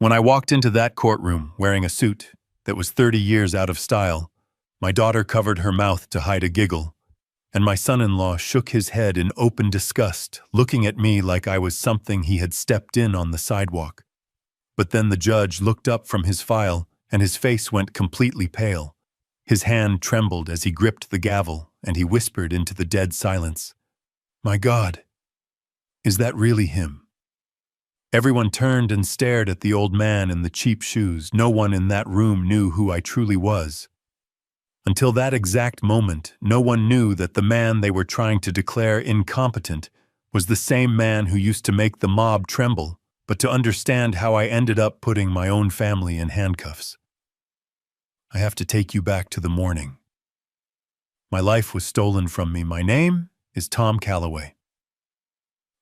When I walked into that courtroom wearing a suit that was 30 years out of style, my daughter covered her mouth to hide a giggle, and my son-in-law shook his head in open disgust, looking at me like I was something he had stepped in on the sidewalk. But then the judge looked up from his file, and his face went completely pale. His hand trembled as he gripped the gavel, and he whispered into the dead silence, "My God, is that really him?" Everyone turned and stared at the old man in the cheap shoes. No one in that room knew who I truly was. Until that exact moment, no one knew that the man they were trying to declare incompetent was the same man who used to make the mob tremble, but to understand how I ended up putting my own family in handcuffs. I have to take you back to the morning. My life was stolen from me. My name is Tom Calloway.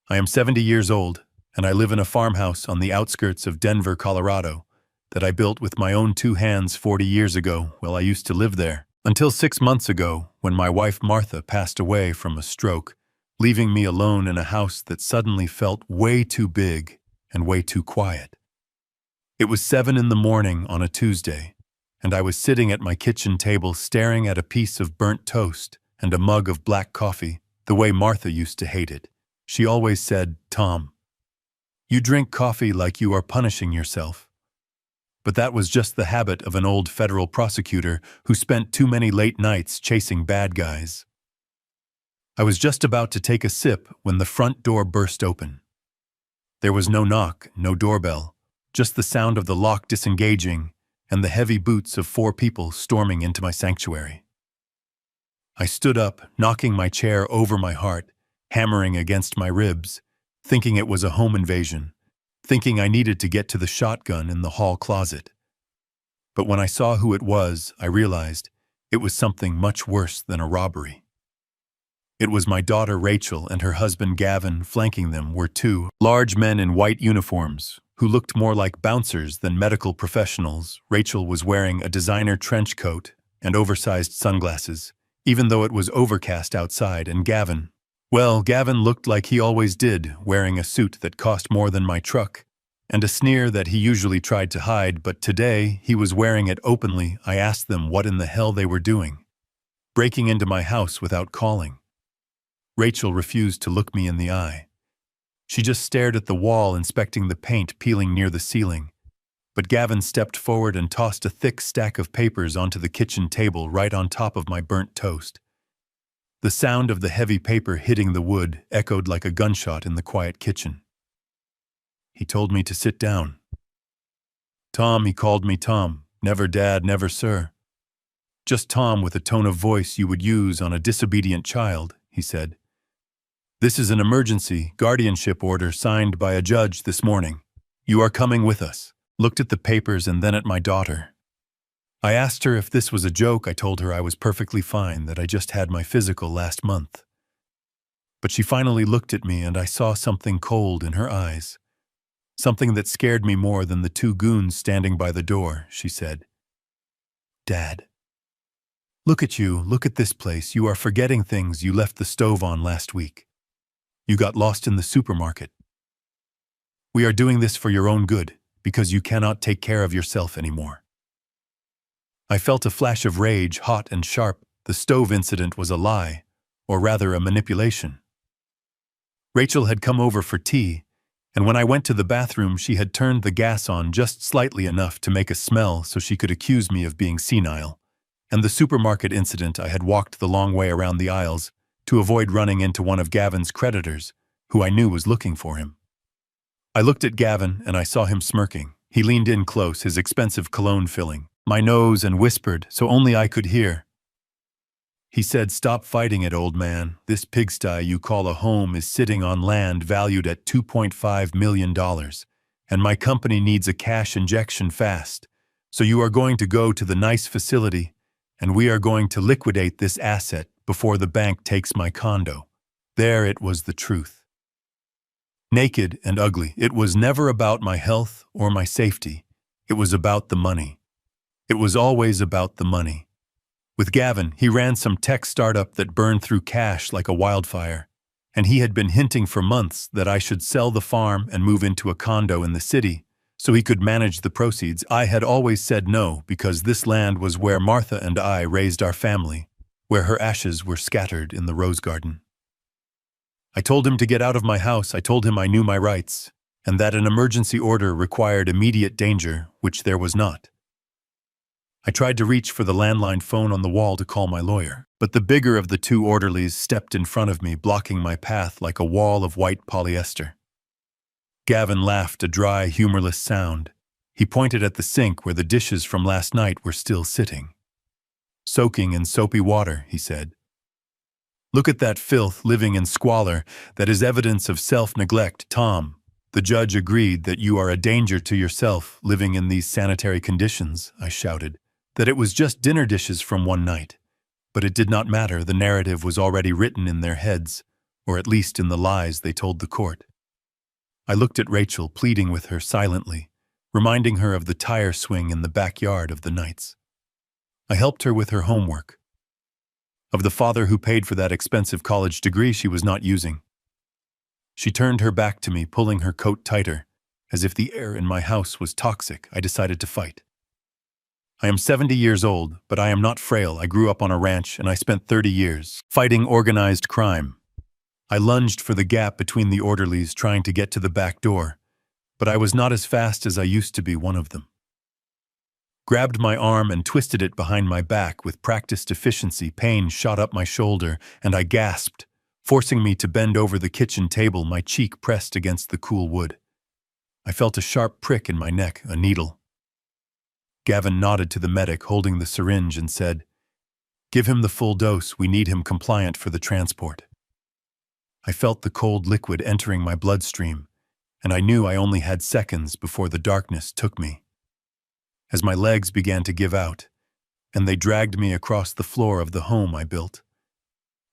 I am 70 years old, and I live in a farmhouse on the outskirts of Denver, Colorado, that I built with my own 2 hands 40 years ago while I used to live there. Until 6 months ago, when my wife Martha passed away from a stroke, leaving me alone in a house that suddenly felt way too big and way too quiet. It was 7 in the morning on a Tuesday, and I was sitting at my kitchen table staring at a piece of burnt toast and a mug of black coffee, the way Martha used to hate it. She always said, "Tom, you drink coffee like you are punishing yourself." But that was just the habit of an old federal prosecutor who spent too many late nights chasing bad guys. I was just about to take a sip when the front door burst open. There was no knock, no doorbell, just the sound of the lock disengaging and the heavy boots of 4 people storming into my sanctuary. I stood up, knocking my chair over my heart, hammering against my ribs, thinking it was a home invasion, thinking I needed to get to the shotgun in the hall closet. But when I saw who it was, I realized it was something much worse than a robbery. It was my daughter Rachel and her husband Gavin. Flanking them were 2 large men in white uniforms who looked more like bouncers than medical professionals. Rachel was wearing a designer trench coat and oversized sunglasses, even though it was overcast outside, and Gavin looked like he always did, wearing a suit that cost more than my truck, and a sneer that he usually tried to hide, but today he was wearing it openly. I asked them what in the hell they were doing, breaking into my house without calling. Rachel refused to look me in the eye. She just stared at the wall, inspecting the paint peeling near the ceiling. But Gavin stepped forward and tossed a thick stack of papers onto the kitchen table right on top of my burnt toast. The sound of the heavy paper hitting the wood echoed like a gunshot in the quiet kitchen. He told me to sit down. Tom, he called me Tom. Never Dad, never Sir. Just Tom, with a tone of voice you would use on a disobedient child, he said. "This is an emergency guardianship order signed by a judge this morning. You are coming with us." Looked at the papers and then at my daughter. I asked her if this was a joke. I told her I was perfectly fine, that I just had my physical last month. But she finally looked at me and I saw something cold in her eyes. Something that scared me more than the 2 goons standing by the door. She said, "Dad, look at you, look at this place. You are forgetting things. You left the stove on last week. You got lost in the supermarket. We are doing this for your own good, because you cannot take care of yourself anymore." I felt a flash of rage, hot and sharp. The stove incident was a lie, or rather a manipulation. Rachel had come over for tea, and when I went to the bathroom she had turned the gas on just slightly enough to make a smell so she could accuse me of being senile. And the supermarket incident, I had walked the long way around the aisles to avoid running into one of Gavin's creditors, who I knew was looking for him. I looked at Gavin and I saw him smirking. He leaned in close, his expensive cologne filling my nose, and whispered, so only I could hear. He said, "Stop fighting it, old man. This pigsty you call a home is sitting on land valued at $2.5 million, and my company needs a cash injection fast. So you are going to go to the nice facility, and we are going to liquidate this asset before the bank takes my condo." There it was, the truth. Naked and ugly. It was never about my health or my safety. It was about the money. It was always about the money. With Gavin, he ran some tech startup that burned through cash like a wildfire, and he had been hinting for months that I should sell the farm and move into a condo in the city so he could manage the proceeds. I had always said no because this land was where Martha and I raised our family, where her ashes were scattered in the rose garden. I told him to get out of my house. I told him I knew my rights, and that an emergency order required immediate danger, which there was not. I tried to reach for the landline phone on the wall to call my lawyer, but the bigger of the two orderlies stepped in front of me, blocking my path like a wall of white polyester. Gavin laughed, a dry, humorless sound. He pointed at the sink where the dishes from last night were still sitting. "Soaking in soapy water," he said. "Look at that filth, living in squalor. That is evidence of self-neglect, Tom. The judge agreed that you are a danger to yourself living in these sanitary conditions," I shouted. That it was just dinner dishes from one night. But it did not matter. The narrative was already written in their heads, or at least in the lies they told the court. I looked at Rachel, pleading with her silently, reminding her of the tire swing in the backyard of the Knights. I helped her with her homework, of the father who paid for that expensive college degree she was not using. She turned her back to me, pulling her coat tighter, as if the air in my house was toxic. I decided to fight. I am 70 years old, but I am not frail. I grew up on a ranch, and I spent 30 years fighting organized crime. I lunged for the gap between the orderlies, trying to get to the back door, but I was not as fast as I used to be. One of them grabbed my arm and twisted it behind my back with practiced efficiency. Pain shot up my shoulder, and I gasped, forcing me to bend over the kitchen table, my cheek pressed against the cool wood. I felt a sharp prick in my neck, a needle. Gavin nodded to the medic holding the syringe and said, "Give him the full dose. We need him compliant for the transport." I felt the cold liquid entering my bloodstream, and I knew I only had seconds before the darkness took me. As my legs began to give out, and they dragged me across the floor of the home I built,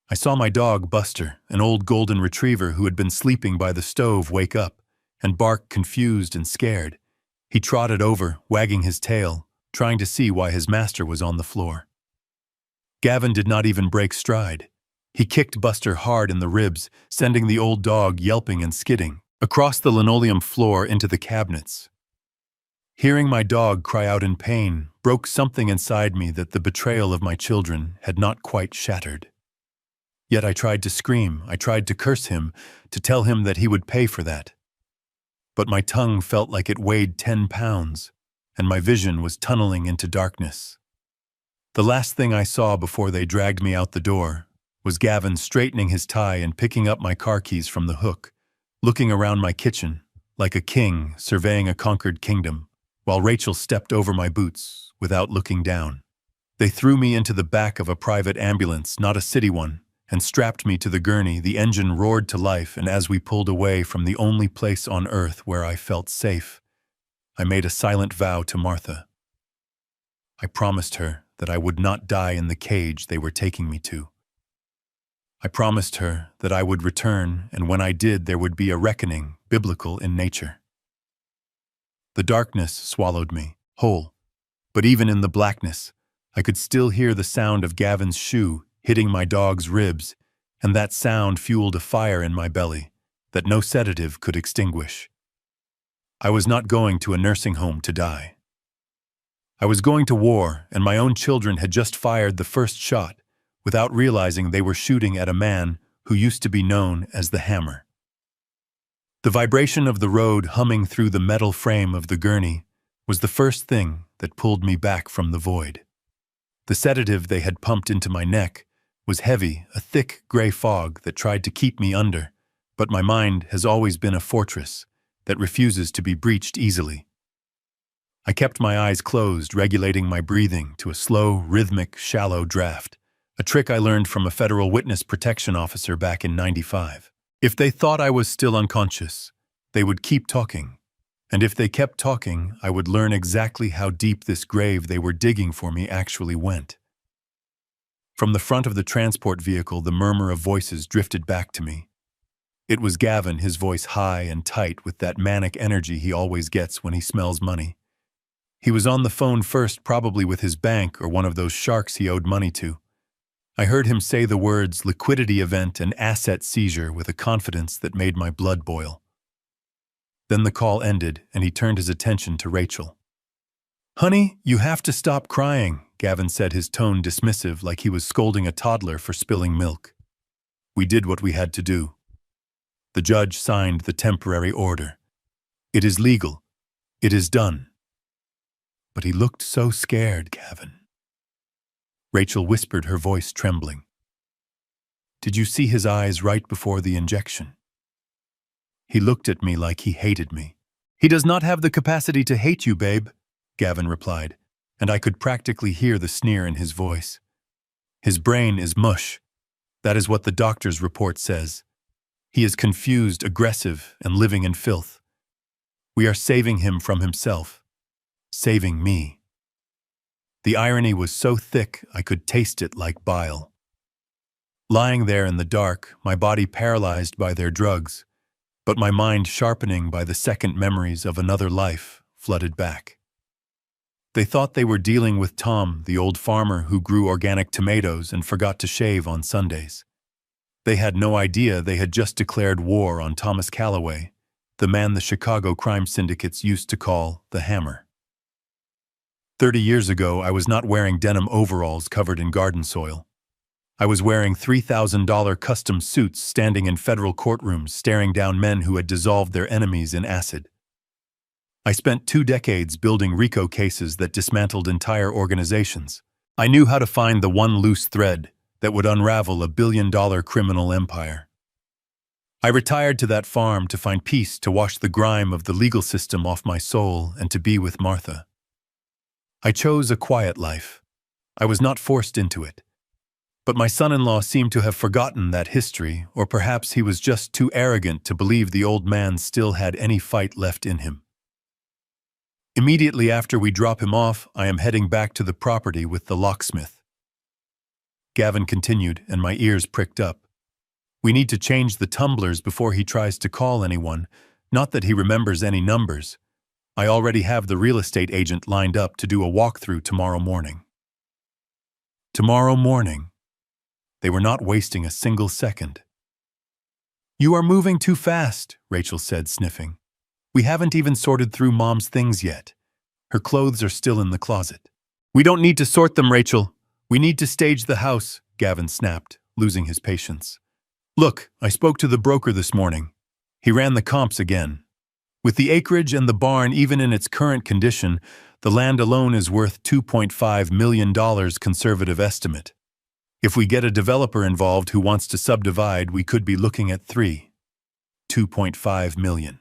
I saw my dog Buster, an old golden retriever who had been sleeping by the stove, wake up and bark, confused and scared. He trotted over, wagging his tail, trying to see why his master was on the floor. Gavin did not even break stride. He kicked Buster hard in the ribs, sending the old dog yelping and skidding across the linoleum floor into the cabinets. Hearing my dog cry out in pain broke something inside me that the betrayal of my children had not quite shattered. Yet I tried to scream, I tried to curse him, to tell him that he would pay for that. But my tongue felt like it weighed 10 pounds, and my vision was tunneling into darkness. The last thing I saw before they dragged me out the door was Gavin straightening his tie and picking up my car keys from the hook, looking around my kitchen like a king surveying a conquered kingdom, while Rachel stepped over my boots without looking down. They threw me into the back of a private ambulance, not a city one, and strapped me to the gurney. The engine roared to life, and as we pulled away from the only place on earth where I felt safe, I made a silent vow to Martha. I promised her that I would not die in the cage they were taking me to. I promised her that I would return, and when I did, there would be a reckoning, biblical in nature. The darkness swallowed me, whole, but even in the blackness, I could still hear the sound of Gavin's shoe hitting my dog's ribs, and that sound fueled a fire in my belly that no sedative could extinguish. I was not going to a nursing home to die. I was going to war, and my own children had just fired the first shot, without realizing they were shooting at a man who used to be known as the Hammer. The vibration of the road humming through the metal frame of the gurney was the first thing that pulled me back from the void. The sedative they had pumped into my neck was heavy, a thick gray fog that tried to keep me under, but my mind has always been a fortress that refuses to be breached easily. I kept my eyes closed, regulating my breathing to a slow, rhythmic, shallow draft, a trick I learned from a federal witness protection officer back in '95. If they thought I was still unconscious, they would keep talking, and if they kept talking, I would learn exactly how deep this grave they were digging for me actually went. From the front of the transport vehicle, the murmur of voices drifted back to me. It was Gavin, his voice high and tight with that manic energy he always gets when he smells money. He was on the phone first, probably with his bank or one of those sharks he owed money to. I heard him say the words liquidity event and asset seizure with a confidence that made my blood boil. Then the call ended, and he turned his attention to Rachel. "Honey, you have to stop crying," Gavin said, his tone dismissive, like he was scolding a toddler for spilling milk. We did what we had to do. The judge signed the temporary order. It is legal. It is done. But he looked so scared, Gavin. Rachel whispered, her voice trembling. "Did you see his eyes right before the injection?" He looked at me like he hated me. "He does not have the capacity to hate you, babe," Gavin replied, and I could practically hear the sneer in his voice. "His brain is mush. That is what the doctor's report says. He is confused, aggressive, and living in filth. We are saving him from himself. Saving me." The irony was so thick I could taste it like bile. Lying there in the dark, my body paralyzed by their drugs, but my mind sharpening by the second memories of another life, flooded back. They thought they were dealing with Tom, the old farmer who grew organic tomatoes and forgot to shave on Sundays. They had no idea they had just declared war on Thomas Calloway, the man the Chicago crime syndicates used to call the Hammer. 30 years ago, I was not wearing denim overalls covered in garden soil. I was wearing $3,000 custom suits, standing in federal courtrooms, staring down men who had dissolved their enemies in acid. I spent 2 decades building RICO cases that dismantled entire organizations. I knew how to find the one loose thread that would unravel a billion-dollar criminal empire. I retired to that farm to find peace, to wash the grime of the legal system off my soul, and to be with Martha. I chose a quiet life. I was not forced into it. But my son-in-law seemed to have forgotten that history, or perhaps he was just too arrogant to believe the old man still had any fight left in him. Immediately after we drop him off, I am heading back to the property with the locksmith. Gavin continued, and my ears pricked up. "We need to change the tumblers before he tries to call anyone, not that he remembers any numbers. I already have the real estate agent lined up to do a walkthrough tomorrow morning." Tomorrow morning. They were not wasting a single second. "You are moving too fast," Rachel said, sniffing. "We haven't even sorted through Mom's things yet. Her clothes are still in the closet." "We don't need to sort them, Rachel. We need to stage the house," Gavin snapped, losing his patience. "Look, I spoke to the broker this morning. He ran the comps again. With the acreage and the barn even in its current condition, the land alone is worth $2.5 million conservative estimate. If we get a developer involved who wants to subdivide, we could be looking at $2.5 million.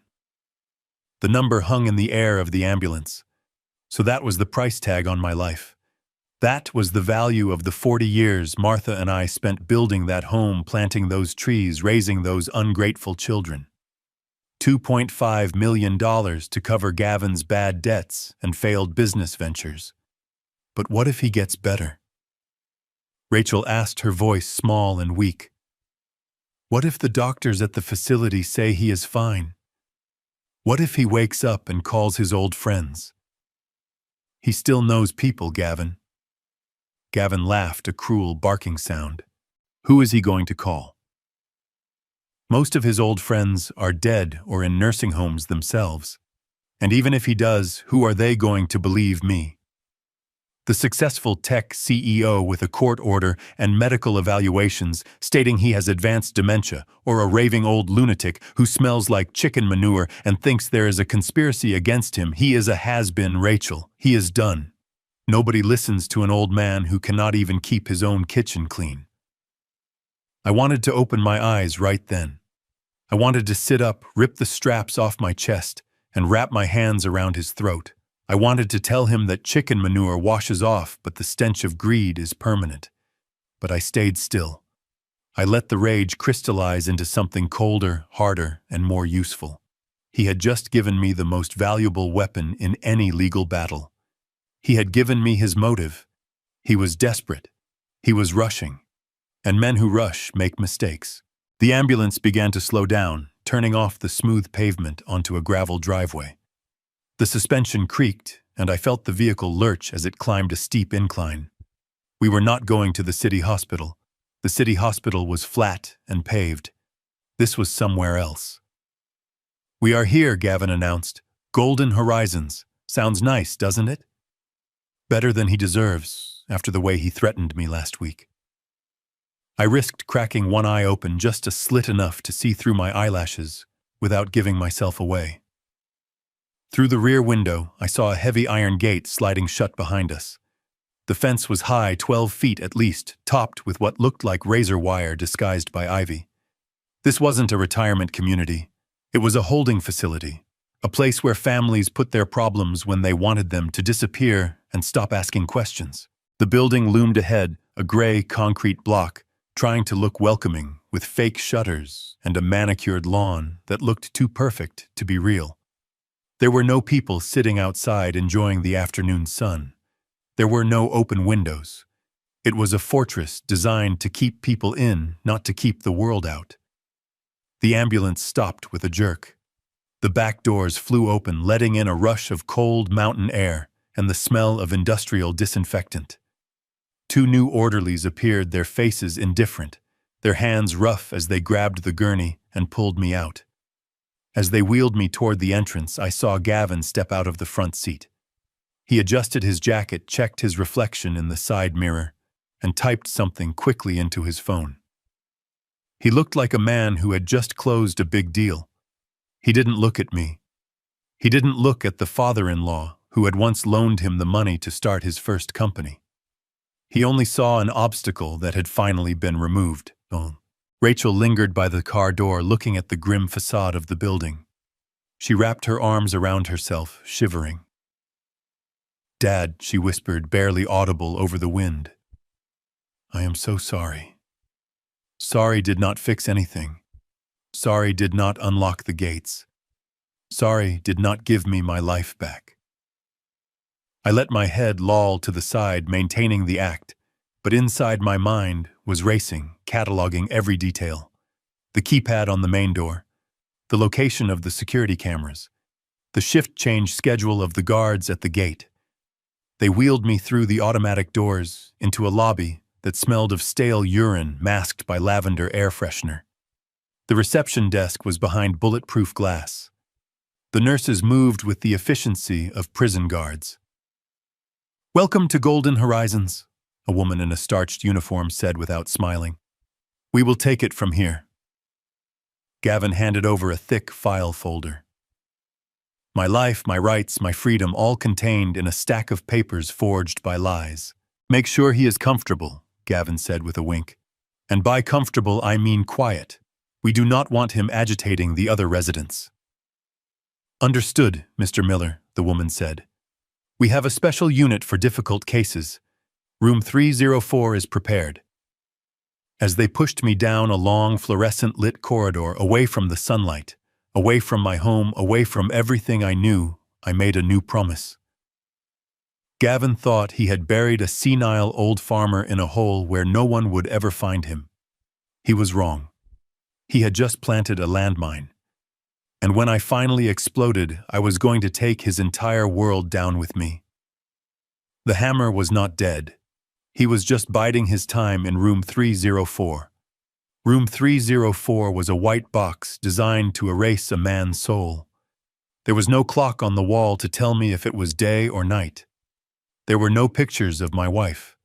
The number hung in the air of the ambulance. So that was the price tag on my life. That was the value of the 40 years Martha and I spent building that home, planting those trees, raising those ungrateful children. $2.5 million to cover Gavin's bad debts and failed business ventures. But what if he gets better? Rachel asked, her voice small and weak. What if the doctors at the facility say he is fine? What if he wakes up and calls his old friends? He still knows people, Gavin. Gavin laughed, a cruel barking sound. Who is he going to call? Most of his old friends are dead or in nursing homes themselves. And even if he does, who are they going to believe me? The successful tech CEO with a court order and medical evaluations stating he has advanced dementia, or a raving old lunatic who smells like chicken manure and thinks there is a conspiracy against him. He is a has-been, Rachel. He is done. Nobody listens to an old man who cannot even keep his own kitchen clean. I wanted to open my eyes right then. I wanted to sit up, rip the straps off my chest, and wrap my hands around his throat. I wanted to tell him that chicken manure washes off, but the stench of greed is permanent. But I stayed still. I let the rage crystallize into something colder, harder, and more useful. He had just given me the most valuable weapon in any legal battle. He had given me his motive. He was desperate. He was rushing. And men who rush make mistakes. The ambulance began to slow down, turning off the smooth pavement onto a gravel driveway. The suspension creaked, and I felt the vehicle lurch as it climbed a steep incline. We were not going to the city hospital. The city hospital was flat and paved. This was somewhere else. "We are here," Gavin announced. "Golden Horizons. Sounds nice, doesn't it?" Better than he deserves, after the way he threatened me last week. I risked cracking one eye open just a slit enough to see through my eyelashes without giving myself away. Through the rear window, I saw a heavy iron gate sliding shut behind us. The fence was high, 12 feet at least, topped with what looked like razor wire disguised by ivy. This wasn't a retirement community. It was a holding facility, a place where families put their problems when they wanted them to disappear and stop asking questions. The building loomed ahead, a gray concrete block, trying to look welcoming, with fake shutters and a manicured lawn that looked too perfect to be real. There were no people sitting outside enjoying the afternoon sun. There were no open windows. It was a fortress designed to keep people in, not to keep the world out. The ambulance stopped with a jerk. The back doors flew open, letting in a rush of cold mountain air and the smell of industrial disinfectant. Two new orderlies appeared, their faces indifferent, their hands rough as they grabbed the gurney and pulled me out. As they wheeled me toward the entrance, I saw Gavin step out of the front seat. He adjusted his jacket, checked his reflection in the side mirror, and typed something quickly into his phone. He looked like a man who had just closed a big deal. He didn't look at me. He didn't look at the father-in-law who had once loaned him the money to start his first company. He only saw an obstacle that had finally been removed. Rachel lingered by the car door, looking at the grim facade of the building. She wrapped her arms around herself, shivering. "Dad," she whispered, barely audible over the wind. "I am so sorry. Sorry did not fix anything. Sorry did not unlock the gates. Sorry did not give me my life back." I let my head loll to the side, maintaining the act, but inside my mind was racing, cataloging every detail. The keypad on the main door, the location of the security cameras, the shift change schedule of the guards at the gate. They wheeled me through the automatic doors into a lobby that smelled of stale urine masked by lavender air freshener. The reception desk was behind bulletproof glass. The nurses moved with the efficiency of prison guards. "Welcome to Golden Horizons," a woman in a starched uniform said without smiling. "We will take it from here." Gavin handed over a thick file folder. My life, my rights, my freedom, all contained in a stack of papers forged by lies. "Make sure he is comfortable," Gavin said with a wink. "And by comfortable, I mean quiet. We do not want him agitating the other residents." "Understood, Mr. Miller," the woman said. "We have a special unit for difficult cases. Room 304 is prepared." As they pushed me down a long, fluorescent-lit corridor, away from the sunlight, away from my home, away from everything I knew, I made a new promise. Gavin thought he had buried a senile old farmer in a hole where no one would ever find him. He was wrong. He had just planted a landmine. And when I finally exploded, I was going to take his entire world down with me. The hammer was not dead. He was just biding his time in room 304. Room 304 was a white box designed to erase a man's soul. There was no clock on the wall to tell me if it was day or night. There were no pictures of my wife.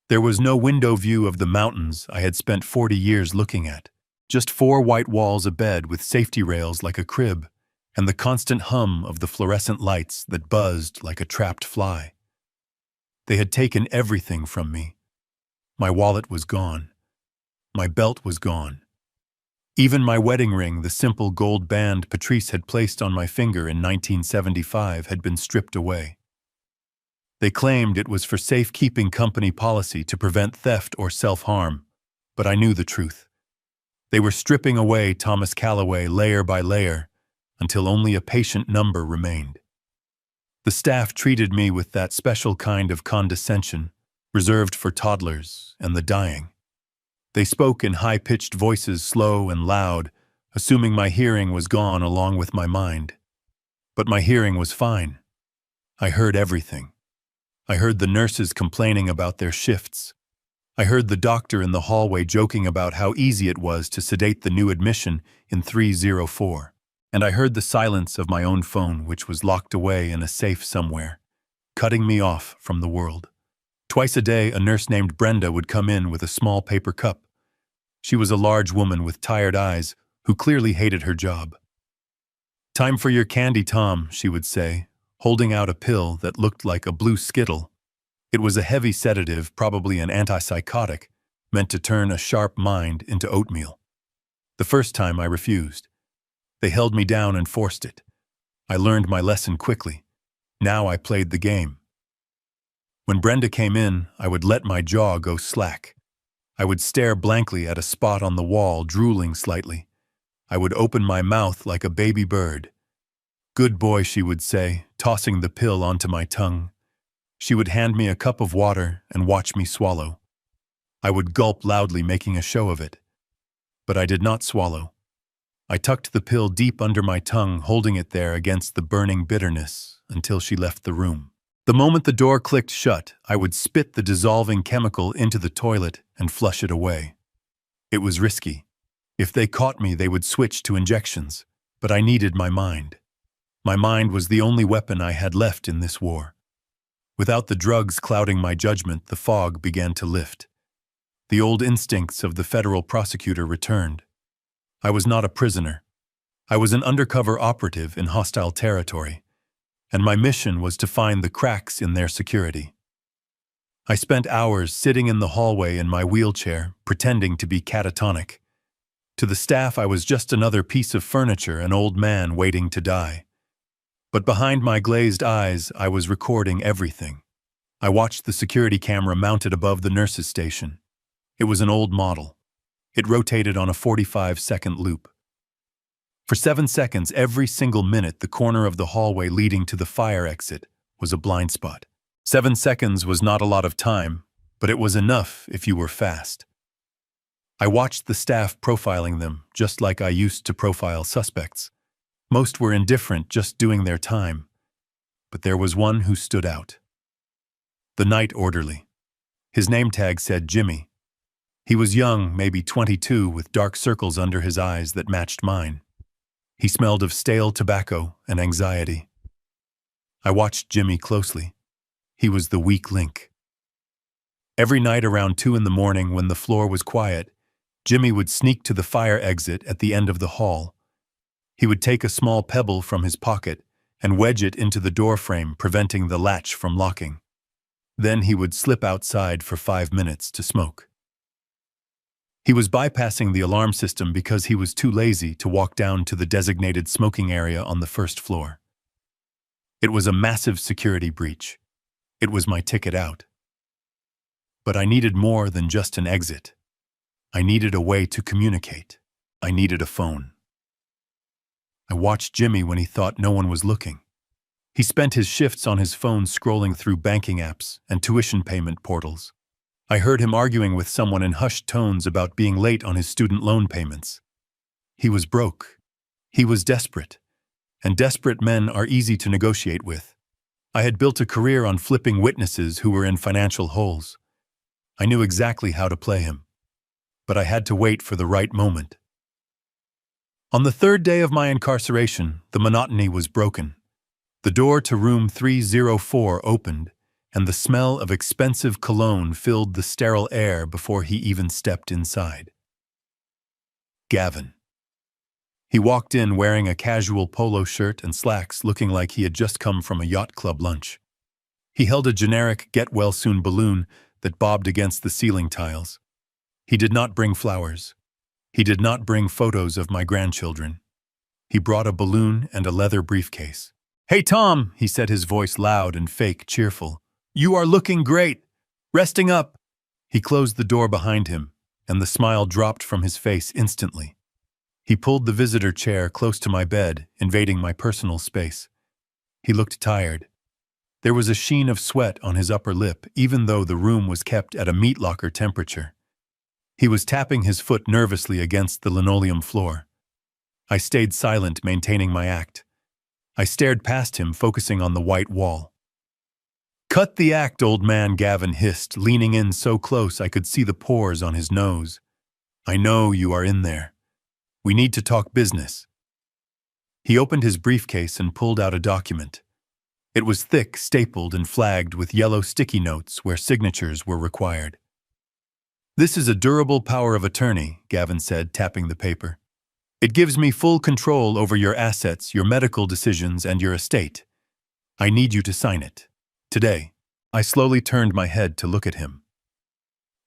There was no window view of the mountains I had spent 40 years looking at. Just 4 white walls, a bed with safety rails like a crib, and the constant hum of the fluorescent lights that buzzed like a trapped fly. They had taken everything from me. My wallet was gone. My belt was gone. Even my wedding ring, the simple gold band Patrice had placed on my finger in 1975, had been stripped away. They claimed it was for safekeeping company policy to prevent theft or self-harm, but I knew the truth. They were stripping away Thomas Calloway layer by layer until only a patient number remained. The staff treated me with that special kind of condescension reserved for toddlers and the dying. They spoke in high-pitched voices, slow and loud, assuming my hearing was gone along with my mind. But my hearing was fine. I heard everything. I heard the nurses complaining about their shifts. I heard the doctor in the hallway joking about how easy it was to sedate the new admission in 304. And I heard the silence of my own phone, which was locked away in a safe somewhere, cutting me off from the world. Twice a day, a nurse named Brenda would come in with a small paper cup. She was a large woman with tired eyes who clearly hated her job. "Time for your candy, Tom," she would say, holding out a pill that looked like a blue Skittle. It was a heavy sedative, probably an antipsychotic, meant to turn a sharp mind into oatmeal. The first time I refused. They held me down and forced it. I learned my lesson quickly. Now I played the game. When Brenda came in, I would let my jaw go slack. I would stare blankly at a spot on the wall, drooling slightly. I would open my mouth like a baby bird. "Good boy," she would say, tossing the pill onto my tongue. She would hand me a cup of water and watch me swallow. I would gulp loudly, making a show of it. But I did not swallow. I tucked the pill deep under my tongue, holding it there against the burning bitterness until she left the room. The moment the door clicked shut, I would spit the dissolving chemical into the toilet and flush it away. It was risky. If they caught me, they would switch to injections, but I needed my mind. My mind was the only weapon I had left in this war. Without the drugs clouding my judgment, the fog began to lift. The old instincts of the federal prosecutor returned. I was not a prisoner. I was an undercover operative in hostile territory, and my mission was to find the cracks in their security. I spent hours sitting in the hallway in my wheelchair, pretending to be catatonic. To the staff, I was just another piece of furniture, an old man waiting to die. But behind my glazed eyes, I was recording everything. I watched the security camera mounted above the nurse's station. It was an old model. It rotated on a 45-second loop. For 7 seconds, every single minute, the corner of the hallway leading to the fire exit was a blind spot. 7 seconds was not a lot of time, but it was enough if you were fast. I watched the staff profiling them, just like I used to profile suspects. Most were indifferent, just doing their time. But there was one who stood out. The night orderly. His name tag said Jimmy. He was young, maybe 22, with dark circles under his eyes that matched mine. He smelled of stale tobacco and anxiety. I watched Jimmy closely. He was the weak link. Every night around 2 in the morning, when the floor was quiet, Jimmy would sneak to the fire exit at the end of the hall. He would take a small pebble from his pocket and wedge it into the doorframe, preventing the latch from locking. Then he would slip outside for 5 minutes to smoke. He was bypassing the alarm system because he was too lazy to walk down to the designated smoking area on the first floor. It was a massive security breach. It was my ticket out. But I needed more than just an exit. I needed a way to communicate. I needed a phone. I watched Jimmy when he thought no one was looking. He spent his shifts on his phone scrolling through banking apps and tuition payment portals. I heard him arguing with someone in hushed tones about being late on his student loan payments. He was broke. He was desperate. And desperate men are easy to negotiate with. I had built a career on flipping witnesses who were in financial holes. I knew exactly how to play him. But I had to wait for the right moment. On the 3rd day of my incarceration, the monotony was broken. The door to room 304 opened, and the smell of expensive cologne filled the sterile air before he even stepped inside. Gavin. He walked in wearing a casual polo shirt and slacks, looking like he had just come from a yacht club lunch. He held a generic get-well-soon balloon that bobbed against the ceiling tiles. He did not bring flowers. He did not bring photos of my grandchildren. He brought a balloon and a leather briefcase. "Hey, Tom," he said, his voice loud and fake cheerful. "You are looking great. Resting up." He closed the door behind him, and the smile dropped from his face instantly. He pulled the visitor chair close to my bed, invading my personal space. He looked tired. There was a sheen of sweat on his upper lip, even though the room was kept at a meat locker temperature. He was tapping his foot nervously against the linoleum floor. I stayed silent, maintaining my act. I stared past him, focusing on the white wall. "Cut the act, old man," Gavin hissed, leaning in so close I could see the pores on his nose. "I know you are in there. We need to talk business." He opened his briefcase and pulled out a document. It was thick, stapled, and flagged with yellow sticky notes where signatures were required. "This is a durable power of attorney," Gavin said, tapping the paper. "It gives me full control over your assets, your medical decisions, and your estate. I need you to sign it. Today." I slowly turned my head to look at him.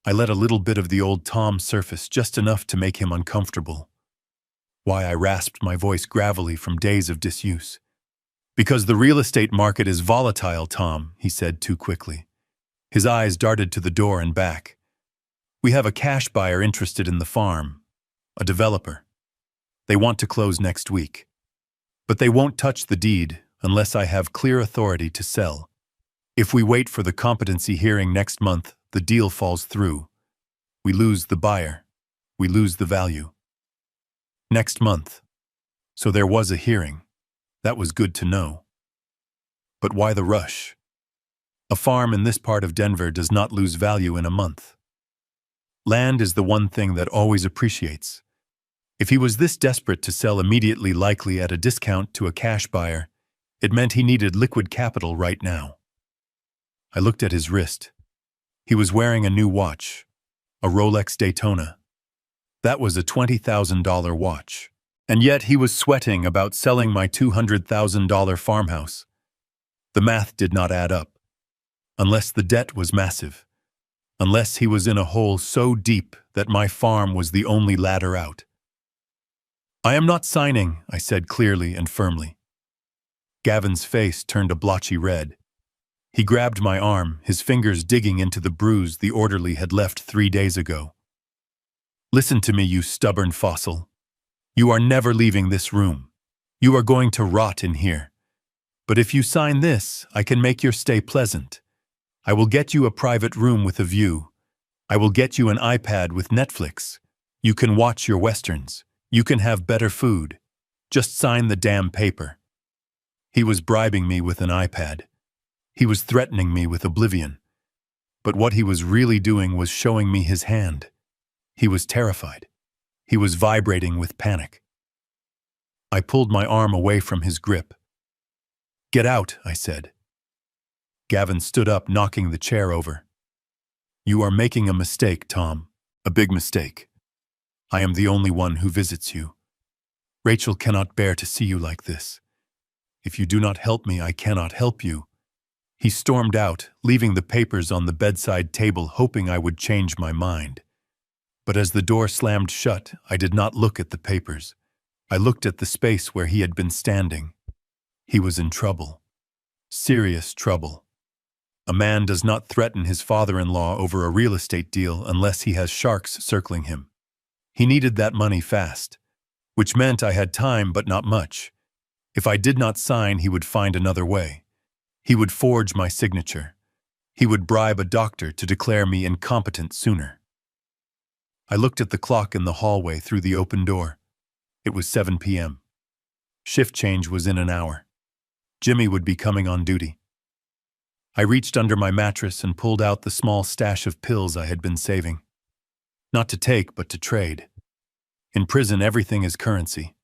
I let a little bit of the old Tom surface, just enough to make him uncomfortable. Why, I rasped my voice gravelly from days of disuse. "Because the real estate market is volatile, Tom," he said too quickly. His eyes darted to the door and back. "We have a cash buyer interested in the farm, a developer. They want to close next week. But they won't touch the deed unless I have clear authority to sell. If we wait for the competency hearing next month, the deal falls through. We lose the buyer. We lose the value." Next month. So there was a hearing. That was good to know. But why the rush? A farm in this part of Denver does not lose value in a month. Land is the one thing that always appreciates. If he was this desperate to sell immediately, likely at a discount to a cash buyer, it meant he needed liquid capital right now. I looked at his wrist. He was wearing a new watch, a Rolex Daytona. That was a $20,000 watch. And yet he was sweating about selling my $200,000 farmhouse. The math did not add up. Unless the debt was massive. Unless he was in a hole so deep that my farm was the only ladder out. "I am not signing," I said clearly and firmly. Gavin's face turned a blotchy red. He grabbed my arm, his fingers digging into the bruise the orderly had left 3 days ago. "Listen to me, you stubborn fossil. You are never leaving this room. You are going to rot in here. But if you sign this, I can make your stay pleasant. I will get you a private room with a view. I will get you an iPad with Netflix. You can watch your westerns. You can have better food. Just sign the damn paper." He was bribing me with an iPad. He was threatening me with oblivion. But what he was really doing was showing me his hand. He was terrified. He was vibrating with panic. I pulled my arm away from his grip. "Get out," I said. Gavin stood up, knocking the chair over. "You are making a mistake, Tom. A big mistake. I am the only one who visits you. Rachel cannot bear to see you like this. If you do not help me, I cannot help you." He stormed out, leaving the papers on the bedside table, hoping I would change my mind. But as the door slammed shut, I did not look at the papers. I looked at the space where he had been standing. He was in trouble. Serious trouble. A man does not threaten his father-in-law over a real estate deal unless he has sharks circling him. He needed that money fast, which meant I had time but not much. If I did not sign, he would find another way. He would forge my signature. He would bribe a doctor to declare me incompetent sooner. I looked at the clock in the hallway through the open door. It was 7 p.m. Shift change was in an hour. Jimmy would be coming on duty. I reached under my mattress and pulled out the small stash of pills I had been saving. Not to take, but to trade. In prison, everything is currency.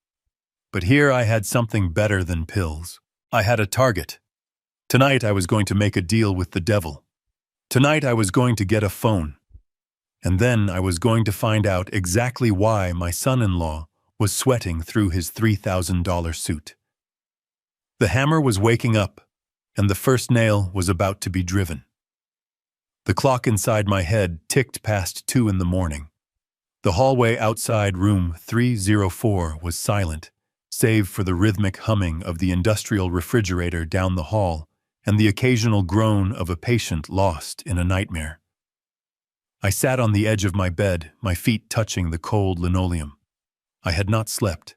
But here I had something better than pills. I had a target. Tonight I was going to make a deal with the devil. Tonight I was going to get a phone. And then I was going to find out exactly why my son-in-law was sweating through his $3,000 suit. The hammer was waking up, and the first nail was about to be driven. The clock inside my head ticked past 2 in the morning. The hallway outside room 304 was silent, save for the rhythmic humming of the industrial refrigerator down the hall and the occasional groan of a patient lost in a nightmare. I sat on the edge of my bed, my feet touching the cold linoleum. I had not slept.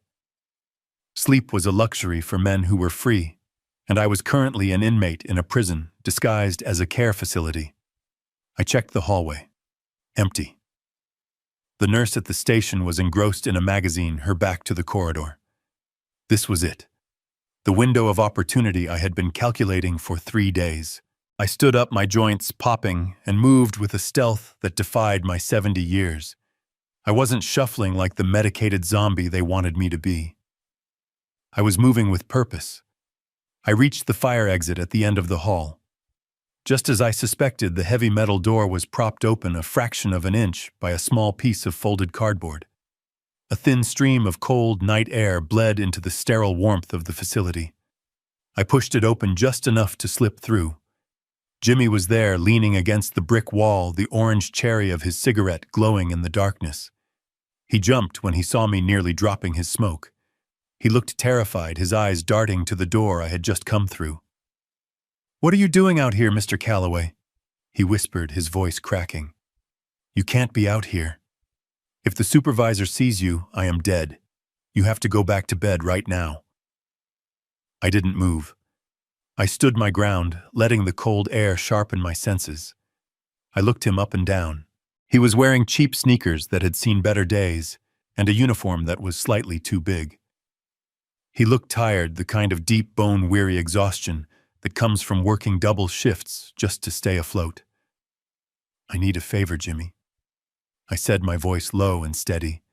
Sleep was a luxury for men who were free, and I was currently an inmate in a prison disguised as a care facility. I checked the hallway. Empty. The nurse at the station was engrossed in a magazine, her back to the corridor. This was it. The window of opportunity I had been calculating for 3 days. I stood up, my joints popping, and moved with a stealth that defied my 70 years. I wasn't shuffling like the medicated zombie they wanted me to be. I was moving with purpose. I reached the fire exit at the end of the hall. Just as I suspected, the heavy metal door was propped open a fraction of an inch by a small piece of folded cardboard. A thin stream of cold night air bled into the sterile warmth of the facility. I pushed it open just enough to slip through. Jimmy was there, leaning against the brick wall, the orange cherry of his cigarette glowing in the darkness. He jumped when he saw me, nearly dropping his smoke. He looked terrified, his eyes darting to the door I had just come through. "What are you doing out here, Mr. Calloway?" he whispered, his voice cracking. "You can't be out here. If the supervisor sees you, I am dead. You have to go back to bed right now." I didn't move. I stood my ground, letting the cold air sharpen my senses. I looked him up and down. He was wearing cheap sneakers that had seen better days, and a uniform that was slightly too big. He looked tired, the kind of deep bone-weary exhaustion that comes from working double shifts just to stay afloat. "I need a favor, Jimmy," I said, my voice low and steady,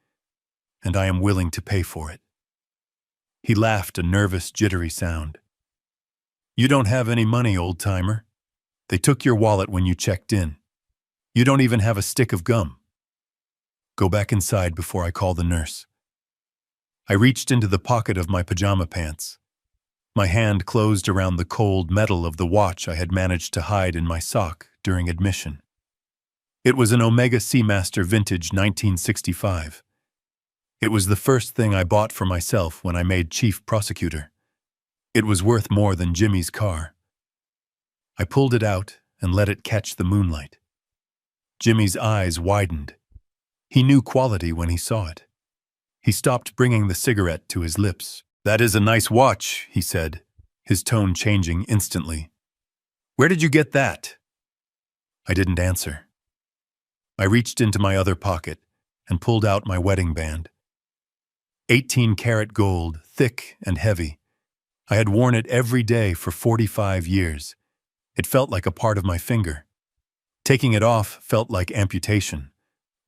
"and I am willing to pay for it." He laughed, a nervous, jittery sound. "You don't have any money, old-timer. They took your wallet when you checked in. You don't even have a stick of gum. Go back inside before I call the nurse." I reached into the pocket of my pajama pants. My hand closed around the cold metal of the watch I had managed to hide in my sock during admission. It was an Omega Seamaster vintage 1965. It was the first thing I bought for myself when I made chief prosecutor. It was worth more than Jimmy's car. I pulled it out and let it catch the moonlight. Jimmy's eyes widened. He knew quality when he saw it. He stopped bringing the cigarette to his lips. "That is a nice watch," he said, his tone changing instantly. "Where did you get that?" I didn't answer. I reached into my other pocket and pulled out my wedding band. 18-karat gold, thick and heavy. I had worn it every day for 45 years. It felt like a part of my finger. Taking it off felt like amputation.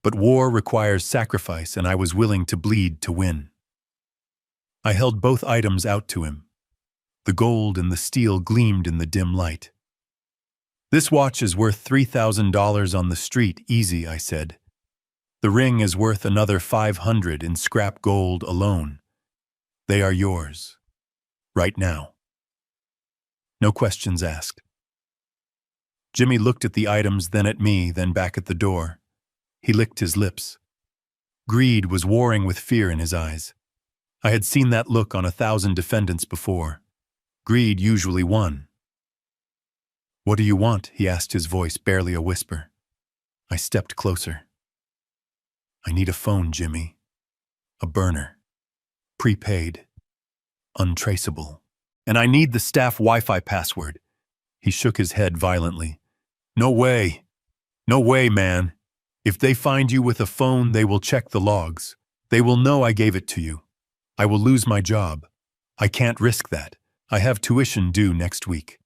But war requires sacrifice, and I was willing to bleed to win. I held both items out to him. The gold and the steel gleamed in the dim light. "This watch is worth $3,000 on the street, easy," I said. "The ring is worth another $500 in scrap gold alone. They are yours. Right now." No questions asked. Jimmy looked at the items, then at me, then back at the door. He licked his lips. Greed was warring with fear in his eyes. I had seen that look on 1,000 defendants before. Greed usually won. "What do you want?" he asked, his voice barely a whisper. I stepped closer. "I need a phone, Jimmy. A burner. Prepaid. Untraceable. And I need the staff Wi-Fi password." He shook his head violently. "No way. No way, man. If they find you with a phone, they will check the logs. They will know I gave it to you. I will lose my job. I can't risk that. I have tuition due next week."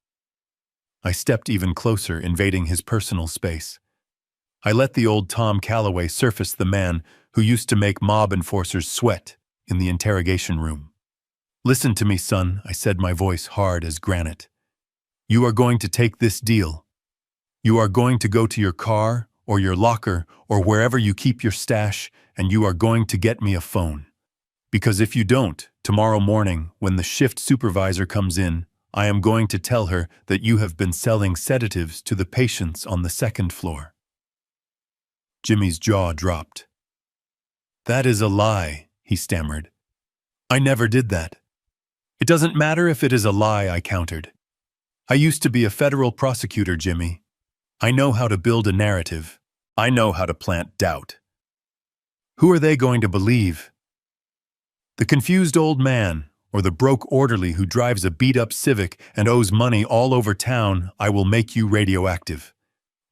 I stepped even closer, invading his personal space. I let the old Tom Calloway surface, the man who used to make mob enforcers sweat in the interrogation room. "Listen to me, son," I said, my voice hard as granite. "You are going to take this deal. You are going to go to your car or your locker or wherever you keep your stash, and you are going to get me a phone. Because if you don't, tomorrow morning, when the shift supervisor comes in, I am going to tell her that you have been selling sedatives to the patients on the second floor." Jimmy's jaw dropped. "That is a lie," he stammered. "I never did that." "It doesn't matter if it is a lie," I countered. "I used to be a federal prosecutor, Jimmy. I know how to build a narrative. I know how to plant doubt. Who are they going to believe? The confused old man, or the broke orderly who drives a beat-up Civic and owes money all over town? I will make you radioactive.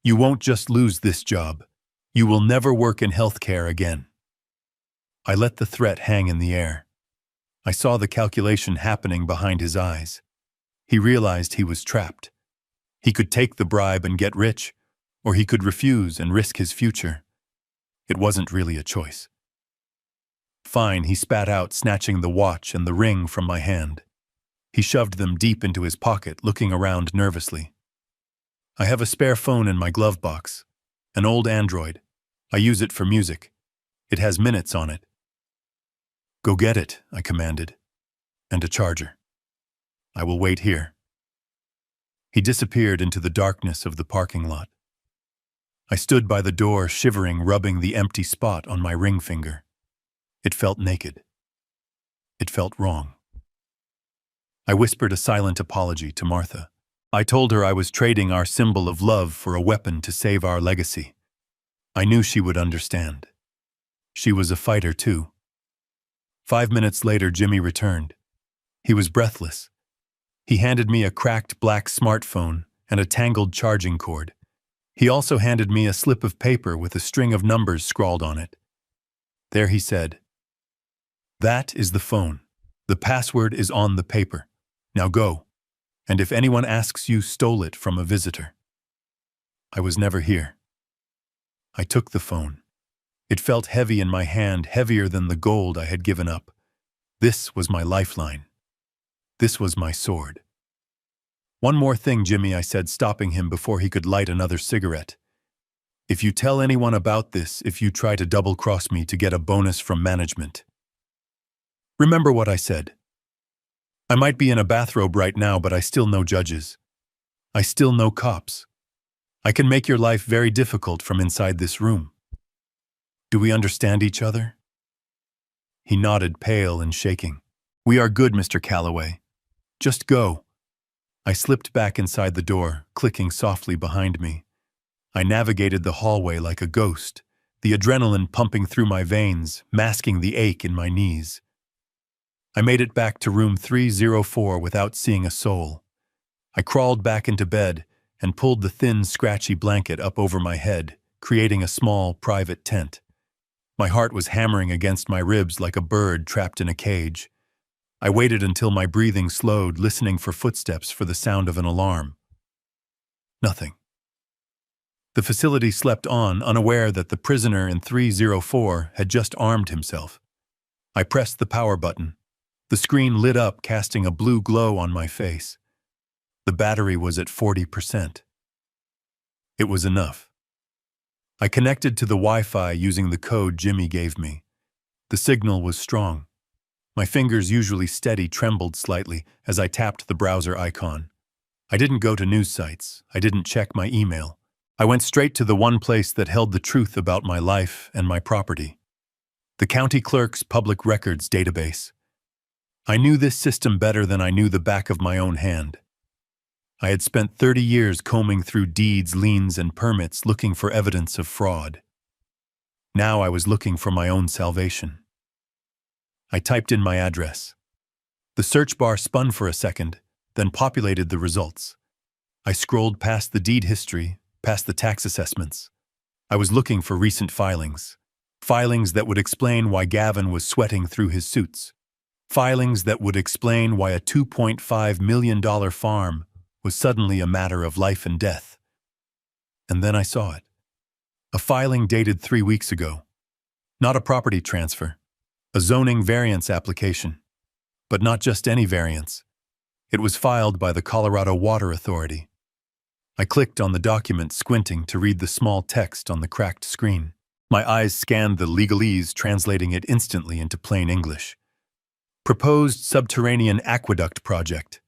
You won't just lose this job. You will never work in healthcare again." I let the threat hang in the air. I saw the calculation happening behind his eyes. He realized he was trapped. He could take the bribe and get rich, or he could refuse and risk his future. It wasn't really a choice. Fine, he spat out, snatching the watch and the ring from my hand. He shoved them deep into his pocket, looking around nervously. I have a spare phone in my glove box. An old Android. I use it for music. It has minutes on it. Go get it, I commanded. And a charger. I will wait here. He disappeared into the darkness of the parking lot. I stood by the door, shivering, rubbing the empty spot on my ring finger. It felt naked. It felt wrong. I whispered a silent apology to Martha. I told her I was trading our symbol of love for a weapon to save our legacy. I knew she would understand. She was a fighter, too. 5 minutes later, Jimmy returned. He was breathless. He handed me a cracked black smartphone and a tangled charging cord. He also handed me a slip of paper with a string of numbers scrawled on it. There he said, "That is the phone. The password is on the paper. Now go. And if anyone asks you stole it from a visitor." I was never here. I took the phone. It felt heavy in my hand, heavier than the gold I had given up. This was my lifeline. This was my sword. "One more thing, Jimmy," I said, stopping him before he could light another cigarette. "If you tell anyone about this, if you try to double-cross me to get a bonus from management. Remember what I said. I might be in a bathrobe right now, but I still know judges. I still know cops. I can make your life very difficult from inside this room. Do we understand each other?" He nodded, pale and shaking. "We are good, Mr. Calloway. Just go." I slipped back inside the door, clicking softly behind me. I navigated the hallway like a ghost, the adrenaline pumping through my veins, masking the ache in my knees. I made it back to room 304 without seeing a soul. I crawled back into bed and pulled the thin, scratchy blanket up over my head, creating a small, private tent. My heart was hammering against my ribs like a bird trapped in a cage. I waited until my breathing slowed, listening for footsteps, for the sound of an alarm. Nothing. The facility slept on, unaware that the prisoner in 304 had just armed himself. I pressed the power button. The screen lit up, casting a blue glow on my face. The battery was at 40%. It was enough. I connected to the Wi-Fi using the code Jimmy gave me. The signal was strong. My fingers, usually steady, trembled slightly as I tapped the browser icon. I didn't go to news sites. I didn't check my email. I went straight to the one place that held the truth about my life and my property. The county clerk's public records database. I knew this system better than I knew the back of my own hand. I had spent 30 years combing through deeds, liens, and permits looking for evidence of fraud. Now I was looking for my own salvation. I typed in my address. The search bar spun for a second, then populated the results. I scrolled past the deed history, past the tax assessments. I was looking for recent filings. Filings that would explain why Gavin was sweating through his suits. Filings that would explain why a $2.5 million farm was suddenly a matter of life and death. And then I saw it. A filing dated 3 weeks ago. Not a property transfer. A zoning variance application. But not just any variance. It was filed by the Colorado Water Authority. I clicked on the document, squinting to read the small text on the cracked screen. My eyes scanned the legalese, translating it instantly into plain English. Proposed subterranean aqueduct project.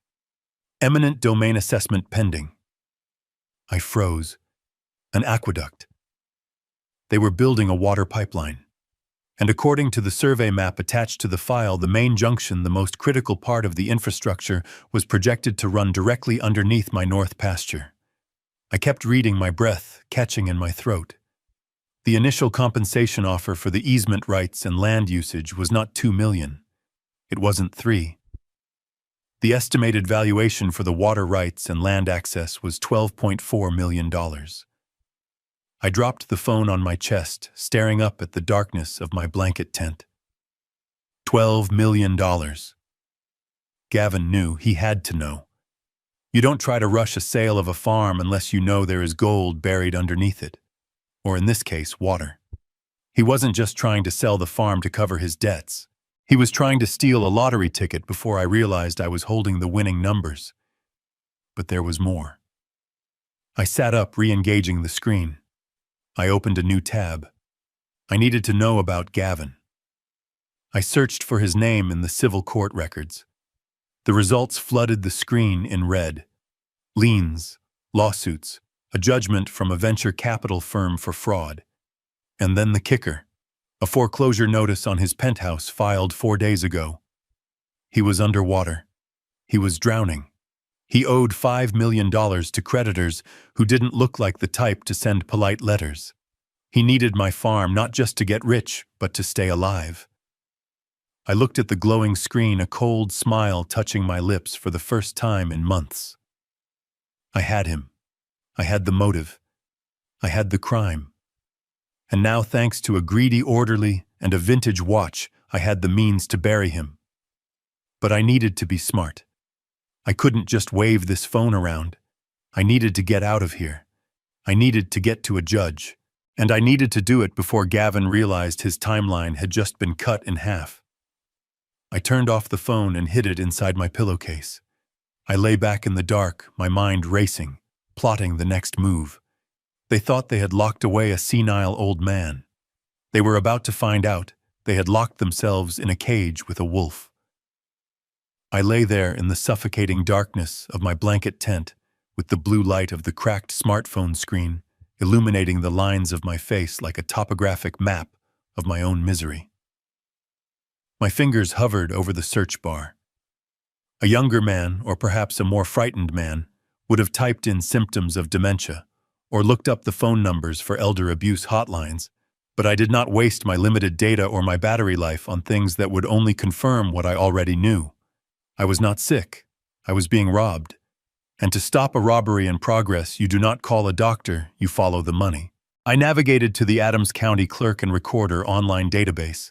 Eminent domain assessment pending. I froze. An aqueduct. They were building a water pipeline. And according to the survey map attached to the file, the main junction, the most critical part of the infrastructure, was projected to run directly underneath my north pasture. I kept reading, my breath catching in my throat. The initial compensation offer for the easement rights and land usage was not $2 million. It wasn't $3 million. The estimated valuation for the water rights and land access was $12.4 million. I dropped the phone on my chest, staring up at the darkness of my blanket tent. $12 million. Gavin knew. He had to know. You don't try to rush a sale of a farm unless you know there is gold buried underneath it. Or in this case, water. He wasn't just trying to sell the farm to cover his debts. He was trying to steal a lottery ticket before I realized I was holding the winning numbers. But there was more. I sat up, re-engaging the screen. I opened a new tab. I needed to know about Gavin. I searched for his name in the civil court records. The results flooded the screen in red. Liens, lawsuits, a judgment from a venture capital firm for fraud. And then the kicker. A foreclosure notice on his penthouse filed 4 days ago. He was underwater. He was drowning. He owed $5 million to creditors who didn't look like the type to send polite letters. He needed my farm not just to get rich, but to stay alive. I looked at the glowing screen, a cold smile touching my lips for the first time in months. I had him. I had the motive. I had the crime. And now, thanks to a greedy orderly and a vintage watch, I had the means to bury him. But I needed to be smart. I couldn't just wave this phone around. I needed to get out of here. I needed to get to a judge. And I needed to do it before Gavin realized his timeline had just been cut in half. I turned off the phone and hid it inside my pillowcase. I lay back in the dark, my mind racing, plotting the next move. They thought they had locked away a senile old man. They were about to find out they had locked themselves in a cage with a wolf. I lay there in the suffocating darkness of my blanket tent, with the blue light of the cracked smartphone screen illuminating the lines of my face like a topographic map of my own misery. My fingers hovered over the search bar. A younger man, or perhaps a more frightened man, would have typed in symptoms of dementia, or looked up the phone numbers for elder abuse hotlines, but I did not waste my limited data or my battery life on things that would only confirm what I already knew. I was not sick. I was being robbed. And to stop a robbery in progress, you do not call a doctor, you follow the money. I navigated to the Adams County Clerk and Recorder online database.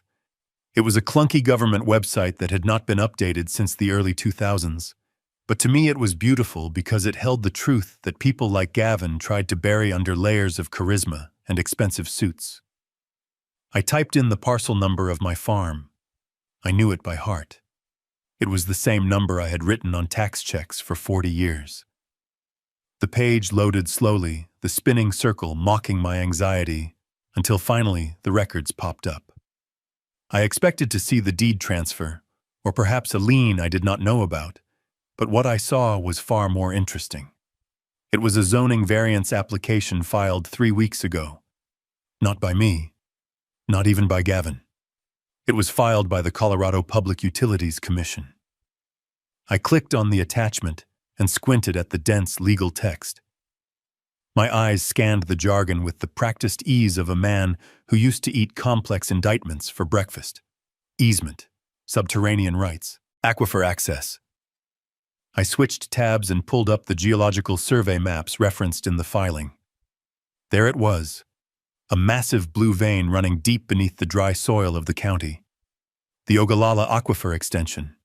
It was a clunky government website that had not been updated since the early 2000s. But to me it was beautiful because it held the truth that people like Gavin tried to bury under layers of charisma and expensive suits. I typed in the parcel number of my farm. I knew it by heart. It was the same number I had written on tax checks for 40 years. The page loaded slowly, the spinning circle mocking my anxiety, until finally the records popped up. I expected to see the deed transfer, or perhaps a lien I did not know about, but what I saw was far more interesting. It was a zoning variance application filed 3 weeks ago. Not by me. Not even by Gavin. It was filed by the Colorado Public Utilities Commission. I clicked on the attachment and squinted at the dense legal text. My eyes scanned the jargon with the practiced ease of a man who used to eat complex indictments for breakfast. Easement, subterranean rights, aquifer access. I switched tabs and pulled up the geological survey maps referenced in the filing. There it was, a massive blue vein running deep beneath the dry soil of the county. The Ogallala Aquifer Extension.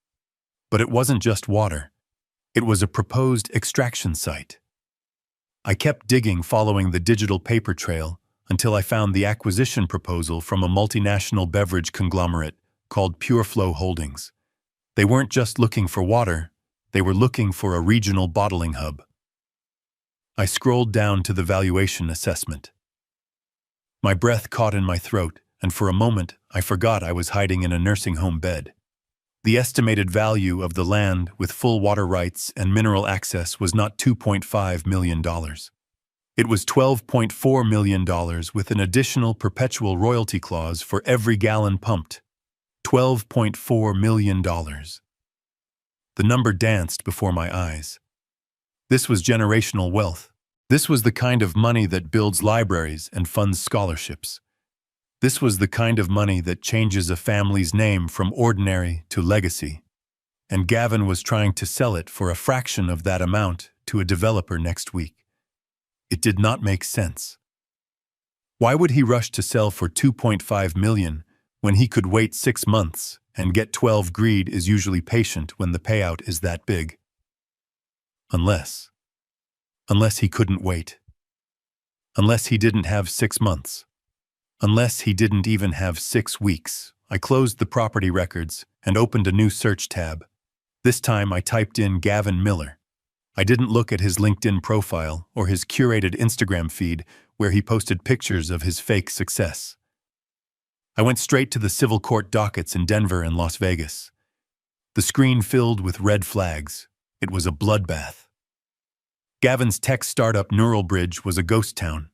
But it wasn't just water. It was a proposed extraction site. I kept digging following the digital paper trail until I found the acquisition proposal from a multinational beverage conglomerate called Pure Flow Holdings. They weren't just looking for water, they were looking for a regional bottling hub. I scrolled down to the valuation assessment. My breath caught in my throat, and for a moment I forgot I was hiding in a nursing home bed. The estimated value of the land with full water rights and mineral access was not $2.5 million. It was $12.4 million with an additional perpetual royalty clause for every gallon pumped. $12.4 million. The number danced before my eyes. This was generational wealth. This was the kind of money that builds libraries and funds scholarships. This was the kind of money that changes a family's name from ordinary to legacy. And Gavin was trying to sell it for a fraction of that amount to a developer next week. It did not make sense. Why would he rush to sell for $2.5 million when he could wait 6 months and get 12? Greed is usually patient when the payout is that big. Unless he couldn't wait. Unless he didn't have 6 months. Unless he didn't even have 6 weeks, I closed the property records and opened a new search tab. This time I typed in Gavin Miller. I didn't look at his LinkedIn profile or his curated Instagram feed where he posted pictures of his fake success. I went straight to the civil court dockets in Denver and Las Vegas. The screen filled with red flags. It was a bloodbath. Gavin's tech startup Neural Bridge was a ghost town.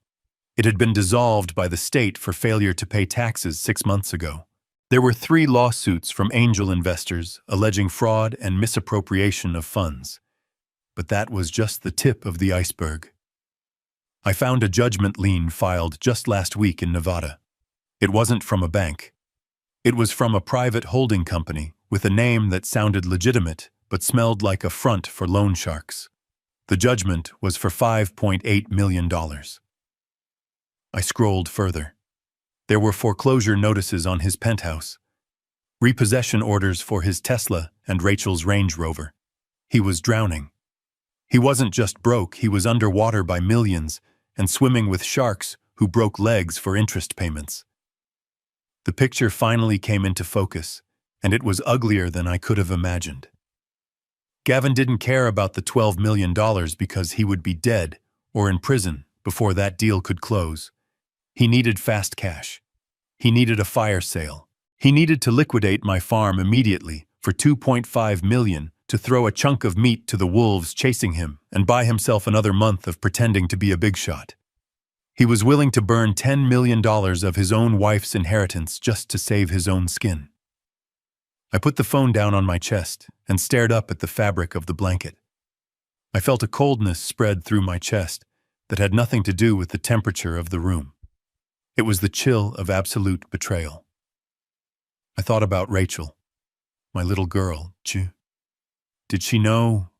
It had been dissolved by the state for failure to pay taxes 6 months ago. There were 3 lawsuits from angel investors alleging fraud and misappropriation of funds. But that was just the tip of the iceberg. I found a judgment lien filed just last week in Nevada. It wasn't from a bank. It was from a private holding company with a name that sounded legitimate but smelled like a front for loan sharks. The judgment was for $5.8 million. I scrolled further. There were foreclosure notices on his penthouse, repossession orders for his Tesla and Rachel's Range Rover. He was drowning. He wasn't just broke, he was underwater by millions and swimming with sharks who broke legs for interest payments. The picture finally came into focus, and it was uglier than I could have imagined. Gavin didn't care about the $12 million because he would be dead or in prison before that deal could close. He needed fast cash. He needed a fire sale. He needed to liquidate my farm immediately for $2.5 million to throw a chunk of meat to the wolves chasing him and buy himself another month of pretending to be a big shot. He was willing to burn $10 million of his own wife's inheritance just to save his own skin. I put the phone down on my chest and stared up at the fabric of the blanket. I felt a coldness spread through my chest that had nothing to do with the temperature of the room. It was the chill of absolute betrayal. I thought about Rachel, my little girl. Did she know?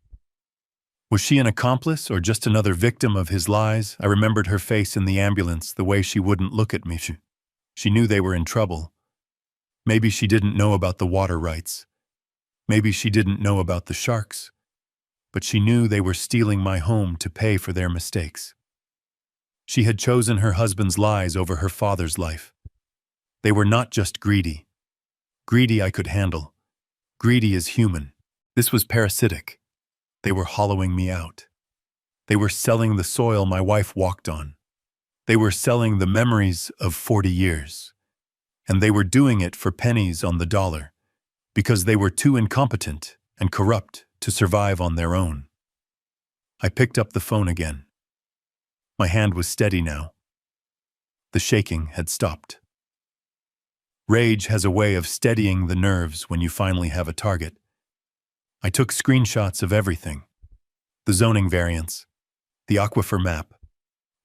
Was she an accomplice or just another victim of his lies? I remembered her face in the ambulance, the way she wouldn't look at me. She knew they were in trouble. Maybe she didn't know about the water rights. Maybe she didn't know about the sharks. But she knew they were stealing my home to pay for their mistakes. She had chosen her husband's lies over her father's life. They were not just greedy. Greedy I could handle. Greedy is human. This was parasitic. They were hollowing me out. They were selling the soil my wife walked on. They were selling the memories of 40 years. And they were doing it for pennies on the dollar, because they were too incompetent and corrupt to survive on their own. I picked up the phone again. My hand was steady now. The shaking had stopped. Rage has a way of steadying the nerves when you finally have a target. I took screenshots of everything. The zoning variants, the aquifer map,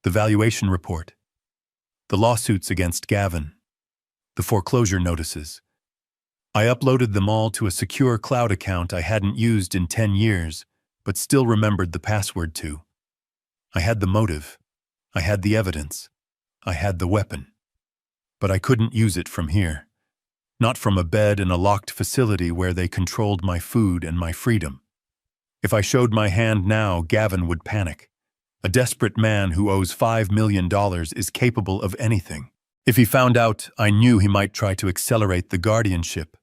the valuation report, the lawsuits against Gavin, the foreclosure notices. I uploaded them all to a secure cloud account I hadn't used in 10 years, but still remembered the password to. I had the motive. I had the evidence. I had the weapon. But I couldn't use it from here. Not from a bed in a locked facility where they controlled my food and my freedom. If I showed my hand now, Gavin would panic. A desperate man who owes $5 million is capable of anything. If he found out, I knew he might try to accelerate the guardianship.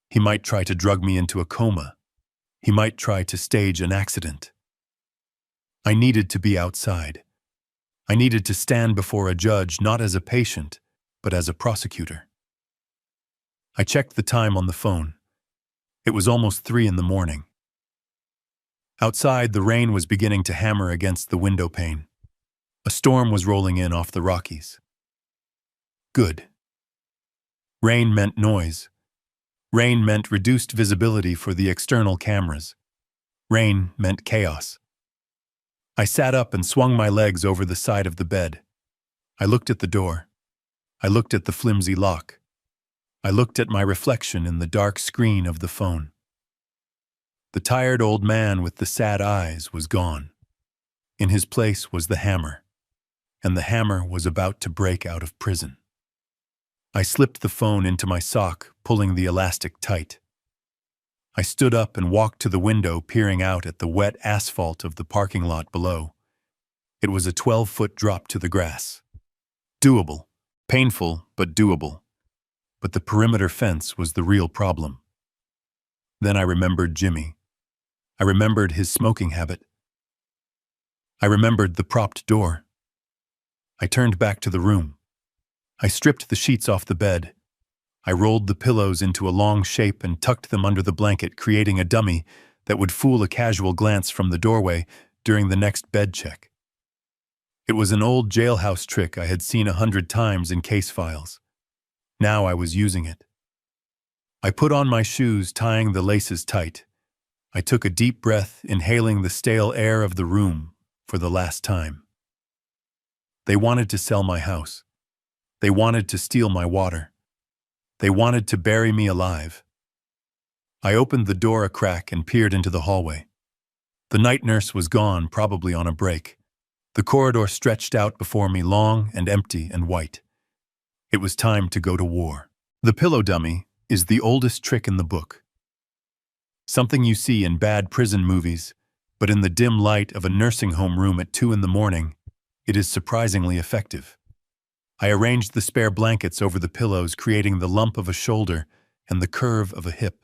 He might try to drug me into a coma. He might try to stage an accident. I needed to be outside. I needed to stand before a judge not as a patient, but as a prosecutor. I checked the time on the phone. It was almost 3 in the morning. Outside, the rain was beginning to hammer against the window pane. A storm was rolling in off the Rockies. Good. Rain meant noise. Rain meant reduced visibility for the external cameras. Rain meant chaos. I sat up and swung my legs over the side of the bed. I looked at the door. I looked at the flimsy lock. I looked at my reflection in the dark screen of the phone. The tired old man with the sad eyes was gone. In his place was the hammer, and the hammer was about to break out of prison. I slipped the phone into my sock, pulling the elastic tight. I stood up and walked to the window, peering out at the wet asphalt of the parking lot below. It was a 12-foot drop to the grass. Doable, Painful, but doable. But the perimeter fence was the real problem. Then I remembered Jimmy. I remembered his smoking habit. I remembered the propped door. I turned back to the room. I stripped the sheets off the bed. I rolled the pillows into a long shape and tucked them under the blanket, creating a dummy that would fool a casual glance from the doorway during the next bed check. It was an old jailhouse trick I had seen 100 times in case files. Now I was using it. I put on my shoes, tying the laces tight. I took a deep breath, inhaling the stale air of the room for the last time. They wanted to sell my house. They wanted to steal my water. They wanted to bury me alive. I opened the door a crack and peered into the hallway. The night nurse was gone, probably on a break. The corridor stretched out before me, long and empty and white. It was time to go to war. The pillow dummy is the oldest trick in the book. Something you see in bad prison movies, but in the dim light of a nursing home room at 2 a.m, it is surprisingly effective. I arranged the spare blankets over the pillows, creating the lump of a shoulder and the curve of a hip.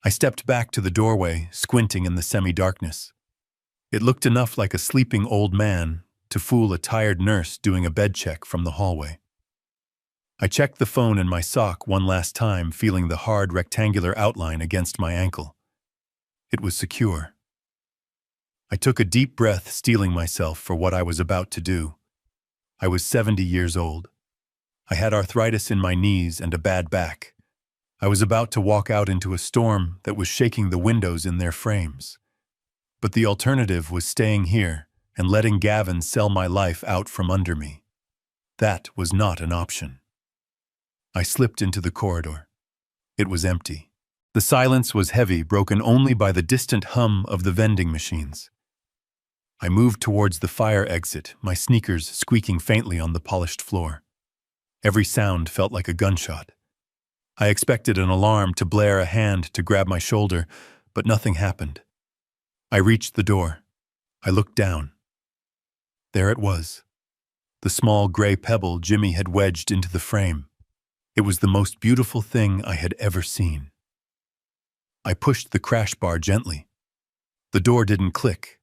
I stepped back to the doorway, squinting in the semi-darkness. It looked enough like a sleeping old man to fool a tired nurse doing a bed check from the hallway. I checked the phone in my sock one last time, feeling the hard rectangular outline against my ankle. It was secure. I took a deep breath, steeling myself for what I was about to do. I was 70 years old. I had arthritis in my knees and a bad back. I was about to walk out into a storm that was shaking the windows in their frames. But the alternative was staying here and letting Gavin sell my life out from under me. That was not an option. I slipped into the corridor. It was empty. The silence was heavy, broken only by the distant hum of the vending machines. I moved towards the fire exit, my sneakers squeaking faintly on the polished floor. Every sound felt like a gunshot. I expected an alarm to blare, a hand to grab my shoulder, but nothing happened. I reached the door. I looked down. There it was. The small gray pebble Jimmy had wedged into the frame. It was the most beautiful thing I had ever seen. I pushed the crash bar gently. The door didn't click.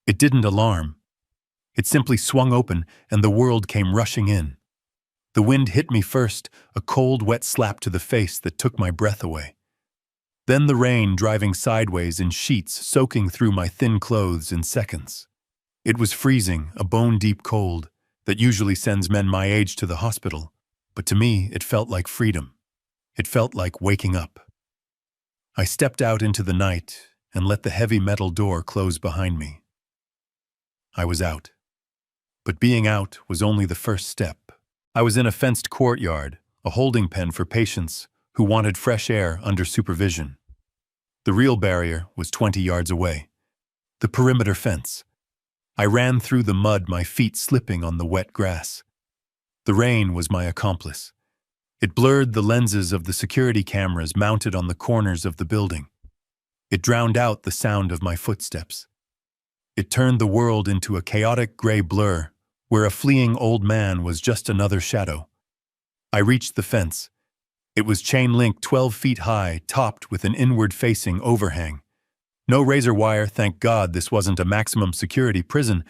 It didn't alarm. It simply swung open and the world came rushing in. The wind hit me first, a cold, wet slap to the face that took my breath away. Then the rain driving sideways in sheets, soaking through my thin clothes in seconds. It was freezing, a bone-deep cold that usually sends men my age to the hospital, but to me it felt like freedom. It felt like waking up. I stepped out into the night and let the heavy metal door close behind me. I was out. But being out was only the first step. I was in a fenced courtyard, a holding pen for patients who wanted fresh air under supervision. The real barrier was 20 yards away. The perimeter fence. I ran through the mud, my feet slipping on the wet grass. The rain was my accomplice. It blurred the lenses of the security cameras mounted on the corners of the building. It drowned out the sound of my footsteps. It turned the world into a chaotic gray blur where a fleeing old man was just another shadow. I reached the fence. It was chain link 12 feet high, topped with an inward-facing overhang. No razor wire, thank God this wasn't a maximum security prison,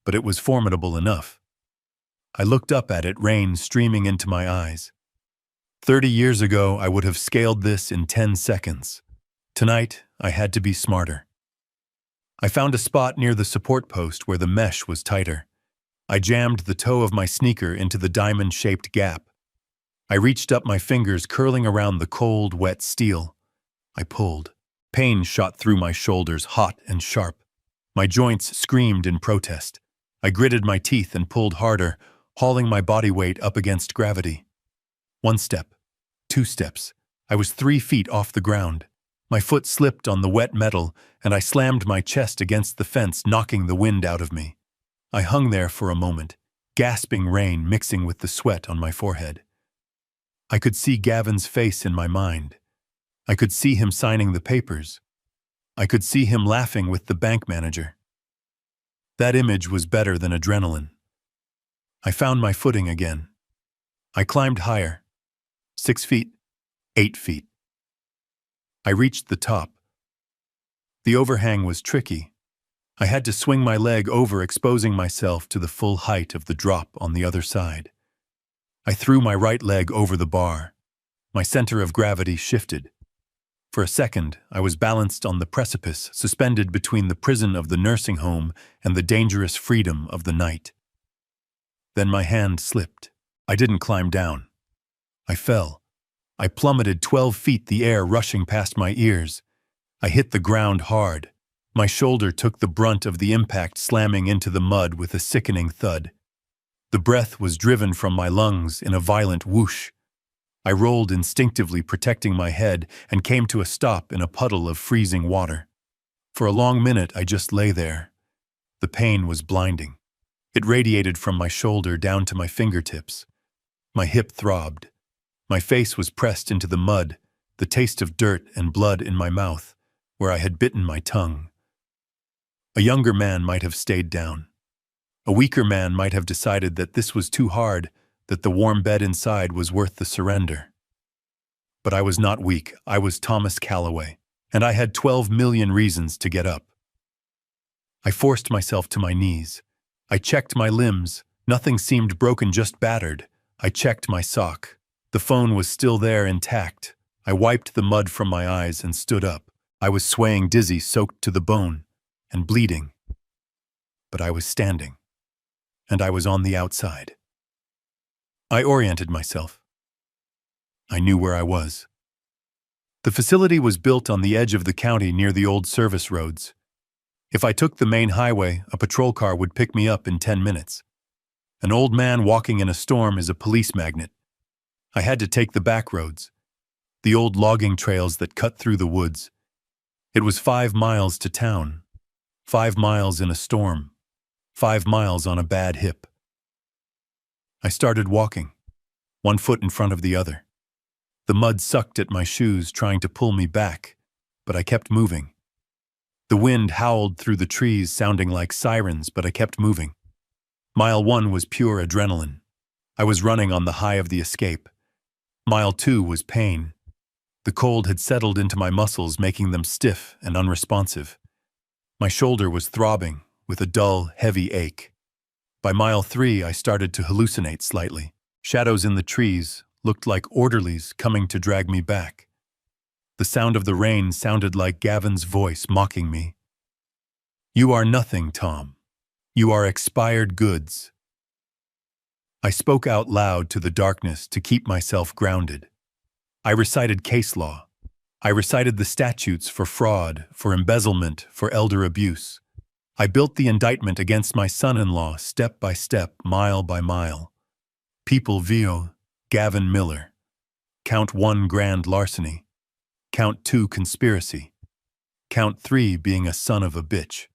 but it was formidable enough. I looked up at it, rain streaming into my eyes. 30 years ago, I would have scaled this in 10 seconds. Tonight, I had to be smarter. I found a spot near the support post where the mesh was tighter. I jammed the toe of my sneaker into the diamond-shaped gap. I reached up, my fingers curling around the cold, wet steel. I pulled. Pain shot through my shoulders, hot and sharp. My joints screamed in protest. I gritted my teeth and pulled harder, hauling my body weight up against gravity. 1 step, 2 steps. I was 3 feet off the ground. My foot slipped on the wet metal, and I slammed my chest against the fence, knocking the wind out of me. I hung there for a moment, gasping rain mixing with the sweat on my forehead. I could see Gavin's face in my mind. I could see him signing the papers. I could see him laughing with the bank manager. That image was better than adrenaline. I found my footing again. I climbed higher. 6 feet, 8 feet. I reached the top. The overhang was tricky. I had to swing my leg over, exposing myself to the full height of the drop on the other side. I threw my right leg over the bar. My center of gravity shifted. For a second, I was balanced on the precipice, suspended between the prison of the nursing home and the dangerous freedom of the night. Then my hand slipped. I didn't climb down. I fell. I plummeted 12 feet, the air rushing past my ears. I hit the ground hard. My shoulder took the brunt of the impact, slamming into the mud with a sickening thud. The breath was driven from my lungs in a violent whoosh. I rolled instinctively, protecting my head, and came to a stop in a puddle of freezing water. For a long minute, I just lay there. The pain was blinding. It radiated from my shoulder down to my fingertips. My hip throbbed. My face was pressed into the mud, the taste of dirt and blood in my mouth, where I had bitten my tongue. A younger man might have stayed down. A weaker man might have decided that this was too hard, that the warm bed inside was worth the surrender. But I was not weak. I was Thomas Calloway, and I had 12 million reasons to get up. I forced myself to my knees. I checked my limbs. Nothing seemed broken, just battered. I checked my sock. The phone was still there, intact. I wiped the mud from my eyes and stood up. I was swaying, dizzy, soaked to the bone, and bleeding. But I was standing, and I was on the outside. I oriented myself. I knew where I was. The facility was built on the edge of the county near the old service roads. If I took the main highway, a patrol car would pick me up in 10 minutes. An old man walking in a storm is a police magnet. I had to take the back roads, the old logging trails that cut through the woods. It was 5 miles to town, 5 miles in a storm, 5 miles on a bad hip. I started walking, one foot in front of the other. The mud sucked at my shoes, trying to pull me back, but I kept moving. The wind howled through the trees, sounding like sirens, but I kept moving. Mile 1 was pure adrenaline. I was running on the high of the escape. Mile 2 was pain. The cold had settled into my muscles, making them stiff and unresponsive. My shoulder was throbbing with a dull, heavy ache. By mile 3, I started to hallucinate slightly. Shadows in the trees looked like orderlies coming to drag me back. The sound of the rain sounded like Gavin's voice mocking me. "You are nothing, Tom. You are expired goods." I spoke out loud to the darkness to keep myself grounded. I recited case law. I recited the statutes for fraud, for embezzlement, for elder abuse. I built the indictment against my son-in-law step by step, mile by mile. People vio, Gavin Miller. Count 1, grand larceny. Count 2, conspiracy. Count 3, being a son of a bitch.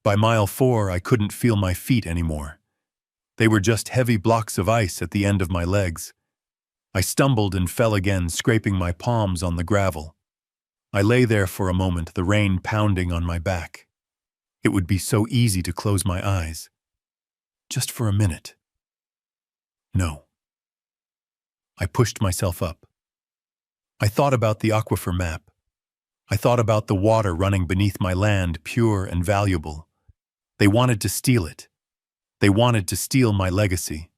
By mile 4, I couldn't feel my feet anymore. They were just heavy blocks of ice at the end of my legs. I stumbled and fell again, scraping my palms on the gravel. I lay there for a moment, the rain pounding on my back. It would be so easy to close my eyes. Just for a minute. No. I pushed myself up. I thought about the aquifer map. I thought about the water running beneath my land, pure and valuable. They wanted to steal it. They wanted to steal my legacy.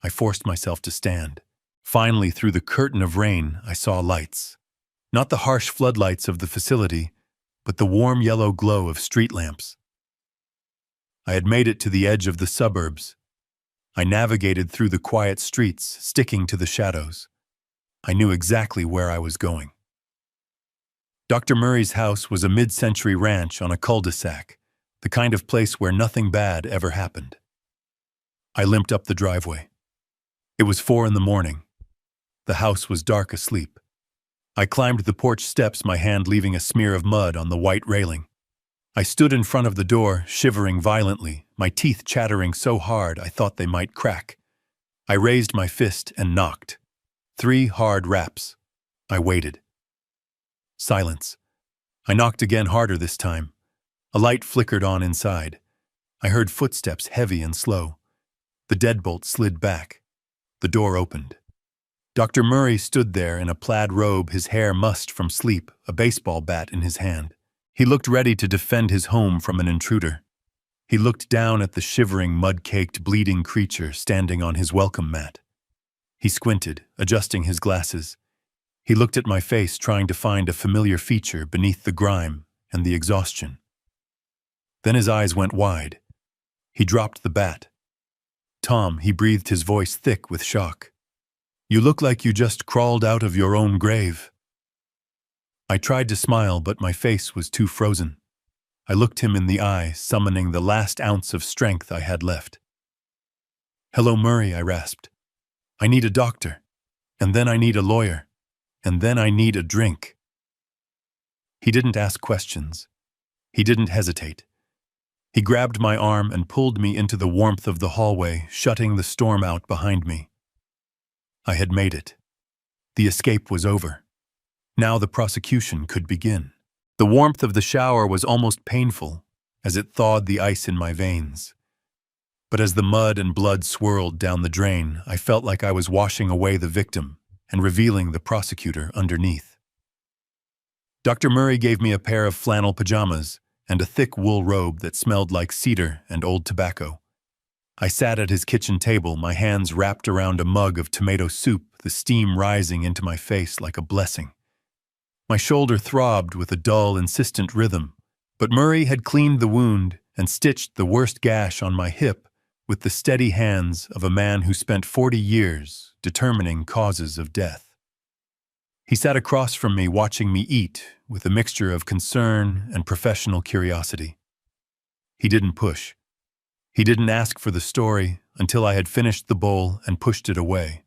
I forced myself to stand. Finally, through the curtain of rain, I saw lights. Not the harsh floodlights of the facility, but the warm yellow glow of street lamps. I had made it to the edge of the suburbs. I navigated through the quiet streets, sticking to the shadows. I knew exactly where I was going. Dr. Murray's house was a mid-century ranch on a cul-de-sac, the kind of place where nothing bad ever happened. I limped up the driveway. It was 4 in the morning. The house was dark asleep. I climbed the porch steps, my hand leaving a smear of mud on the white railing. I stood in front of the door, shivering violently, my teeth chattering so hard I thought they might crack. I raised my fist and knocked. 3 hard raps. I waited. Silence. I knocked again, harder this time. A light flickered on inside. I heard footsteps, heavy and slow. The deadbolt slid back. The door opened. Dr. Murray stood there in a plaid robe, his hair mussed from sleep, a baseball bat in his hand. He looked ready to defend his home from an intruder. He looked down at the shivering, mud-caked, bleeding creature standing on his welcome mat. He squinted, adjusting his glasses. He looked at my face, trying to find a familiar feature beneath the grime and the exhaustion. Then his eyes went wide. He dropped the bat. "Tom," he breathed, his voice thick with shock. "You look like you just crawled out of your own grave." I tried to smile, but my face was too frozen. I looked him in the eye, summoning the last ounce of strength I had left. "Hello, Murray," I rasped. "I need a doctor. And then I need a lawyer. And then I need a drink." He didn't ask questions. He didn't hesitate. He grabbed my arm and pulled me into the warmth of the hallway, shutting the storm out behind me. I had made it. The escape was over. Now the prosecution could begin. The warmth of the shower was almost painful as it thawed the ice in my veins. But as the mud and blood swirled down the drain, I felt like I was washing away the victim and revealing the prosecutor underneath. Dr. Murray gave me a pair of flannel pajamas and a thick wool robe that smelled like cedar and old tobacco. I sat at his kitchen table, my hands wrapped around a mug of tomato soup, the steam rising into my face like a blessing. My shoulder throbbed with a dull, insistent rhythm, but Murray had cleaned the wound and stitched the worst gash on my hip with the steady hands of a man who spent 40 years determining causes of death. He sat across from me, watching me eat with a mixture of concern and professional curiosity. He didn't push. He didn't ask for the story until I had finished the bowl and pushed it away.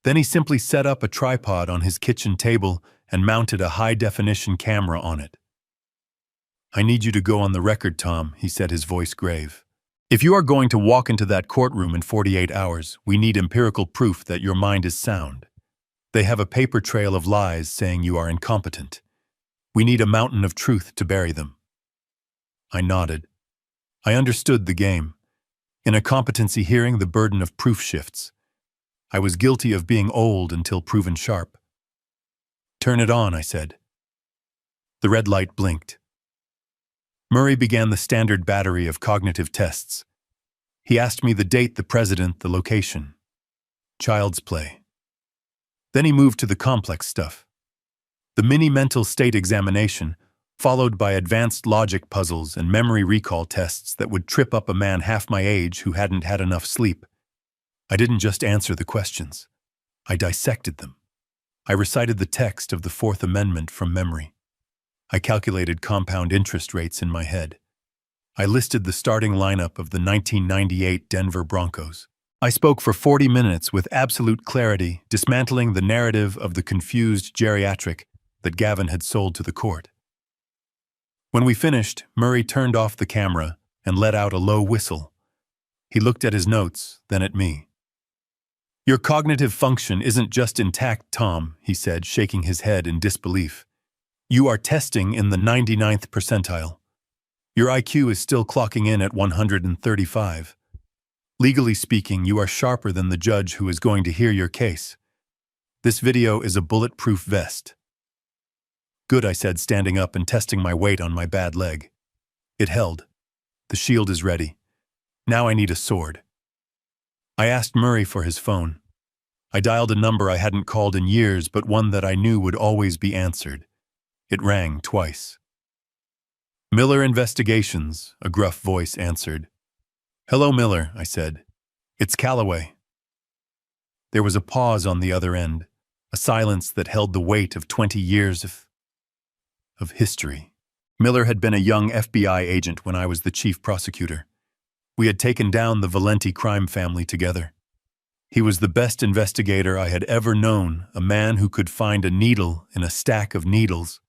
Then he simply set up a tripod on his kitchen table and mounted a high-definition camera on it. "I need you to go on the record, Tom," he said, his voice grave. "If you are going to walk into that courtroom in 48 hours, we need empirical proof that your mind is sound. They have a paper trail of lies saying you are incompetent. We need a mountain of truth to bury them." I nodded. I understood the game. In a competency hearing, the burden of proof shifts. I was guilty of being old until proven sharp. "Turn it on," I said. The red light blinked. Murray began the standard battery of cognitive tests. He asked me the date, the president, the location. Child's play. Then he moved to the complex stuff. The mini mental state examination, followed by advanced logic puzzles and memory recall tests that would trip up a man half my age who hadn't had enough sleep. I didn't just answer the questions. I dissected them. I recited the text of the Fourth Amendment from memory. I calculated compound interest rates in my head. I listed the starting lineup of the 1998 Denver Broncos. I spoke for 40 minutes with absolute clarity, dismantling the narrative of the confused geriatric that Gavin had sold to the court. When we finished, Murray turned off the camera and let out a low whistle. He looked at his notes, then at me. "Your cognitive function isn't just intact, Tom," he said, shaking his head in disbelief. "You are testing in the 99th percentile. Your IQ is still clocking in at 135. Legally speaking, you are sharper than the judge who is going to hear your case. This video is a bulletproof vest." "Good," I said, standing up and testing my weight on my bad leg. It held. The shield is ready. Now I need a sword. I asked Murray for his phone. I dialed a number I hadn't called in years, but one that I knew would always be answered. It rang twice. "Miller Investigations," a gruff voice answered. "Hello, Miller," I said. "It's Calloway." There was a pause on the other end, a silence that held the weight of 20 years of history. Miller had been a young FBI agent when I was the chief prosecutor. We had taken down the Valenti crime family together. He was the best investigator I had ever known, a man who could find a needle in a stack of needles.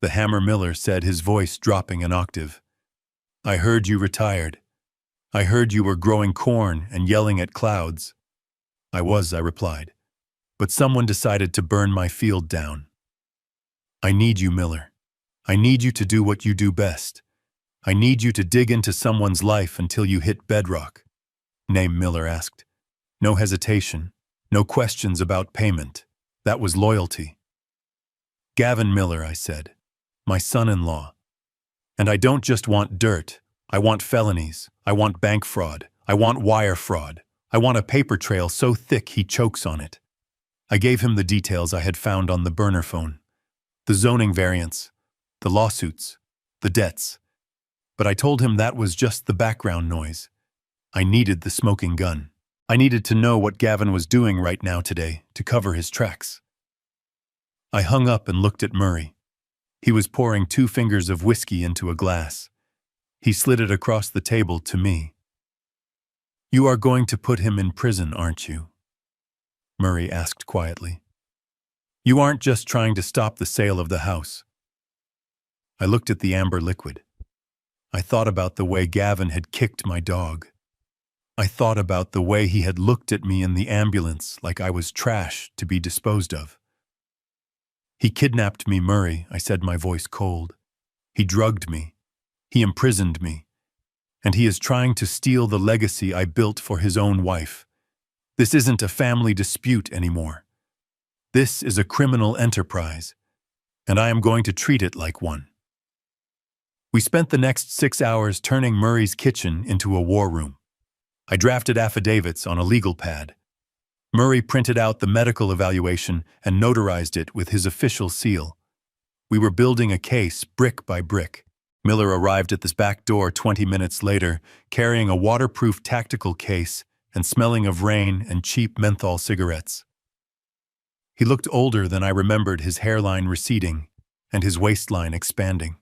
The hammer Miller said, his voice dropping an octave. "I heard you retired. I heard you were growing corn and yelling at clouds." "I was," I replied. "But someone decided to burn my field down." "I need you, Miller. I need you to do what you do best. I need you to dig into someone's life until you hit bedrock." "Name," Miller asked. No hesitation, no questions about payment. That was loyalty. Gavin Miller, I said. My son-in-law. And I don't just want dirt. I want felonies. I want bank fraud. I want wire fraud. I want a paper trail so thick he chokes on it. I gave him the details I had found on the burner phone. The zoning variants, the lawsuits, the debts. But I told him that was just the background noise. I needed the smoking gun. I needed to know what Gavin was doing right now today to cover his tracks. I hung up and looked at Murray. He was pouring 2 fingers of whiskey into a glass. He slid it across the table to me. "You are going to put him in prison, aren't you?" Murray asked quietly. "You aren't just trying to stop the sale of the house." I looked at the amber liquid. I thought about the way Gavin had kicked my dog. I thought about the way he had looked at me in the ambulance like I was trash to be disposed of. "He kidnapped me, Murray," I said, my voice cold. "He drugged me. He imprisoned me. And he is trying to steal the legacy I built for his own wife. This isn't a family dispute anymore. This is a criminal enterprise, and I am going to treat it like one." We spent the next 6 hours turning Murray's kitchen into a war room. I drafted affidavits on a legal pad. Murray printed out the medical evaluation and notarized it with his official seal. We were building a case brick by brick. Miller arrived at this back door 20 minutes later, carrying a waterproof tactical case and smelling of rain and cheap menthol cigarettes. He looked older than I remembered, his hairline receding and his waistline expanding.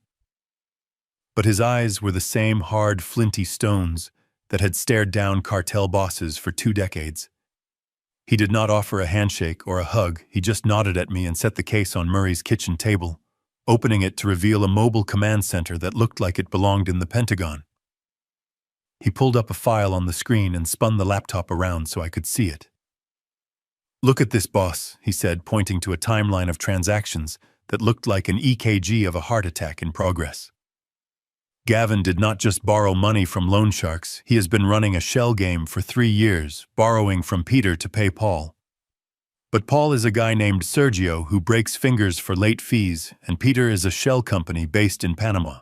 But his eyes were the same hard, flinty stones that had stared down cartel bosses for 2 decades. He did not offer a handshake or a hug. He just nodded at me and set the case on Murray's kitchen table, opening it to reveal a mobile command center that looked like it belonged in the Pentagon. He pulled up a file on the screen and spun the laptop around so I could see it. "Look at this, boss," he said, pointing to a timeline of transactions that looked like an EKG of a heart attack in progress. Gavin did not just borrow money from loan sharks. He has been running a shell game for 3 years, borrowing from Peter to pay Paul. But Paul is a guy named Sergio who breaks fingers for late fees, and Peter is a shell company based in Panama.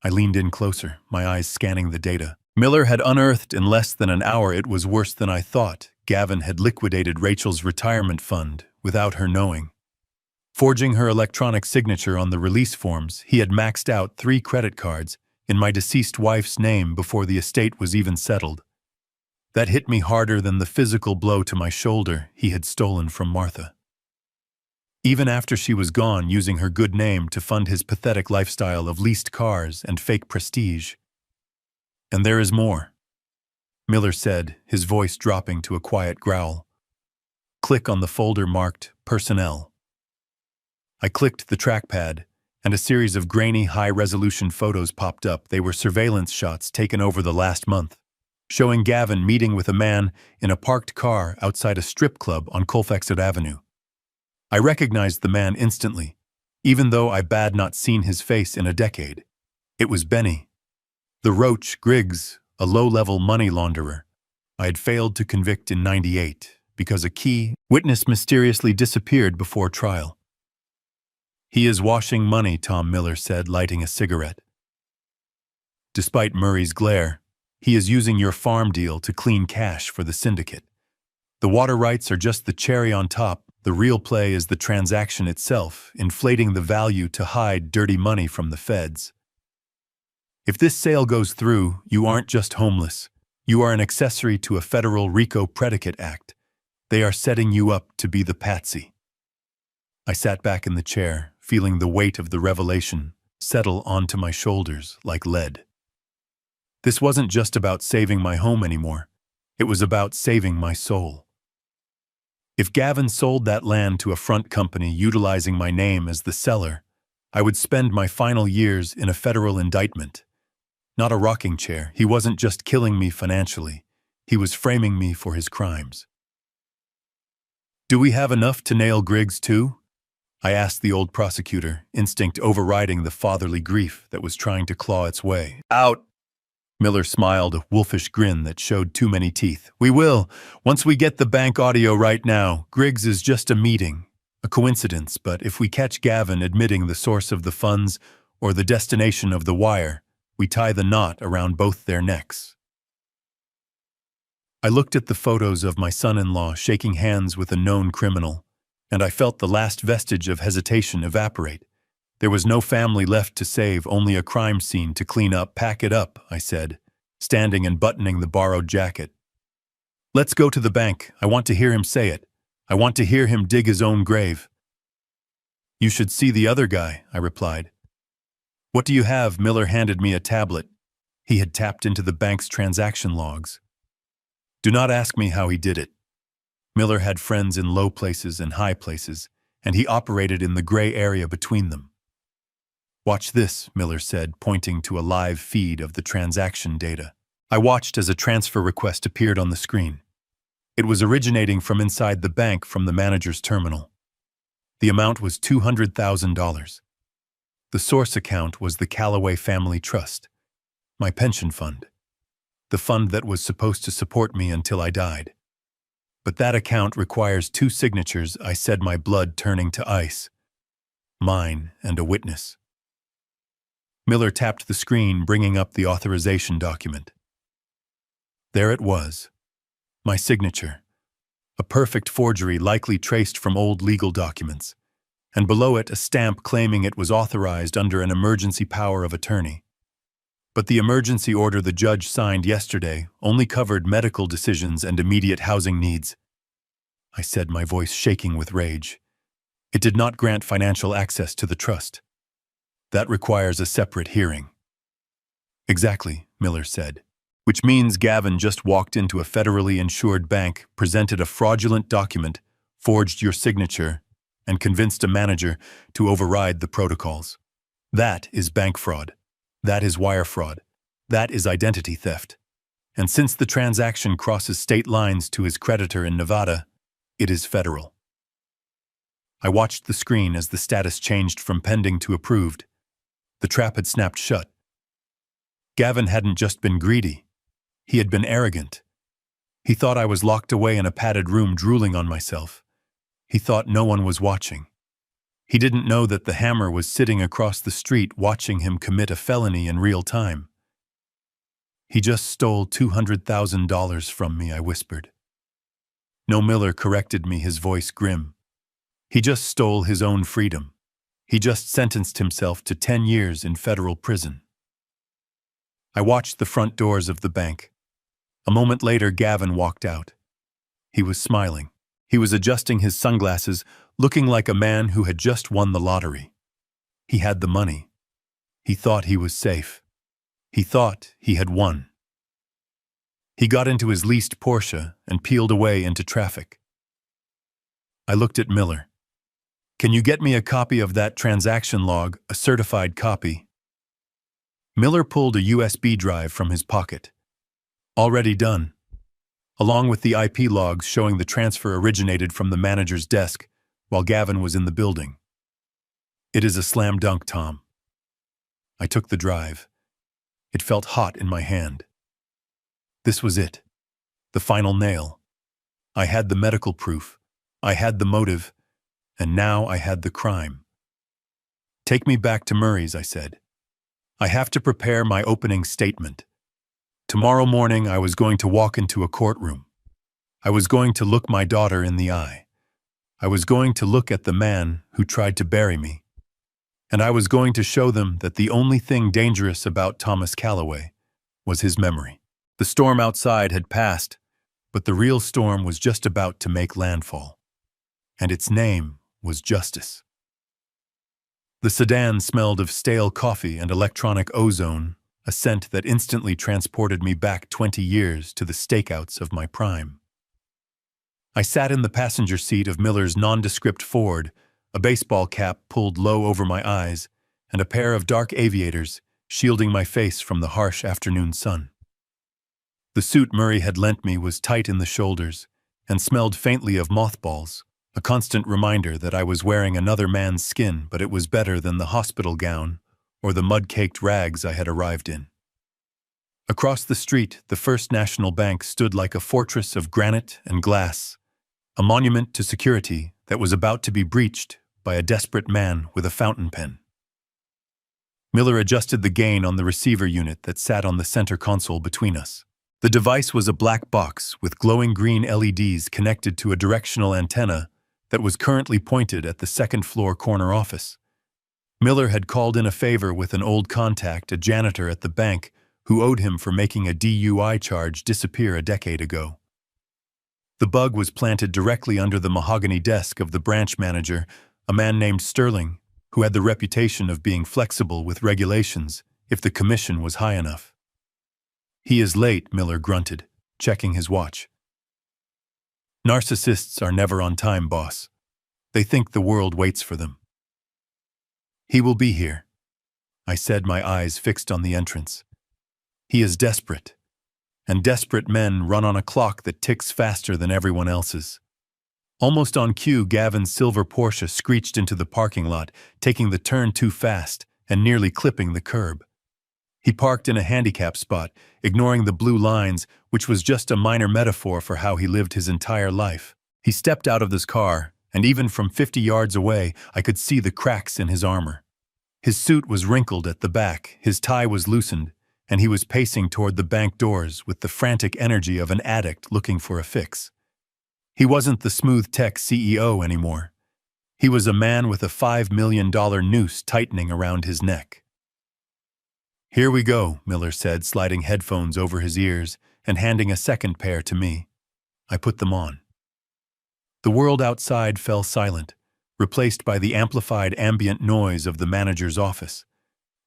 I leaned in closer, my eyes scanning the data. Miller had unearthed in less than an hour. It was worse than I thought. Gavin had liquidated Rachel's retirement fund without her knowing. Forging her electronic signature on the release forms, he had maxed out 3 credit cards in my deceased wife's name before the estate was even settled. That hit me harder than the physical blow to my shoulder he had stolen from Martha. Even after she was gone, using her good name to fund his pathetic lifestyle of leased cars and fake prestige. "And there is more," Miller said, his voice dropping to a quiet growl. "Click on the folder marked Personnel." I clicked the trackpad, and a series of grainy, high-resolution photos popped up. They were surveillance shots taken over the last month, showing Gavin meeting with a man in a parked car outside a strip club on Colfaxet Avenue. I recognized the man instantly, even though I had not seen his face in a decade. It was Benny. The Roach Griggs, a low-level money launderer. I had failed to convict in '98 because a key witness mysteriously disappeared before trial. "He is washing money," Tom Miller said, lighting a cigarette. "Despite Murray's glare, he is using your farm deal to clean cash for the syndicate. The water rights are just the cherry on top. The real play is the transaction itself, inflating the value to hide dirty money from the feds. If this sale goes through, you aren't just homeless. You are an accessory to a federal RICO predicate act. They are setting you up to be the patsy." I sat back in the chair, feeling the weight of the revelation settle onto my shoulders like lead. This wasn't just about saving my home anymore. It was about saving my soul. If Gavin sold that land to a front company utilizing my name as the seller, I would spend my final years in a federal indictment. Not a rocking chair. He wasn't just killing me financially. He was framing me for his crimes. "Do we have enough to nail Griggs too?" I asked the old prosecutor, instinct overriding the fatherly grief that was trying to claw its way out. Miller smiled, a wolfish grin that showed too many teeth. We will, once we get the bank audio right now. Griggs is just a meeting, a coincidence, but if we catch Gavin admitting the source of the funds or the destination of the wire, we tie the knot around both their necks. I looked at the photos of my son-in-law shaking hands with a known criminal, and I felt the last vestige of hesitation evaporate. There was no family left to save, only a crime scene to clean up. Pack it up, I said, standing and buttoning the borrowed jacket. Let's go to the bank. I want to hear him say it. I want to hear him dig his own grave. You should see the other guy, I replied. What do you have? Miller handed me a tablet. He had tapped into the bank's transaction logs. Do not ask me how he did it. Miller had friends in low places and high places, and he operated in the gray area between them. Watch this, Miller said, pointing to a live feed of the transaction data. I watched as a transfer request appeared on the screen. It was originating from inside the bank from the manager's terminal. The amount was $200,000. The source account was the Callaway Family Trust, my pension fund, the fund that was supposed to support me until I died. But that account requires 2 signatures, I said, my blood turning to ice. Mine and a witness. Miller tapped the screen, bringing up the authorization document. There it was, my signature, a perfect forgery likely traced from old legal documents, and below it a stamp claiming it was authorized under an emergency power of attorney. But the emergency order the judge signed yesterday only covered medical decisions and immediate housing needs. I said, my voice shaking with rage. It did not grant financial access to the trust. That requires a separate hearing. Exactly, Miller said. Which means Gavin just walked into a federally insured bank, presented a fraudulent document, forged your signature, and convinced a manager to override the protocols. That is bank fraud. That is wire fraud. That is identity theft. And since the transaction crosses state lines to his creditor in Nevada, it is federal. I watched the screen as the status changed from pending to approved. The trap had snapped shut. Gavin hadn't just been greedy. He had been arrogant. He thought I was locked away in a padded room drooling on myself. He thought no one was watching. He didn't know that the hammer was sitting across the street watching him commit a felony in real time. He just stole $200,000 from me, I whispered. No, Miller corrected me, his voice grim. He just stole his own freedom. He just sentenced himself to 10 years in federal prison. I watched the front doors of the bank. A moment later, Gavin walked out. He was smiling. He was adjusting his sunglasses, looking like a man who had just won the lottery. He had the money. He thought he was safe. He thought he had won. He got into his leased Porsche and peeled away into traffic. I looked at Miller. Can you get me a copy of that transaction log, a certified copy? Miller pulled a USB drive from his pocket. Already done. Along with the IP logs showing the transfer originated from the manager's desk while Gavin was in the building. It is a slam dunk, Tom. I took the drive. It felt hot in my hand. This was it. The final nail. I had the medical proof. I had the motive. And now I had the crime. Take me back to Murray's, I said. I have to prepare my opening statement. Tomorrow morning I was going to walk into a courtroom. I was going to look my daughter in the eye. I was going to look at the man who tried to bury me. And I was going to show them that the only thing dangerous about Thomas Callaway was his memory. The storm outside had passed, but the real storm was just about to make landfall. And its name was justice. The sedan smelled of stale coffee and electronic ozone, a scent that instantly transported me back 20 years to the stakeouts of my prime. I sat in the passenger seat of Miller's nondescript Ford, a baseball cap pulled low over my eyes, and a pair of dark aviators shielding my face from the harsh afternoon sun. The suit Murray had lent me was tight in the shoulders and smelled faintly of mothballs, a constant reminder that I was wearing another man's skin, but it was better than the hospital gown or the mud-caked rags I had arrived in. Across the street, the First National Bank stood like a fortress of granite and glass, a monument to security that was about to be breached by a desperate man with a fountain pen. Miller adjusted the gain on the receiver unit that sat on the center console between us. The device was a black box with glowing green LEDs connected to a directional antenna that was currently pointed at the second-floor corner office. Miller had called in a favor with an old contact, a janitor at the bank, who owed him for making a DUI charge disappear a decade ago. The bug was planted directly under the mahogany desk of the branch manager, a man named Sterling, who had the reputation of being flexible with regulations if the commission was high enough. "He is late," Miller grunted, checking his watch. "Narcissists are never on time, boss. They think the world waits for them." "He will be here," I said, my eyes fixed on the entrance. "He is desperate, and desperate men run on a clock that ticks faster than everyone else's." Almost on cue, Gavin's silver Porsche screeched into the parking lot, taking the turn too fast and nearly clipping the curb. He parked in a handicap spot, ignoring the blue lines, which was just a minor metaphor for how he lived his entire life. He stepped out of his car, and even from 50 yards away, I could see the cracks in his armor. His suit was wrinkled at the back, his tie was loosened, and he was pacing toward the bank doors with the frantic energy of an addict looking for a fix. He wasn't the smooth tech CEO anymore. He was a man with a $5 million noose tightening around his neck. "Here we go," Miller said, sliding headphones over his ears and handing a second pair to me. I put them on. The world outside fell silent, replaced by the amplified ambient noise of the manager's office.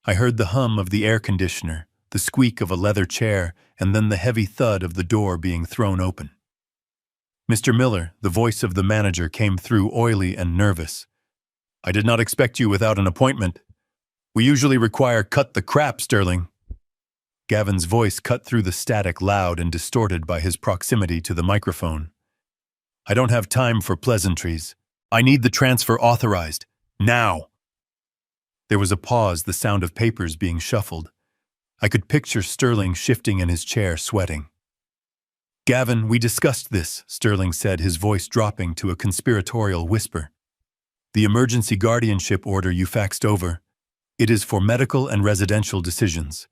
I heard the hum of the air conditioner, the squeak of a leather chair, and then the heavy thud of the door being thrown open. "Mr. Miller," the voice of the manager came through, oily and nervous. "I did not expect you without an appointment. We usually require cut the crap, Sterling." Gavin's voice cut through the static, loud and distorted by his proximity to the microphone. "I don't have time for pleasantries. I need the transfer authorized. Now." There was a pause, the sound of papers being shuffled. I could picture Sterling shifting in his chair, sweating. "Gavin, we discussed this," Sterling said, his voice dropping to a conspiratorial whisper. "The emergency guardianship order you faxed over. It is for medical and residential decisions.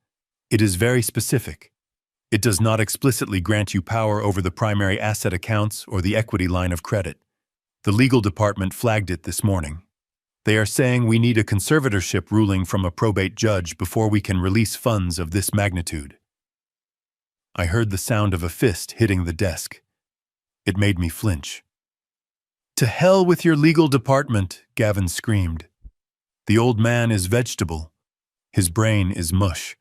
It is very specific. It does not explicitly grant you power over the primary asset accounts or the equity line of credit. The legal department flagged it this morning. They are saying we need a conservatorship ruling from a probate judge before we can release funds of this magnitude." I heard the sound of a fist hitting the desk. It made me flinch. "To hell with your legal department," Gavin screamed. "The old man is vegetable. His brain is mush.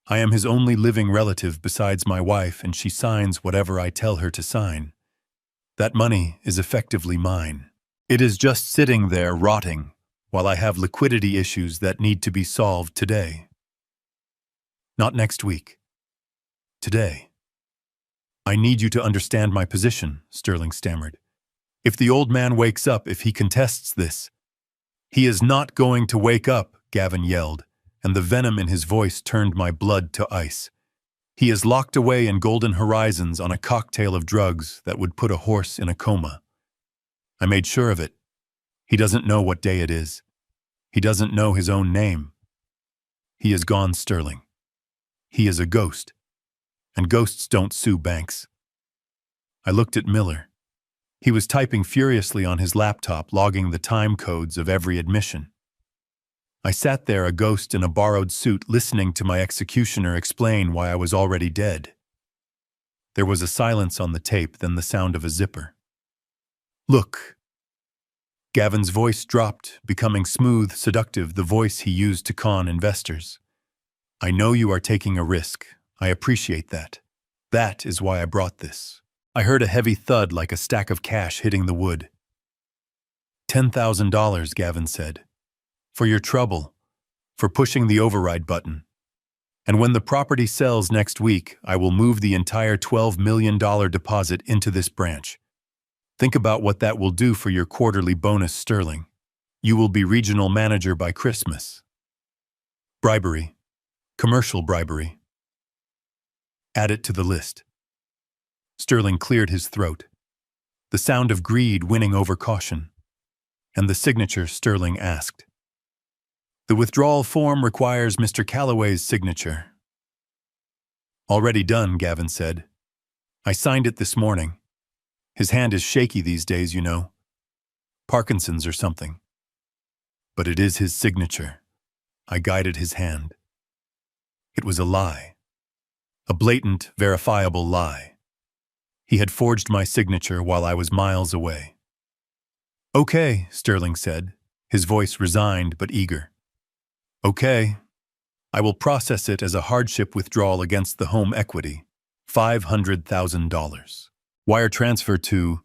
I am his only living relative besides my wife, and she signs whatever I tell her to sign. That money is effectively mine. It is just sitting there rotting while I have liquidity issues that need to be solved today. Not next week. Today." "I need you to understand my position," Sterling stammered. "If the old man wakes up, if he contests this—" "He is not going to wake up," Gavin yelled, and the venom in his voice turned my blood to ice. "He is locked away in Golden Horizons on a cocktail of drugs that would put a horse in a coma. I made sure of it. He doesn't know what day it is. He doesn't know his own name. He is gone, Sterling. He is a ghost. And ghosts don't sue banks." I looked at Miller. He was typing furiously on his laptop, logging the time codes of every admission. I sat there, a ghost in a borrowed suit, listening to my executioner explain why I was already dead. There was a silence on the tape, then the sound of a zipper. "Look." Gavin's voice dropped, becoming smooth, seductive, the voice he used to con investors. "I know you are taking a risk. I appreciate that. That is why I brought this." I heard a heavy thud like a stack of cash hitting the wood. $10,000, Gavin said. "For your trouble. For pushing the override button. And when the property sells next week, I will move the entire $12 million deposit into this branch. Think about what that will do for your quarterly bonus, Sterling. You will be regional manager by Christmas." Bribery. Commercial bribery. Add it to the list. Sterling cleared his throat, the sound of greed winning over caution. And the signature, Sterling asked. The withdrawal form requires Mr. Calloway's signature. Already done, Gavin said. I signed it this morning. His hand is shaky these days, you know. Parkinson's or something. But it is his signature. I guided his hand. It was a lie. A blatant, verifiable lie. He had forged my signature while I was miles away. Okay, Sterling said, his voice resigned but eager. Okay. I will process it as a hardship withdrawal against the home equity. $500,000. Wire transfer to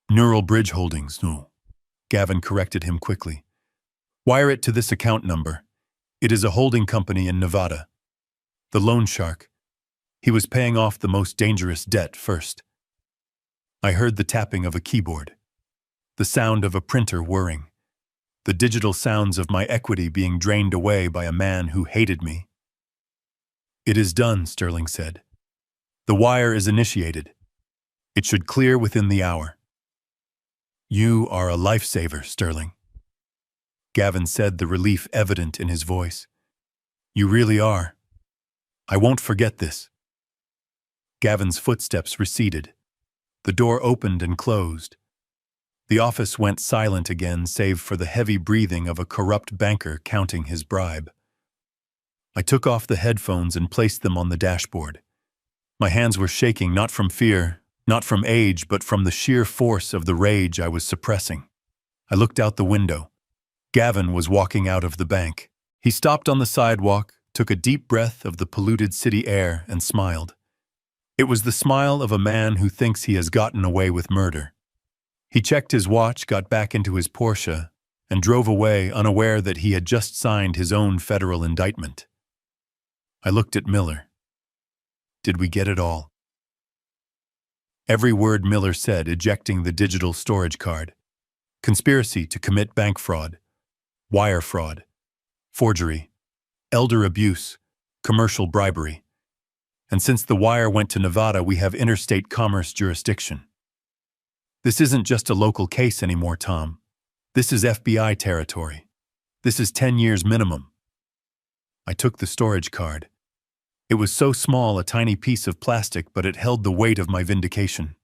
Neural Bridge Holdings. No. Gavin corrected him quickly. Wire it to this account number. It is a holding company in Nevada. The loan shark. He was paying off the most dangerous debt first. I heard the tapping of a keyboard, the sound of a printer whirring, the digital sounds of my equity being drained away by a man who hated me. It is done, Sterling said. The wire is initiated. It should clear within the hour. You are a lifesaver, Sterling. Gavin said, the relief evident in his voice. You really are. I won't forget this. Gavin's footsteps receded. The door opened and closed. The office went silent again, save for the heavy breathing of a corrupt banker counting his bribe. I took off the headphones and placed them on the dashboard. My hands were shaking, not from fear, not from age, but from the sheer force of the rage I was suppressing. I looked out the window. Gavin was walking out of the bank. He stopped on the sidewalk, took a deep breath of the polluted city air, and smiled. It was the smile of a man who thinks he has gotten away with murder. He checked his watch, got back into his Porsche, and drove away, unaware that he had just signed his own federal indictment. I looked at Miller. Did we get it all? Every word Miller said, ejecting the digital storage card. Conspiracy to commit bank fraud, wire fraud, forgery, elder abuse, commercial bribery. And since the wire went to Nevada, we have interstate commerce jurisdiction. This isn't just a local case anymore, Tom. This is FBI territory. This is 10 years minimum. I took the storage card. It was so small, a tiny piece of plastic, but it held the weight of my vindication.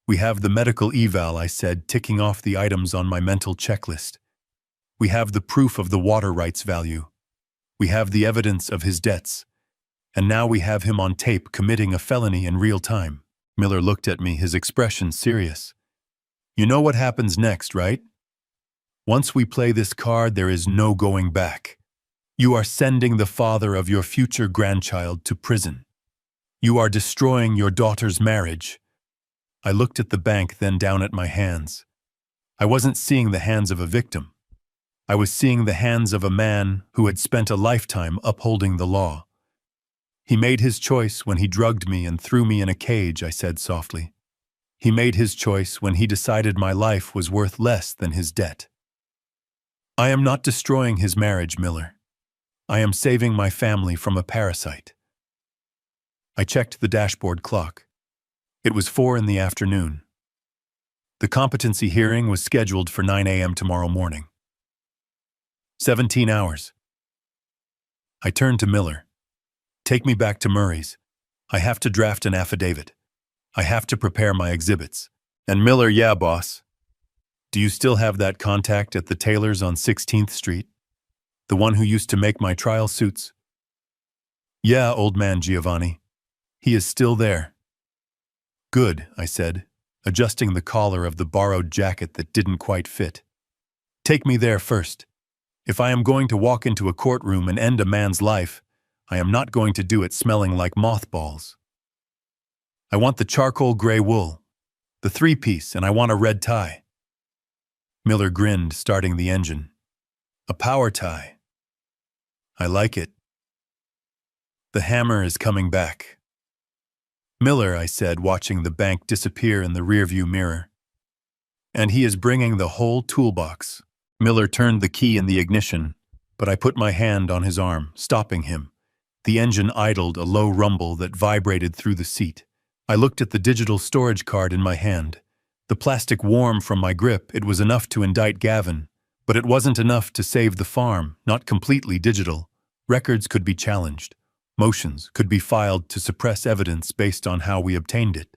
We have the medical eval, I said, ticking off the items on my mental checklist. We have the proof of the water rights value. We have the evidence of his debts. And now we have him on tape committing a felony in real time. Miller looked at me, his expression serious. You know what happens next, right? Once we play this card, there is no going back. You are sending the father of your future grandchild to prison. You are destroying your daughter's marriage. I looked at the bank, then down at my hands. I wasn't seeing the hands of a victim. I was seeing the hands of a man who had spent a lifetime upholding the law. He made his choice when he drugged me and threw me in a cage, I said softly. He made his choice when he decided my life was worth less than his debt. I am not destroying his marriage, Miller. I am saving my family from a parasite. I checked the dashboard clock. It was 4 in the afternoon. The competency hearing was scheduled for 9 a.m. tomorrow morning. 17 hours. I turned to Miller. Take me back to Murray's. I have to draft an affidavit. I have to prepare my exhibits. And Miller, yeah, boss. Do you still have that contact at the tailor's on 16th Street? The one who used to make my trial suits? Yeah, old man Giovanni. He is still there. Good, I said, adjusting the collar of the borrowed jacket that didn't quite fit. Take me there first. If I am going to walk into a courtroom and end a man's life, I am not going to do it smelling like mothballs. I want the charcoal gray wool, the 3-piece, and I want a red tie. Miller grinned, starting the engine. A power tie. I like it. The hammer is coming back. Miller, I said, watching the bank disappear in the rearview mirror. And he is bringing the whole toolbox. Miller turned the key in the ignition, but I put my hand on his arm, stopping him. The engine idled, a low rumble that vibrated through the seat. I looked at the digital storage card in my hand. The plastic warm from my grip, it was enough to indict Gavin. But it wasn't enough to save the farm, not completely digital. Records could be challenged. Motions could be filed to suppress evidence based on how we obtained it.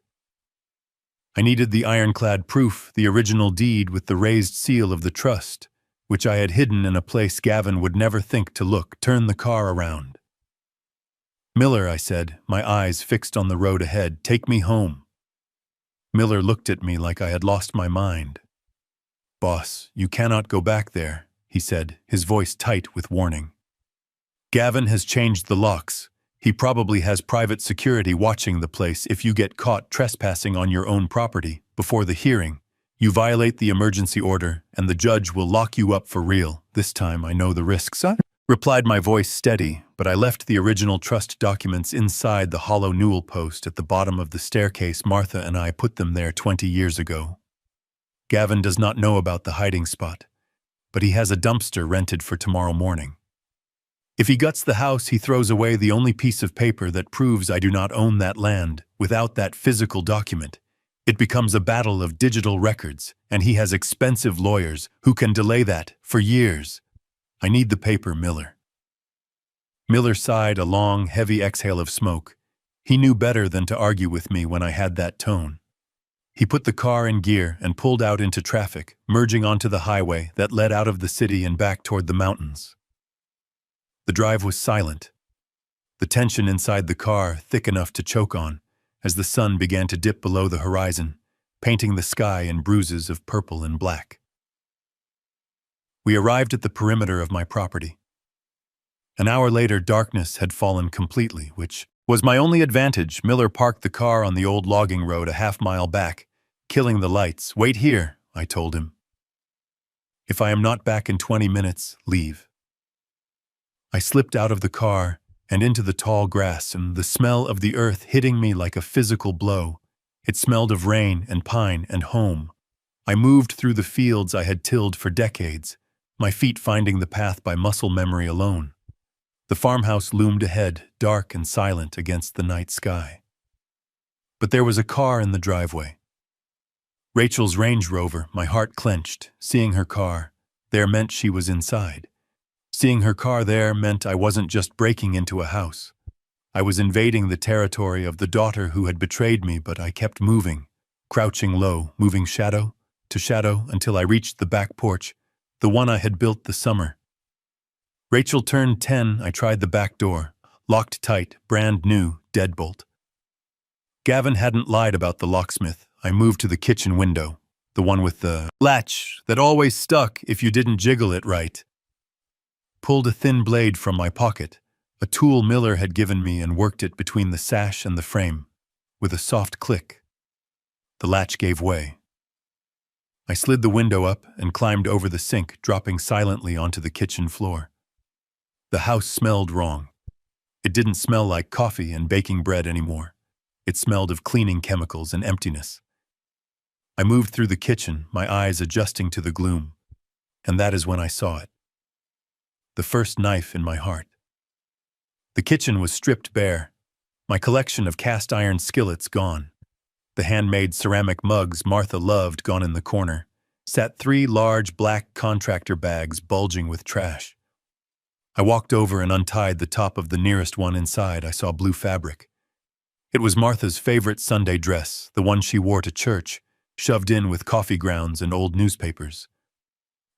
I needed the ironclad proof, the original deed with the raised seal of the trust, which I had hidden in a place Gavin would never think to look. Turn the car around. Miller, I said, my eyes fixed on the road ahead, take me home. Miller looked at me like I had lost my mind. Boss, you cannot go back there, he said, his voice tight with warning. Gavin has changed the locks. He probably has private security watching the place. If you get caught trespassing on your own property before the hearing, you violate the emergency order and the judge will lock you up for real. This time I know the risks, replied my voice steady, but I left the original trust documents inside the hollow newel post at the bottom of the staircase. Martha and I put them there 20 years ago. Gavin does not know about the hiding spot, but he has a dumpster rented for tomorrow morning. If he guts the house, he throws away the only piece of paper that proves I do not own that land. Without that physical document, it becomes a battle of digital records, and he has expensive lawyers who can delay that for years. I need the paper, Miller. Miller sighed, a long, heavy exhale of smoke. He knew better than to argue with me when I had that tone. He put the car in gear and pulled out into traffic, merging onto the highway that led out of the city and back toward the mountains. The drive was silent, the tension inside the car thick enough to choke on, as the sun began to dip below the horizon, painting the sky in bruises of purple and black. We arrived at the perimeter of my property. An hour later, darkness had fallen completely, which was my only advantage. Miller parked the car on the old logging road a half-mile back, killing the lights. Wait here, I told him. If I am not back in 20 minutes, leave. I slipped out of the car and into the tall grass, and the smell of the earth hitting me like a physical blow. It smelled of rain and pine and home. I moved through the fields I had tilled for decades, my feet finding the path by muscle memory alone. The farmhouse loomed ahead, dark and silent against the night sky. But there was a car in the driveway. Rachel's Range Rover. My heart clenched. Seeing her car there meant she was inside. Seeing her car there meant I wasn't just breaking into a house. I was invading the territory of the daughter who had betrayed me, but I kept moving, crouching low, moving shadow to shadow until I reached the back porch, the one I had built the summer. Rachel turned 10. I tried the back door, locked tight, brand new, deadbolt. Gavin hadn't lied about the locksmith. I moved to the kitchen window, the one with the latch that always stuck if you didn't jiggle it right. Pulled a thin blade from my pocket, a tool Miller had given me, and worked it between the sash and the frame. With a soft click, the latch gave way. I slid the window up and climbed over the sink, dropping silently onto the kitchen floor. The house smelled wrong. It didn't smell like coffee and baking bread anymore. It smelled of cleaning chemicals and emptiness. I moved through the kitchen, my eyes adjusting to the gloom, and that is when I saw it. The first knife in my heart. The kitchen was stripped bare, my collection of cast iron skillets gone. The handmade ceramic mugs Martha loved gone in the corner, sat 3 large black contractor bags bulging with trash. I walked over and untied the top of the nearest one. Inside, I saw blue fabric. It was Martha's favorite Sunday dress, the one she wore to church, shoved in with coffee grounds and old newspapers.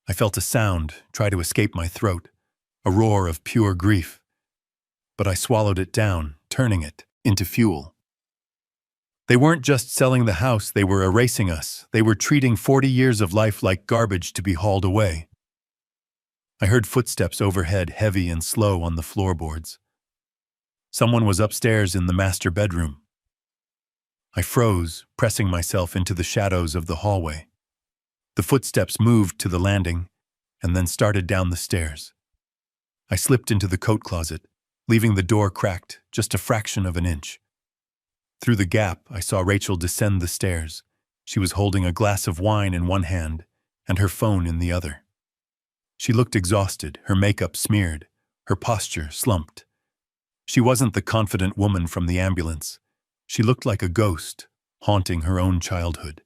I felt a sound try to escape my throat, a roar of pure grief. But I swallowed it down, turning it into fuel. They weren't just selling the house, they were erasing us. They were treating 40 years of life like garbage to be hauled away. I heard footsteps overhead, heavy and slow on the floorboards. Someone was upstairs in the master bedroom. I froze, pressing myself into the shadows of the hallway. The footsteps moved to the landing and then started down the stairs. I slipped into the coat closet, leaving the door cracked just a fraction of an inch. Through the gap, I saw Rachel descend the stairs. She was holding a glass of wine in one hand and her phone in the other. She looked exhausted, her makeup smeared, her posture slumped. She wasn't the confident woman from the ambulance. She looked like a ghost, haunting her own childhood.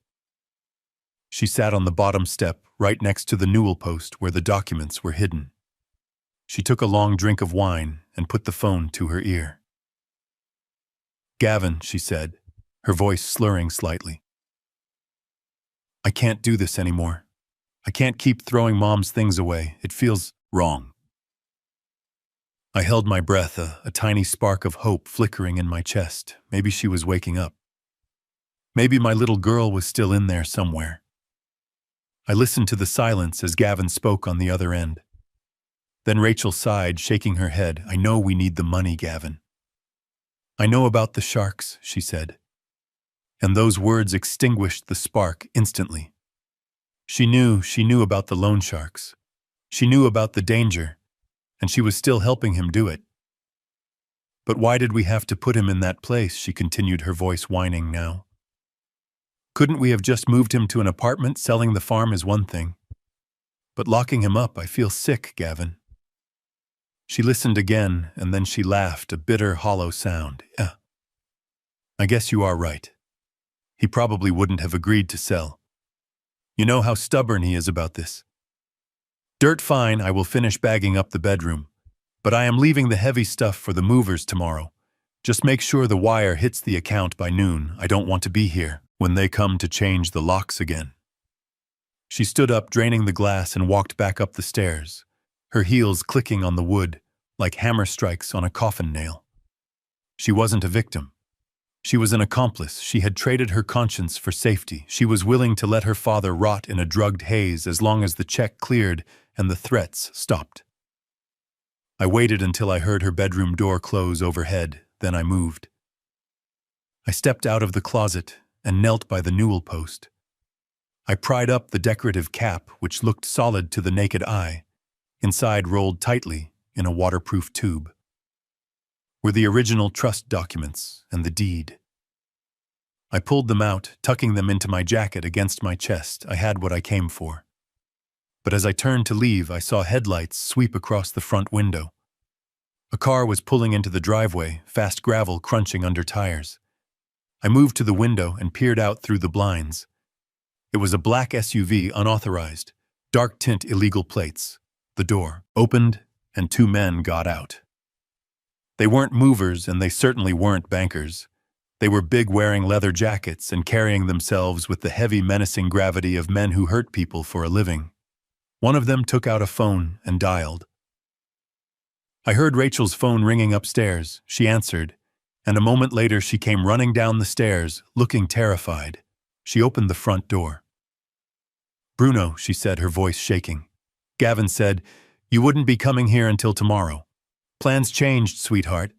She sat on the bottom step, right next to the newel post where the documents were hidden. She took a long drink of wine and put the phone to her ear. "Gavin," she said, her voice slurring slightly. "I can't do this anymore. I can't keep throwing Mom's things away. It feels wrong." I held my breath, a tiny spark of hope flickering in my chest. Maybe she was waking up. Maybe my little girl was still in there somewhere. I listened to the silence as Gavin spoke on the other end. Then Rachel sighed, shaking her head. "I know we need the money, Gavin." "I know about the sharks," she said. And those words extinguished the spark instantly. She knew about the loan sharks. She knew about the danger, and she was still helping him do it. "But why did we have to put him in that place?" she continued, her voice whining now. "Couldn't we have just moved him to an apartment? Selling the farm is one thing. But locking him up, I feel sick, Gavin." She listened again, and then she laughed, a bitter, hollow sound. "Yeah, I guess you are right. He probably wouldn't have agreed to sell. You know how stubborn he is about this." "Dirt fine, I will finish bagging up the bedroom. But I am leaving the heavy stuff for the movers tomorrow. Just make sure the wire hits the account by noon. I don't want to be here when they come to change the locks again." She stood up, draining the glass, and walked back up the stairs, her heels clicking on the wood like hammer strikes on a coffin nail. She wasn't a victim. She was an accomplice. She had traded her conscience for safety. She was willing to let her father rot in a drugged haze as long as the check cleared and the threats stopped. I waited until I heard her bedroom door close overhead, then I moved. I stepped out of the closet and knelt by the newel post. I pried up the decorative cap, which looked solid to the naked eye, inside rolled tightly in a waterproof tube. Were the original trust documents and the deed. I pulled them out, tucking them into my jacket against my chest. I had what I came for. But as I turned to leave, I saw headlights sweep across the front window. A car was pulling into the driveway, fast gravel crunching under tires. I moved to the window and peered out through the blinds. It was a black SUV, unauthorized, dark tint, illegal plates. The door opened and two men got out. They weren't movers, and they certainly weren't bankers. They were big, wearing leather jackets and carrying themselves with the heavy, menacing gravity of men who hurt people for a living. One of them took out a phone and dialed. I heard Rachel's phone ringing upstairs. She answered, and a moment later she came running down the stairs, looking terrified. She opened the front door. "Bruno," she said, her voice shaking. "Gavin said, you wouldn't be coming here until tomorrow." "Plans changed, sweetheart,"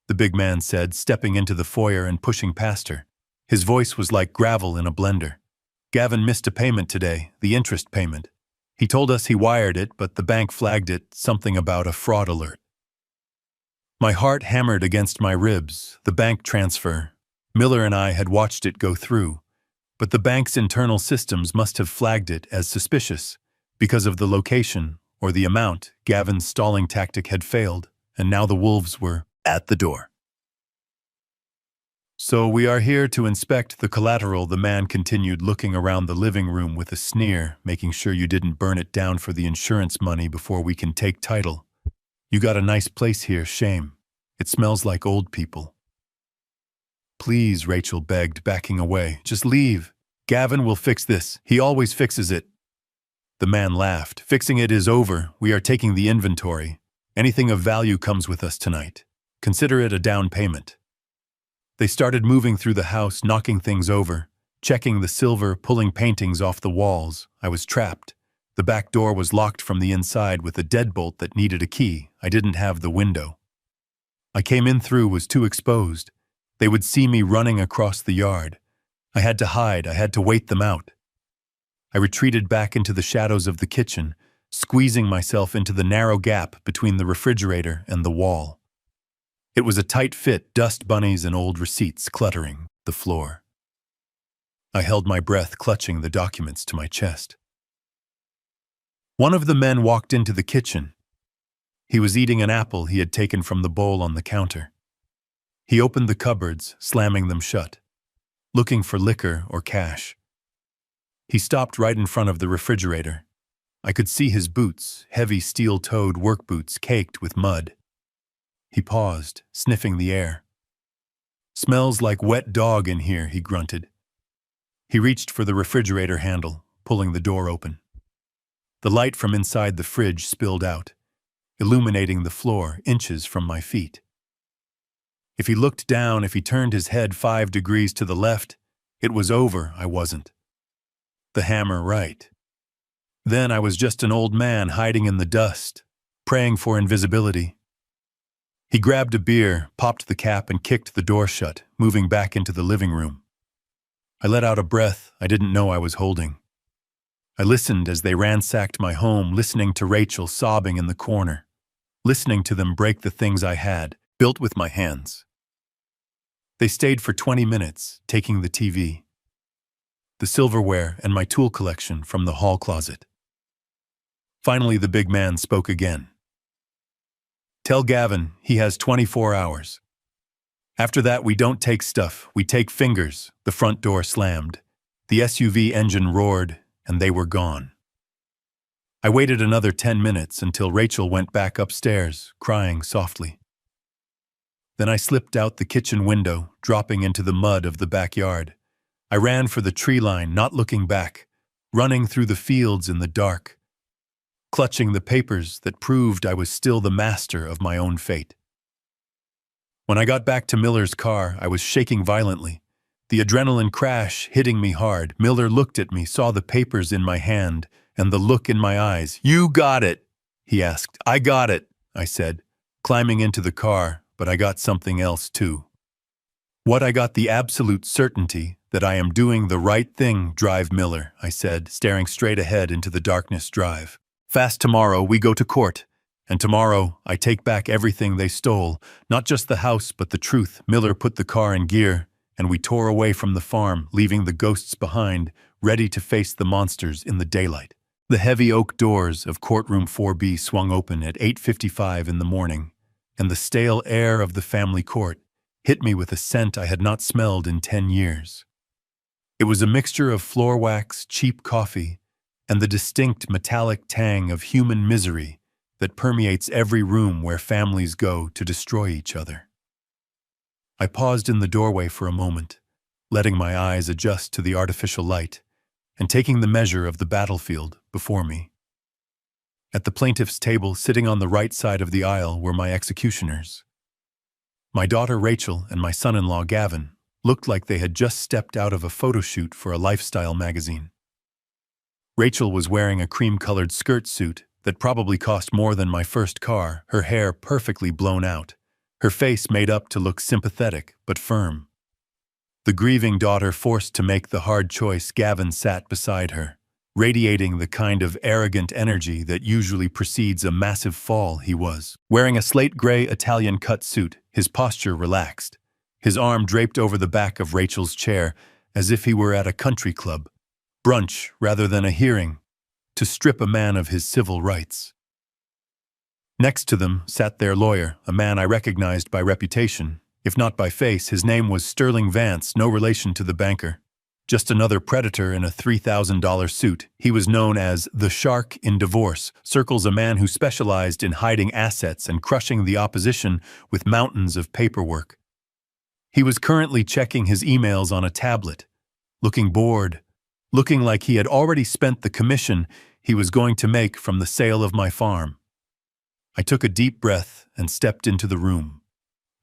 the big man said, stepping into the foyer and pushing past her. His voice was like gravel in a blender. "Gavin missed a payment today, the interest payment. He told us he wired it, but the bank flagged it, something about a fraud alert." My heart hammered against my ribs. The bank transfer. Miller and I had watched it go through, but the bank's internal systems must have flagged it as suspicious because of the location or the amount. Gavin's stalling tactic had failed, and now the wolves were at the door. "So we are here to inspect the collateral," the man continued, looking around the living room with a sneer, "making sure you didn't burn it down for the insurance money before we can take title. You got a nice place here, shame. It smells like old people." "Please," Rachel begged, backing away. "Just leave. Gavin will fix this. He always fixes it." The man laughed. "Fixing it is over. We are taking the inventory. Anything of value comes with us tonight. Consider it a down payment." They started moving through the house, knocking things over, checking the silver, pulling paintings off the walls. I was trapped. The back door was locked from the inside with a deadbolt that needed a key. I didn't have the window. I came in through was too exposed. They would see me running across the yard. I had to hide. I had to wait them out. I retreated back into the shadows of the kitchen, squeezing myself into the narrow gap between the refrigerator and the wall. It was a tight fit, dust bunnies and old receipts cluttering the floor. I held my breath, clutching the documents to my chest. One of the men walked into the kitchen. He was eating an apple he had taken from the bowl on the counter. He opened the cupboards, slamming them shut, looking for liquor or cash. He stopped right in front of the refrigerator. I could see his boots, heavy steel-toed work boots caked with mud. He paused, sniffing the air. "Smells like wet dog in here," he grunted. He reached for the refrigerator handle, pulling the door open. The light from inside the fridge spilled out, illuminating the floor inches from my feet. If he looked down, if he turned his head 5 degrees to the left, it was over. I wasn't. The hammer right. Then I was just an old man hiding in the dust, praying for invisibility. He grabbed a beer, popped the cap, and kicked the door shut, moving back into the living room. I let out a breath I didn't know I was holding. I listened as they ransacked my home, listening to Rachel sobbing in the corner, listening to them break the things I had, built with my hands. They stayed for 20 minutes, taking the TV, the silverware, and my tool collection from the hall closet. Finally, the big man spoke again. "Tell Gavin he has 24 hours. After that, we don't take stuff, we take fingers." The front door slammed. The SUV engine roared, and they were gone. I waited another 10 minutes until Rachel went back upstairs, crying softly. Then I slipped out the kitchen window, dropping into the mud of the backyard. I ran for the tree line, not looking back, running through the fields in the dark, clutching the papers that proved I was still the master of my own fate. When I got back to Miller's car, I was shaking violently, the adrenaline crash hitting me hard. Miller looked at me, saw the papers in my hand, and the look in my eyes. "You got it?" he asked. "I got it," I said, climbing into the car, but I got something else too. What I got, the absolute certainty that I am doing the right thing. "Drive, Miller," I said, staring straight ahead into the darkness. "Drive. Fast. Tomorrow we go to court. And tomorrow I take back everything they stole, not just the house but the truth." Miller put the car in gear, and we tore away from the farm, leaving the ghosts behind, ready to face the monsters in the daylight. The heavy oak doors of courtroom 4B swung open at 8:55 in the morning, and the stale air of the family court hit me with a scent I had not smelled in 10 years. It was a mixture of floor wax, cheap coffee, and the distinct metallic tang of human misery that permeates every room where families go to destroy each other. I paused in the doorway for a moment, letting my eyes adjust to the artificial light and taking the measure of the battlefield before me. At the plaintiff's table, sitting on the right side of the aisle, were my executioners. My daughter Rachel and my son-in-law Gavin looked like they had just stepped out of a photo shoot for a lifestyle magazine. Rachel was wearing a cream-colored skirt suit that probably cost more than my first car, her hair perfectly blown out, her face made up to look sympathetic but firm. The grieving daughter forced to make the hard choice, Gavin sat beside her, radiating the kind of arrogant energy that usually precedes a massive fall. He was wearing a slate-gray Italian-cut suit, his posture relaxed, his arm draped over the back of Rachel's chair as if he were at a country club, brunch rather than a hearing, to strip a man of his civil rights. Next to them sat their lawyer, a man I recognized by reputation, if not by face. His name was Sterling Vance, no relation to the banker. Just another predator in a $3,000 suit. He was known as the Shark in divorce circles, a man who specialized in hiding assets and crushing the opposition with mountains of paperwork. He was currently checking his emails on a tablet, looking bored, looking like he had already spent the commission he was going to make from the sale of my farm. I took a deep breath and stepped into the room.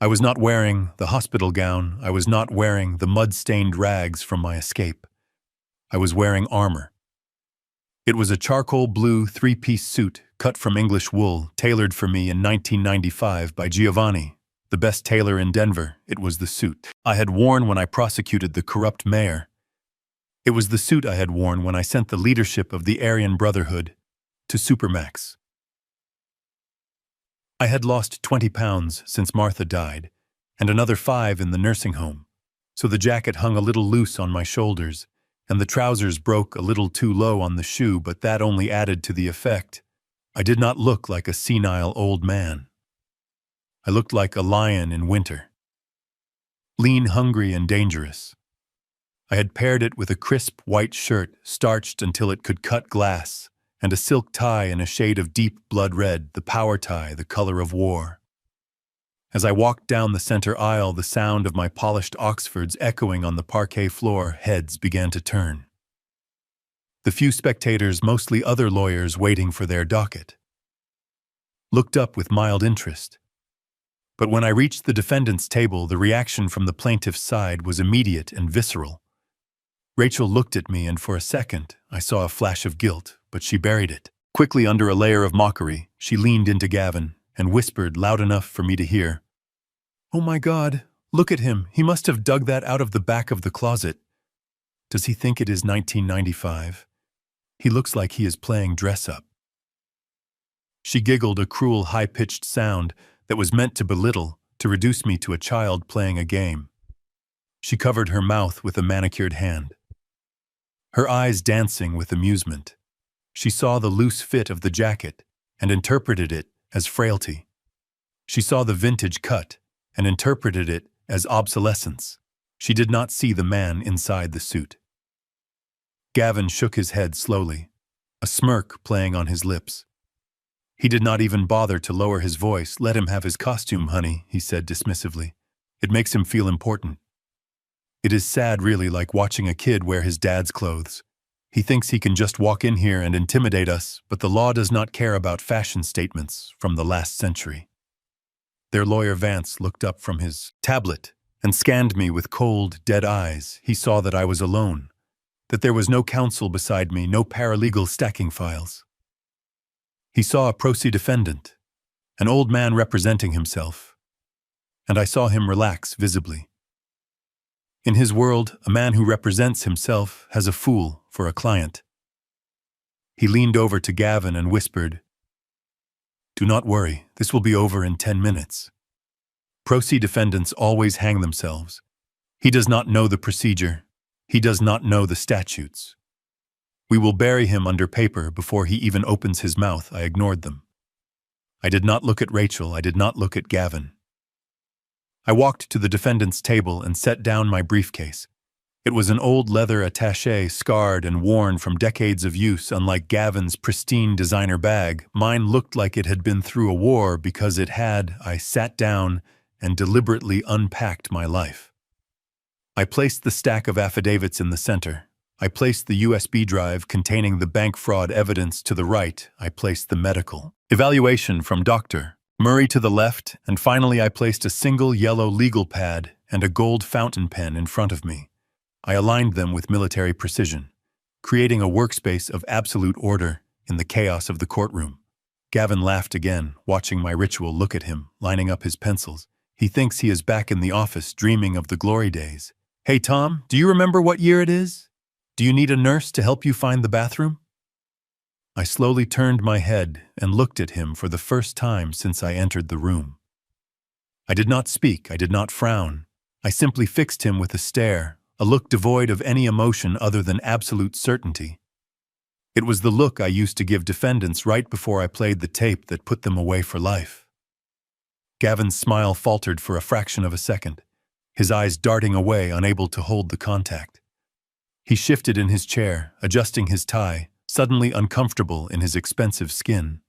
I was not wearing the hospital gown. I was not wearing the mud-stained rags from my escape. I was wearing armor. It was a charcoal blue 3-piece suit cut from English wool, tailored for me in 1995 by Giovanni, the best tailor in Denver. It was the suit I had worn when I prosecuted the corrupt mayor. It was the suit I had worn when I sent the leadership of the Aryan Brotherhood to Supermax. I had lost 20 pounds since Martha died, and another 5 in the nursing home, so the jacket hung a little loose on my shoulders, and the trousers broke a little too low on the shoe, but that only added to the effect. I did not look like a senile old man. I looked like a lion in winter. Lean, hungry, and dangerous. I had paired it with a crisp white shirt, starched until it could cut glass, and a silk tie in a shade of deep blood red, the power tie, the color of war. As I walked down the center aisle, the sound of my polished Oxfords echoing on the parquet floor, heads began to turn. The few spectators, mostly other lawyers waiting for their docket, looked up with mild interest. But when I reached the defendant's table, the reaction from the plaintiff's side was immediate and visceral. Rachel looked at me, and for a second, I saw a flash of guilt, but she buried it. Quickly, under a layer of mockery, she leaned into Gavin and whispered loud enough for me to hear, "Oh my God, look at him. He must have dug that out of the back of the closet. Does he think it is 1995? He looks like he is playing dress-up." She giggled, a cruel, high-pitched sound that was meant to belittle, to reduce me to a child playing a game. She covered her mouth with a manicured hand, her eyes dancing with amusement. She saw the loose fit of the jacket and interpreted it as frailty. She saw the vintage cut and interpreted it as obsolescence. She did not see the man inside the suit. Gavin shook his head slowly, a smirk playing on his lips. He did not even bother to lower his voice. "Let him have his costume, honey," he said dismissively. "It makes him feel important. It is sad, really, like watching a kid wear his dad's clothes. He thinks he can just walk in here and intimidate us, but the law does not care about fashion statements from the last century." Their lawyer Vance looked up from his tablet and scanned me with cold, dead eyes. He saw that I was alone, that there was no counsel beside me, no paralegal stacking files. He saw a pro se defendant, an old man representing himself, and I saw him relax visibly. In his world, a man who represents himself has a fool for a client. He leaned over to Gavin and whispered, "Do not worry, this will be over in 10 minutes. Pro se defendants always hang themselves. He does not know the procedure. He does not know the statutes. We will bury him under paper before he even opens his mouth." I ignored them. I did not look at Rachel. I did not look at Gavin. I walked to the defendant's table and set down my briefcase. It was an old leather attaché, scarred and worn from decades of use. Unlike Gavin's pristine designer bag, mine looked like it had been through a war because it had. I sat down and deliberately unpacked my life. I placed the stack of affidavits in the center. I placed the USB drive containing the bank fraud evidence to the right. I placed the medical evaluation from Dr. Murray to the left, and finally I placed a single yellow legal pad and a gold fountain pen in front of me. I aligned them with military precision, creating a workspace of absolute order in the chaos of the courtroom. Gavin laughed again, watching my ritual look at him, lining up his pencils. He thinks he is back in the office, dreaming of the glory days. "Hey, Tom, do you remember what year it is? Do you need a nurse to help you find the bathroom?" I slowly turned my head and looked at him for the first time since I entered the room. I did not speak, I did not frown. I simply fixed him with a stare, a look devoid of any emotion other than absolute certainty. It was the look I used to give defendants right before I played the tape that put them away for life. Gavin's smile faltered for a fraction of a second, his eyes darting away, unable to hold the contact. He shifted in his chair, adjusting his tie, suddenly uncomfortable in his expensive skin.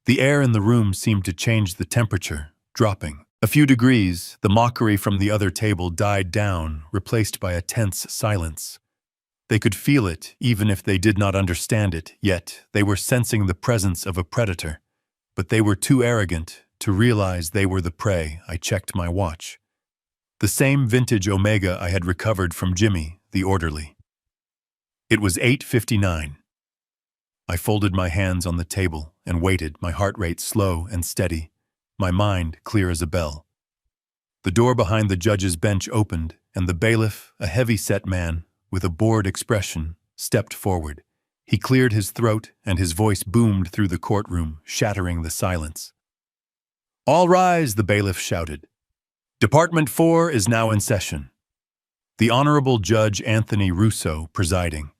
The air in the room seemed to change the temperature, dropping a few degrees. The mockery from the other table died down, replaced by a tense silence. They could feel it, even if they did not understand it, yet they were sensing the presence of a predator. But they were too arrogant to realize they were the prey. I checked my watch. The same vintage Omega I had recovered from Jimmy, the orderly. It was 8:59. I folded my hands on the table and waited, my heart rate slow and steady, my mind clear as a bell. The door behind the judge's bench opened, and the bailiff, a heavy-set man with a bored expression, stepped forward. He cleared his throat, and his voice boomed through the courtroom, shattering the silence. "All rise," the bailiff shouted. "Department 4 is now in session. The Honorable Judge Anthony Russo presiding."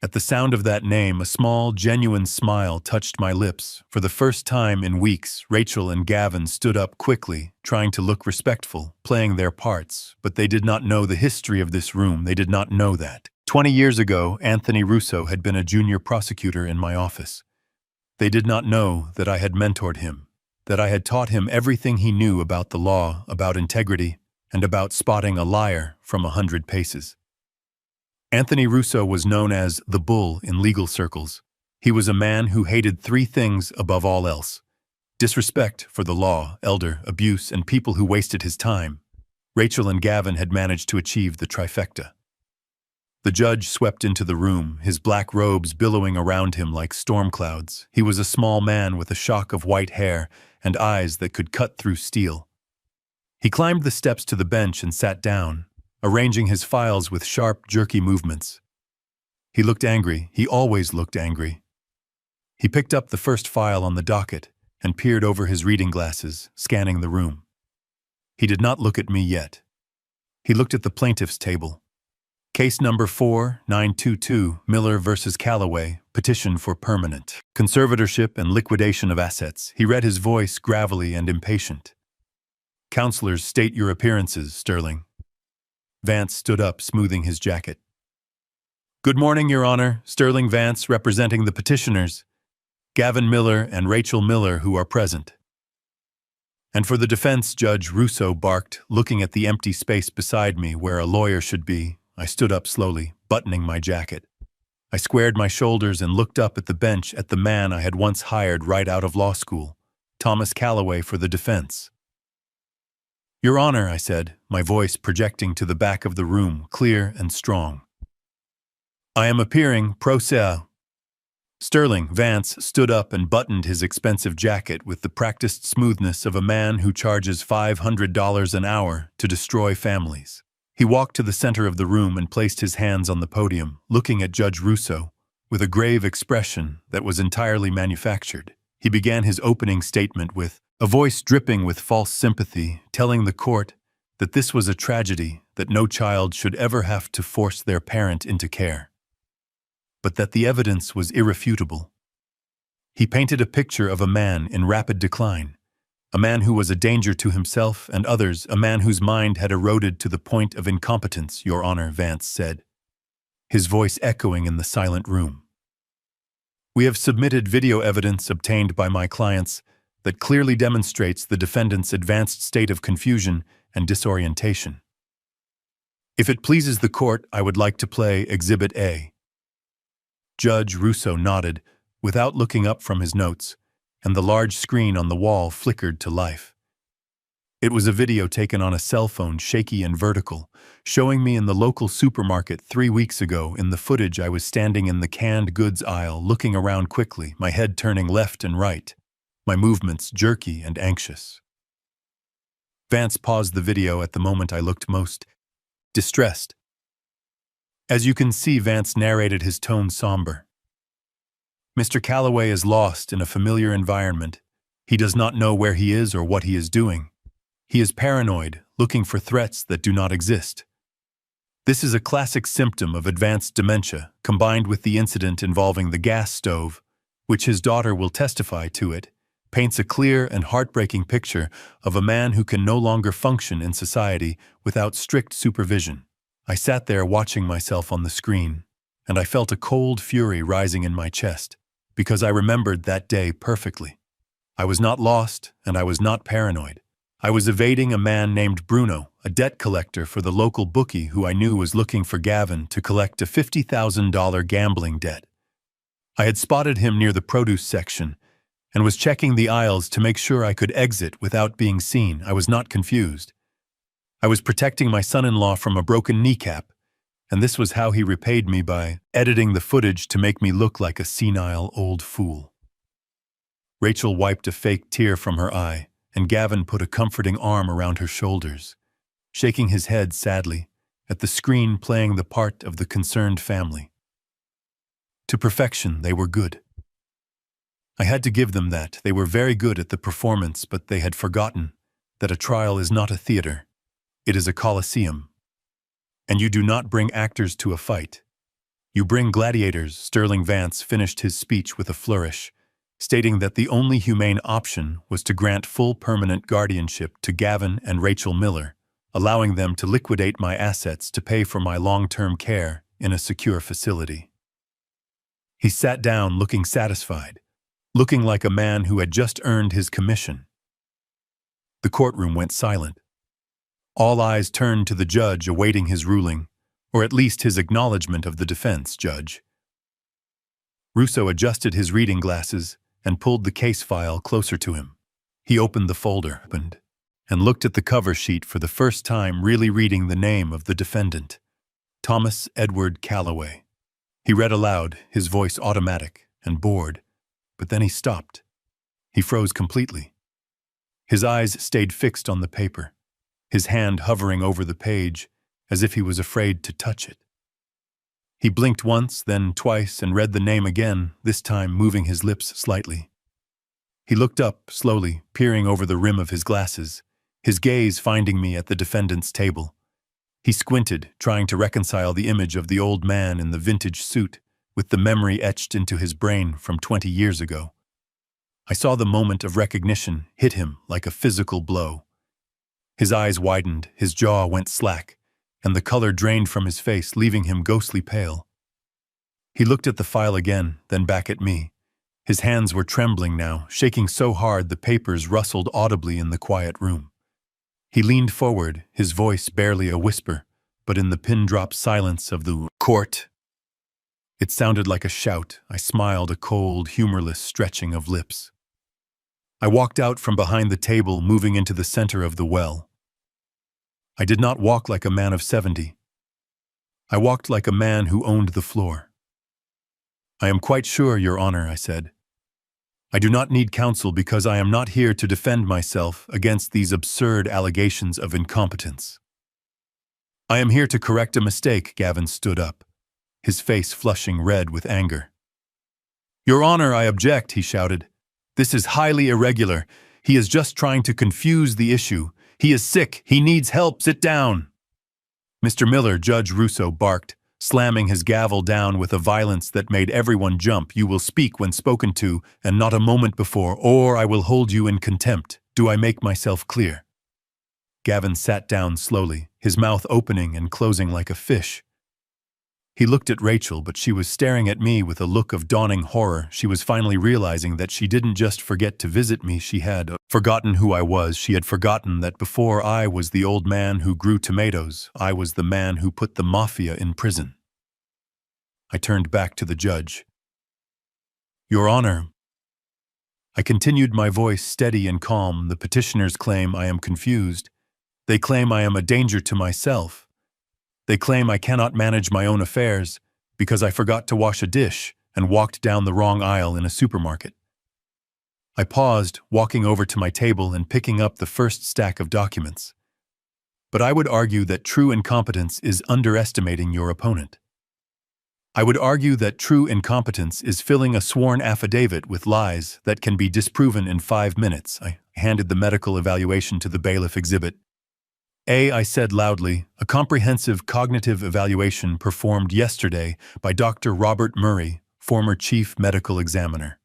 At the sound of that name, a small, genuine smile touched my lips. For the first time in weeks, Rachel and Gavin stood up quickly, trying to look respectful, playing their parts, but they did not know the history of this room. They did not know that. 20 years ago, Anthony Russo had been a junior prosecutor in my office. They did not know that I had mentored him, that I had taught him everything he knew about the law, about integrity, and about spotting a liar from 100 paces. Anthony Russo was known as the Bull in legal circles. He was a man who hated three things above all else: disrespect for the law, elder abuse, and people who wasted his time. Rachel and Gavin had managed to achieve the trifecta. The judge swept into the room, his black robes billowing around him like storm clouds. He was a small man with a shock of white hair and eyes that could cut through steel. He climbed the steps to the bench and sat down, arranging his files with sharp, jerky movements. He looked angry. He always looked angry. He picked up the first file on the docket and peered over his reading glasses, scanning the room. He did not look at me yet. He looked at the plaintiff's table. Case number 4922, Miller versus Callaway, petition for permanent conservatorship and liquidation of assets. He read, his voice gravelly and impatient. Counselors, state your appearances, Sterling. Vance stood up, smoothing his jacket. Good morning, Your Honor. Sterling Vance, representing the petitioners, Gavin Miller and Rachel Miller, who are present. And for the defense, Judge Russo barked, looking at the empty space beside me where a lawyer should be. I stood up slowly, buttoning my jacket. I squared my shoulders and looked up at the bench at the man I had once hired right out of law school, Thomas Callaway, for the defense. Your Honor, I said, my voice projecting to the back of the room, clear and strong. I am appearing pro se. Sterling Vance stood up and buttoned his expensive jacket with the practiced smoothness of a man who charges $500 an hour to destroy families. He walked to the center of the room and placed his hands on the podium, looking at Judge Russo with a grave expression that was entirely manufactured. He began his opening statement with a voice dripping with false sympathy, telling the court that this was a tragedy, that no child should ever have to force their parent into care, but that the evidence was irrefutable. He painted a picture of a man in rapid decline, a man who was a danger to himself and others, a man whose mind had eroded to the point of incompetence, Your Honor, Vance said, his voice echoing in the silent room. We have submitted video evidence obtained by my clients that clearly demonstrates the defendant's advanced state of confusion and disorientation. If it pleases the court, I would like to play Exhibit A. Judge Russo nodded, without looking up from his notes, and the large screen on the wall flickered to life. It was a video taken on a cell phone, shaky and vertical, showing me in the local supermarket 3 weeks ago. In the footage, I was standing in the canned goods aisle, looking around quickly, my head turning left and right, my movements jerky and anxious. Vance paused the video at the moment I looked most distressed. As you can see, Vance narrated, his tone somber. Mr. Callaway is lost in a familiar environment. He does not know where he is or what he is doing. He is paranoid, looking for threats that do not exist. This is a classic symptom of advanced dementia, combined with the incident involving the gas stove, which his daughter will testify to it, paints a clear and heartbreaking picture of a man who can no longer function in society without strict supervision. I sat there watching myself on the screen, and I felt a cold fury rising in my chest, because I remembered that day perfectly. I was not lost, and I was not paranoid. I was evading a man named Bruno, a debt collector for the local bookie who I knew was looking for Gavin to collect a $50,000 gambling debt. I had spotted him near the produce section and was checking the aisles to make sure I could exit without being seen. I was not confused. I was protecting my son-in-law from a broken kneecap, and this was how he repaid me, by editing the footage to make me look like a senile old fool. Rachel wiped a fake tear from her eye, and Gavin put a comforting arm around her shoulders, shaking his head sadly at the screen playing the part of the concerned family. To perfection, they were good. I had to give them that. They were very good at the performance, but they had forgotten that a trial is not a theater. It is a coliseum. And you do not bring actors to a fight. You bring gladiators, Sterling Vance finished his speech with a flourish, stating that the only humane option was to grant full permanent guardianship to Gavin and Rachel Miller, allowing them to liquidate my assets to pay for my long-term care in a secure facility. He sat down looking satisfied, looking like a man who had just earned his commission. The courtroom went silent. All eyes turned to the judge awaiting his ruling, or at least his acknowledgement of the defense, Judge. Russo adjusted his reading glasses and pulled the case file closer to him. He opened the folder, and looked at the cover sheet for the first time, really reading the name of the defendant, Thomas Edward Calloway. He read aloud, his voice automatic and bored, but then he stopped. He froze completely. His eyes stayed fixed on the paper, his hand hovering over the page, as if he was afraid to touch it. He blinked once, then twice, and read the name again, this time moving his lips slightly. He looked up, slowly, peering over the rim of his glasses, his gaze finding me at the defendant's table. He squinted, trying to reconcile the image of the old man in the vintage suit with the memory etched into his brain from 20 years ago. I saw the moment of recognition hit him like a physical blow. His eyes widened, his jaw went slack, and the color drained from his face, leaving him ghostly pale. He looked at the file again, then back at me. His hands were trembling now, shaking so hard the papers rustled audibly in the quiet room. He leaned forward, his voice barely a whisper, but in the pin-drop silence of the court, it sounded like a shout. I smiled, a cold, humorless stretching of lips. I walked out from behind the table, moving into the center of the well. I did not walk like a man of 70. I walked like a man who owned the floor. "I am quite sure, Your Honor," I said. "I do not need counsel because I am not here to defend myself against these absurd allegations of incompetence. I am here to correct a mistake." Gavin stood up, his face flushing red with anger. "Your Honor, I object," he shouted. "This is highly irregular. He is just trying to confuse the issue. He is sick. He needs help. Sit down." "Mr. Miller," Judge Russo barked, slamming his gavel down with a violence that made everyone jump. "You will speak when spoken to, and not a moment before, or I will hold you in contempt. Do I make myself clear?" Gavin sat down slowly, his mouth opening and closing like a fish. He looked at Rachel, but she was staring at me with a look of dawning horror. She was finally realizing that she didn't just forget to visit me, she had forgotten who I was. She had forgotten that before I was the old man who grew tomatoes, I was the man who put the mafia in prison. I turned back to the judge. "Your Honor," I continued, my voice steady and calm, "the petitioners claim I am confused. They claim I am a danger to myself. They claim I cannot manage my own affairs because I forgot to wash a dish and walked down the wrong aisle in a supermarket." I paused, walking over to my table and picking up the first stack of documents. "But I would argue that true incompetence is underestimating your opponent. I would argue that true incompetence is filling a sworn affidavit with lies that can be disproven in 5 minutes. I handed the medical evaluation to the bailiff exhibit. I said loudly, "a comprehensive cognitive evaluation performed yesterday by Dr. Robert Murray, former chief medical examiner.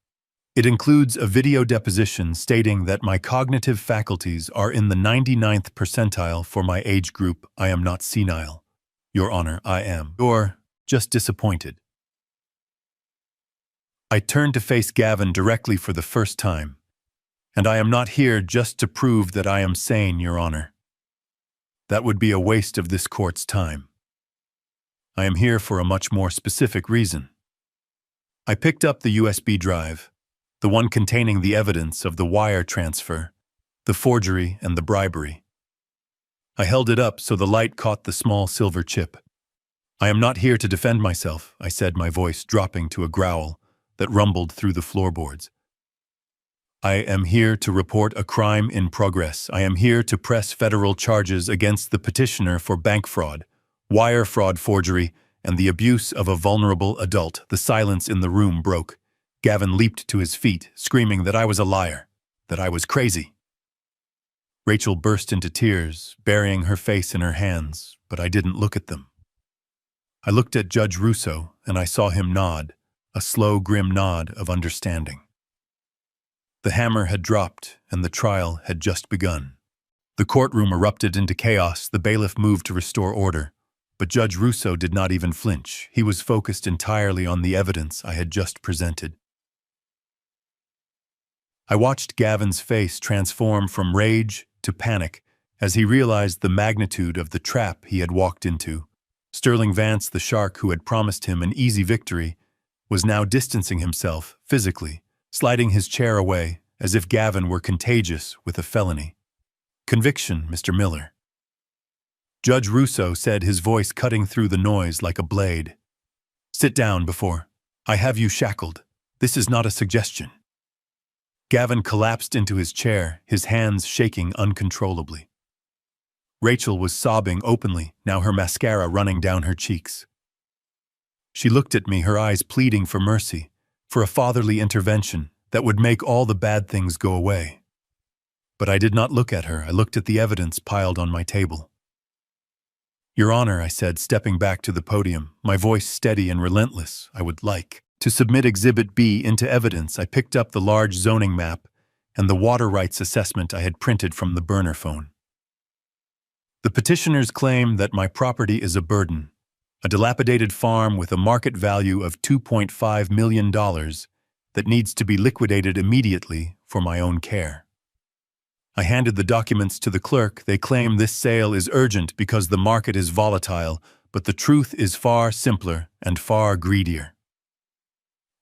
It includes a video deposition stating that my cognitive faculties are in the 99th percentile for my age group. I am not senile. Your Honor, I am. You're just disappointed." I turned to face Gavin directly for the first time. "And I am not here just to prove that I am sane, Your Honor. That would be a waste of this court's time. I am here for a much more specific reason." I picked up the USB drive, the one containing the evidence of the wire transfer, the forgery, and the bribery. I held it up so the light caught the small silver chip. "I am not here to defend myself," I said, my voice dropping to a growl that rumbled through the floorboards. "I am here to report a crime in progress. I am here to press federal charges against the petitioner for bank fraud, wire fraud, forgery, and the abuse of a vulnerable adult." The silence in the room broke. Gavin leaped to his feet, screaming that I was a liar, that I was crazy. Rachel burst into tears, burying her face in her hands, but I didn't look at them. I looked at Judge Russo, and I saw him nod, a slow, grim nod of understanding. The hammer had dropped, and the trial had just begun. The courtroom erupted into chaos. The bailiff moved to restore order, but Judge Russo did not even flinch. He was focused entirely on the evidence I had just presented. I watched Gavin's face transform from rage to panic as he realized the magnitude of the trap he had walked into. Sterling Vance, the shark who had promised him an easy victory, was now distancing himself physically, sliding his chair away as if Gavin were contagious with a felony. Conviction, Mr. Miller. Judge Russo said, his voice cutting through the noise like a blade. Sit down before I have you shackled. This is not a suggestion. Gavin collapsed into his chair, his hands shaking uncontrollably. Rachel was sobbing openly, now her mascara running down her cheeks. She looked at me, her eyes pleading for mercy, for a fatherly intervention that would make all the bad things go away. But I did not look at her. I looked at the evidence piled on my table. Your Honor, I said, stepping back to the podium, my voice steady and relentless, I would like to submit Exhibit B into evidence. I picked up the large zoning map and the water rights assessment I had printed from the burner phone. The petitioners claim that my property is a burden, a dilapidated farm with a market value of $2.5 million that needs to be liquidated immediately for my own care. I handed the documents to the clerk. They claim this sale is urgent because the market is volatile, but the truth is far simpler and far greedier.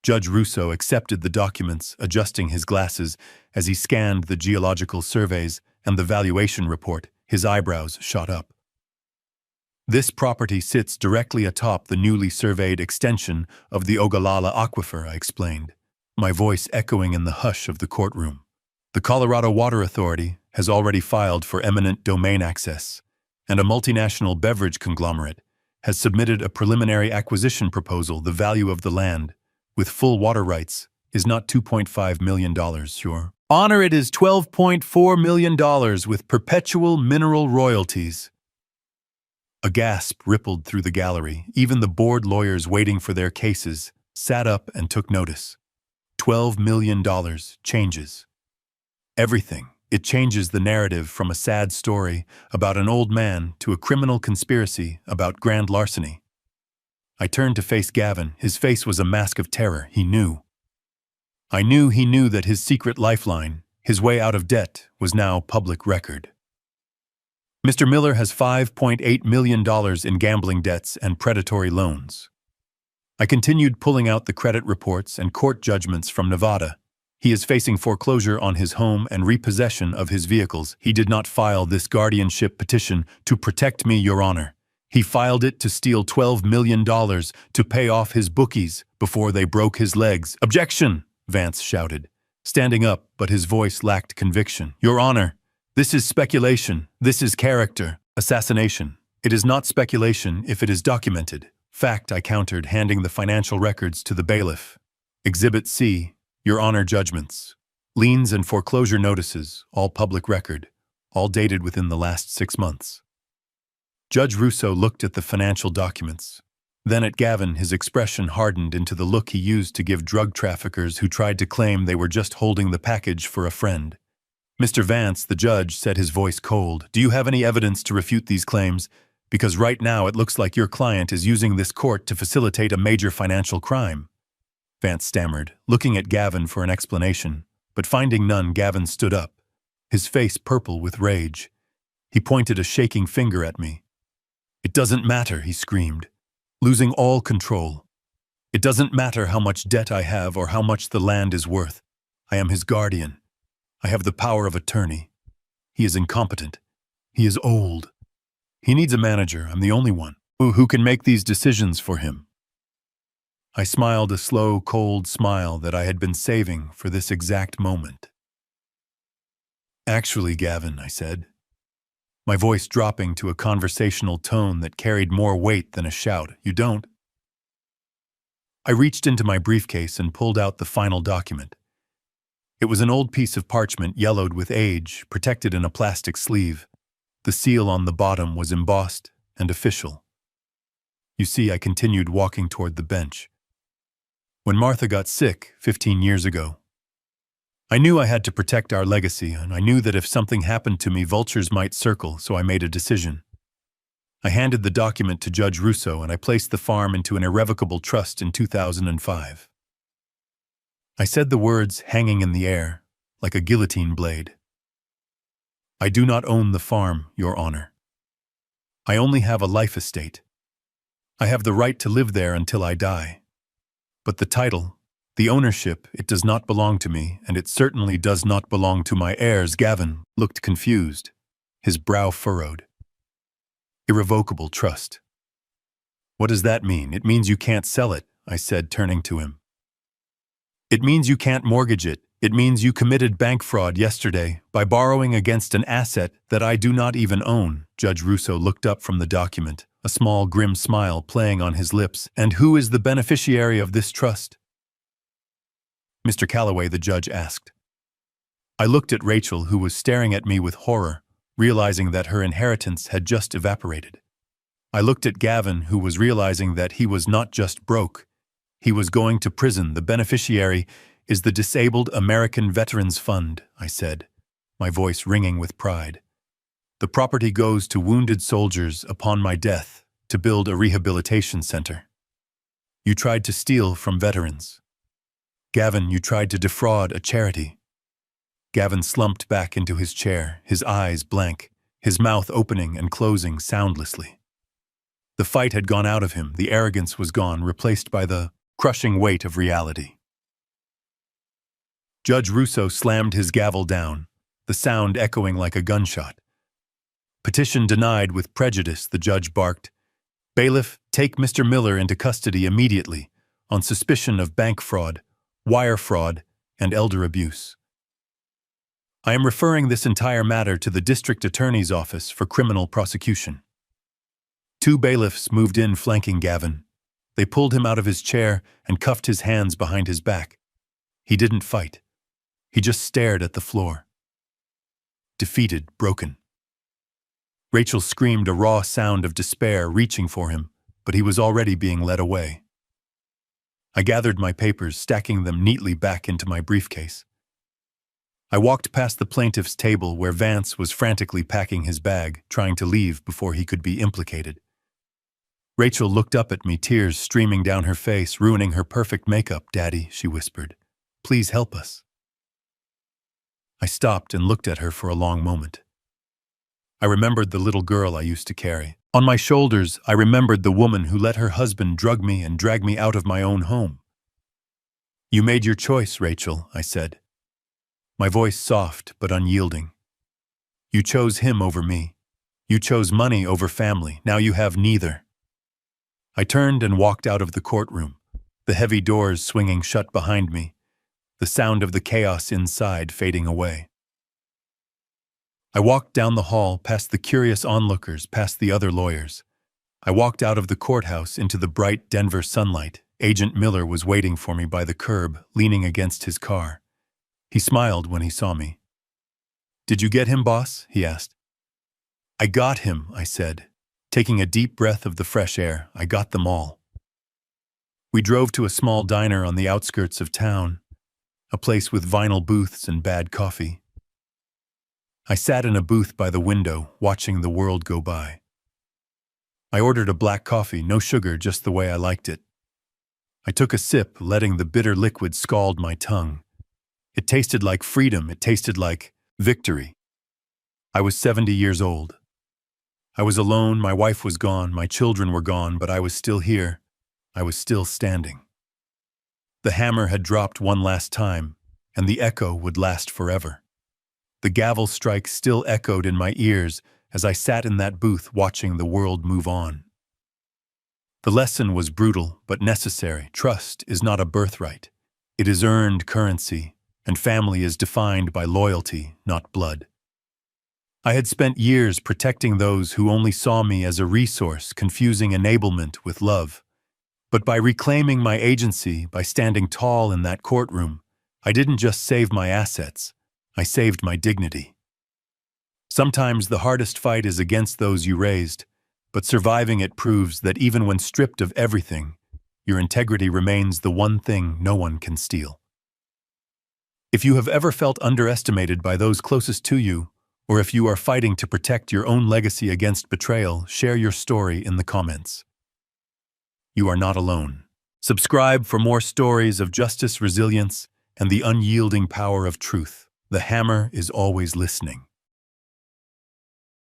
Judge Russo accepted the documents, adjusting his glasses as he scanned the geological surveys and the valuation report. His eyebrows shot up. This property sits directly atop the newly surveyed extension of the Ogallala Aquifer, I explained, my voice echoing in the hush of the courtroom. The Colorado Water Authority has already filed for eminent domain access, and a multinational beverage conglomerate has submitted a preliminary acquisition proposal. The value of the land, with full water rights, is not $2.5 million, Your Honor, it is $12.4 million with perpetual mineral royalties. A gasp rippled through the gallery. Even the board lawyers waiting for their cases sat up and took notice. $12 million changes everything. It changes the narrative from a sad story about an old man to a criminal conspiracy about grand larceny. I turned to face Gavin. His face was a mask of terror. He knew. I knew he knew that his secret lifeline, his way out of debt, was now public record. Mr. Miller has $5.8 million in gambling debts and predatory loans. I continued pulling out the credit reports and court judgments from Nevada. He is facing foreclosure on his home and repossession of his vehicles. He did not file this guardianship petition to protect me, Your Honor. He filed it to steal $12 million to pay off his bookies before they broke his legs. Objection! Vance shouted, standing up, but his voice lacked conviction. Your Honor, this is speculation. This is character assassination. It is not speculation if it is documented. Fact, I countered, handing the financial records to the bailiff. Exhibit C, Your Honor, judgments. Liens and foreclosure notices, all public record, all dated within the last 6 months. Judge Russo looked at the financial documents. Then at Gavin, his expression hardened into the look he used to give drug traffickers who tried to claim they were just holding the package for a friend. Mr. Vance, the judge, said, his voice cold, do you have any evidence to refute these claims? Because right now it looks like your client is using this court to facilitate a major financial crime. Vance stammered, looking at Gavin for an explanation, but finding none, Gavin stood up, his face purple with rage. He pointed a shaking finger at me. It doesn't matter, he screamed, losing all control. It doesn't matter how much debt I have or how much the land is worth. I am his guardian. I have the power of attorney. He is incompetent. He is old. He needs a manager. I'm the only one who can make these decisions for him. I smiled a slow, cold smile that I had been saving for this exact moment. Actually, Gavin, I said, my voice dropping to a conversational tone that carried more weight than a shout, you don't? I reached into my briefcase and pulled out the final document. It was an old piece of parchment yellowed with age, protected in a plastic sleeve. The seal on the bottom was embossed and official. You see, I continued walking toward the bench. When Martha got sick 15 years ago, I knew I had to protect our legacy, and I knew that if something happened to me, vultures might circle, so I made a decision. I handed the document to Judge Russo, and I placed the farm into an irrevocable trust in 2005. I said the words hanging in the air, like a guillotine blade. I do not own the farm, Your Honor. I only have a life estate. I have the right to live there until I die. But the title, the ownership, it does not belong to me, and it certainly does not belong to my heirs. Gavin looked confused, his brow furrowed. Irrevocable trust. What does that mean? It means you can't sell it, I said, turning to him. It means you can't mortgage it. It means you committed bank fraud yesterday by borrowing against an asset that I do not even own. Judge Russo looked up from the document, a small grim smile playing on his lips. And who is the beneficiary of this trust? Mr. Calloway, the judge asked. I looked at Rachel, who was staring at me with horror, realizing that her inheritance had just evaporated. I looked at Gavin, who was realizing that he was not just broke. He was going to prison. The beneficiary is the Disabled American Veterans Fund, I said, my voice ringing with pride. The property goes to wounded soldiers upon my death to build a rehabilitation center. You tried to steal from veterans. Gavin, you tried to defraud a charity. Gavin slumped back into his chair, his eyes blank, his mouth opening and closing soundlessly. The fight had gone out of him, the arrogance was gone, replaced by the crushing weight of reality. Judge Russo slammed his gavel down, the sound echoing like a gunshot. Petition denied with prejudice, the judge barked. Bailiff, take Mr. Miller into custody immediately on suspicion of bank fraud, wire fraud, and elder abuse. I am referring this entire matter to the district attorney's office for criminal prosecution. 2 bailiffs moved in flanking Gavin. They pulled him out of his chair and cuffed his hands behind his back. He didn't fight. He just stared at the floor. Defeated, broken. Rachel screamed a raw sound of despair, reaching for him, but he was already being led away. I gathered my papers, stacking them neatly back into my briefcase. I walked past the plaintiff's table where Vance was frantically packing his bag, trying to leave before he could be implicated. Rachel looked up at me, tears streaming down her face, ruining her perfect makeup. Daddy, she whispered, please help us. I stopped and looked at her for a long moment. I remembered the little girl I used to carry. On my shoulders, I remembered the woman who let her husband drug me and drag me out of my own home. You made your choice, Rachel, I said. My voice soft but unyielding. You chose him over me. You chose money over family. Now you have neither. I turned and walked out of the courtroom, the heavy doors swinging shut behind me, the sound of the chaos inside fading away. I walked down the hall, past the curious onlookers, past the other lawyers. I walked out of the courthouse into the bright Denver sunlight. Agent Miller was waiting for me by the curb, leaning against his car. He smiled when he saw me. Did you get him, boss? He asked. I got him, I said. Taking a deep breath of the fresh air, I got them all. We drove to a small diner on the outskirts of town, a place with vinyl booths and bad coffee. I sat in a booth by the window, watching the world go by. I ordered a black coffee, no sugar, just the way I liked it. I took a sip, letting the bitter liquid scald my tongue. It tasted like freedom, it tasted like victory. I was 70 years old. I was alone, my wife was gone, my children were gone, but I was still here. I was still standing. The hammer had dropped one last time, and the echo would last forever. The gavel strike still echoed in my ears as I sat in that booth watching the world move on. The lesson was brutal but necessary. Trust is not a birthright. It is earned currency, and family is defined by loyalty, not blood. I had spent years protecting those who only saw me as a resource, confusing enablement with love. But by reclaiming my agency, by standing tall in that courtroom, I didn't just save my assets, I saved my dignity. Sometimes the hardest fight is against those you raised, but surviving it proves that even when stripped of everything, your integrity remains the one thing no one can steal. If you have ever felt underestimated by those closest to you, or if you are fighting to protect your own legacy against betrayal, share your story in the comments. You are not alone. Subscribe for more stories of justice, resilience, and the unyielding power of truth. The hammer is always listening.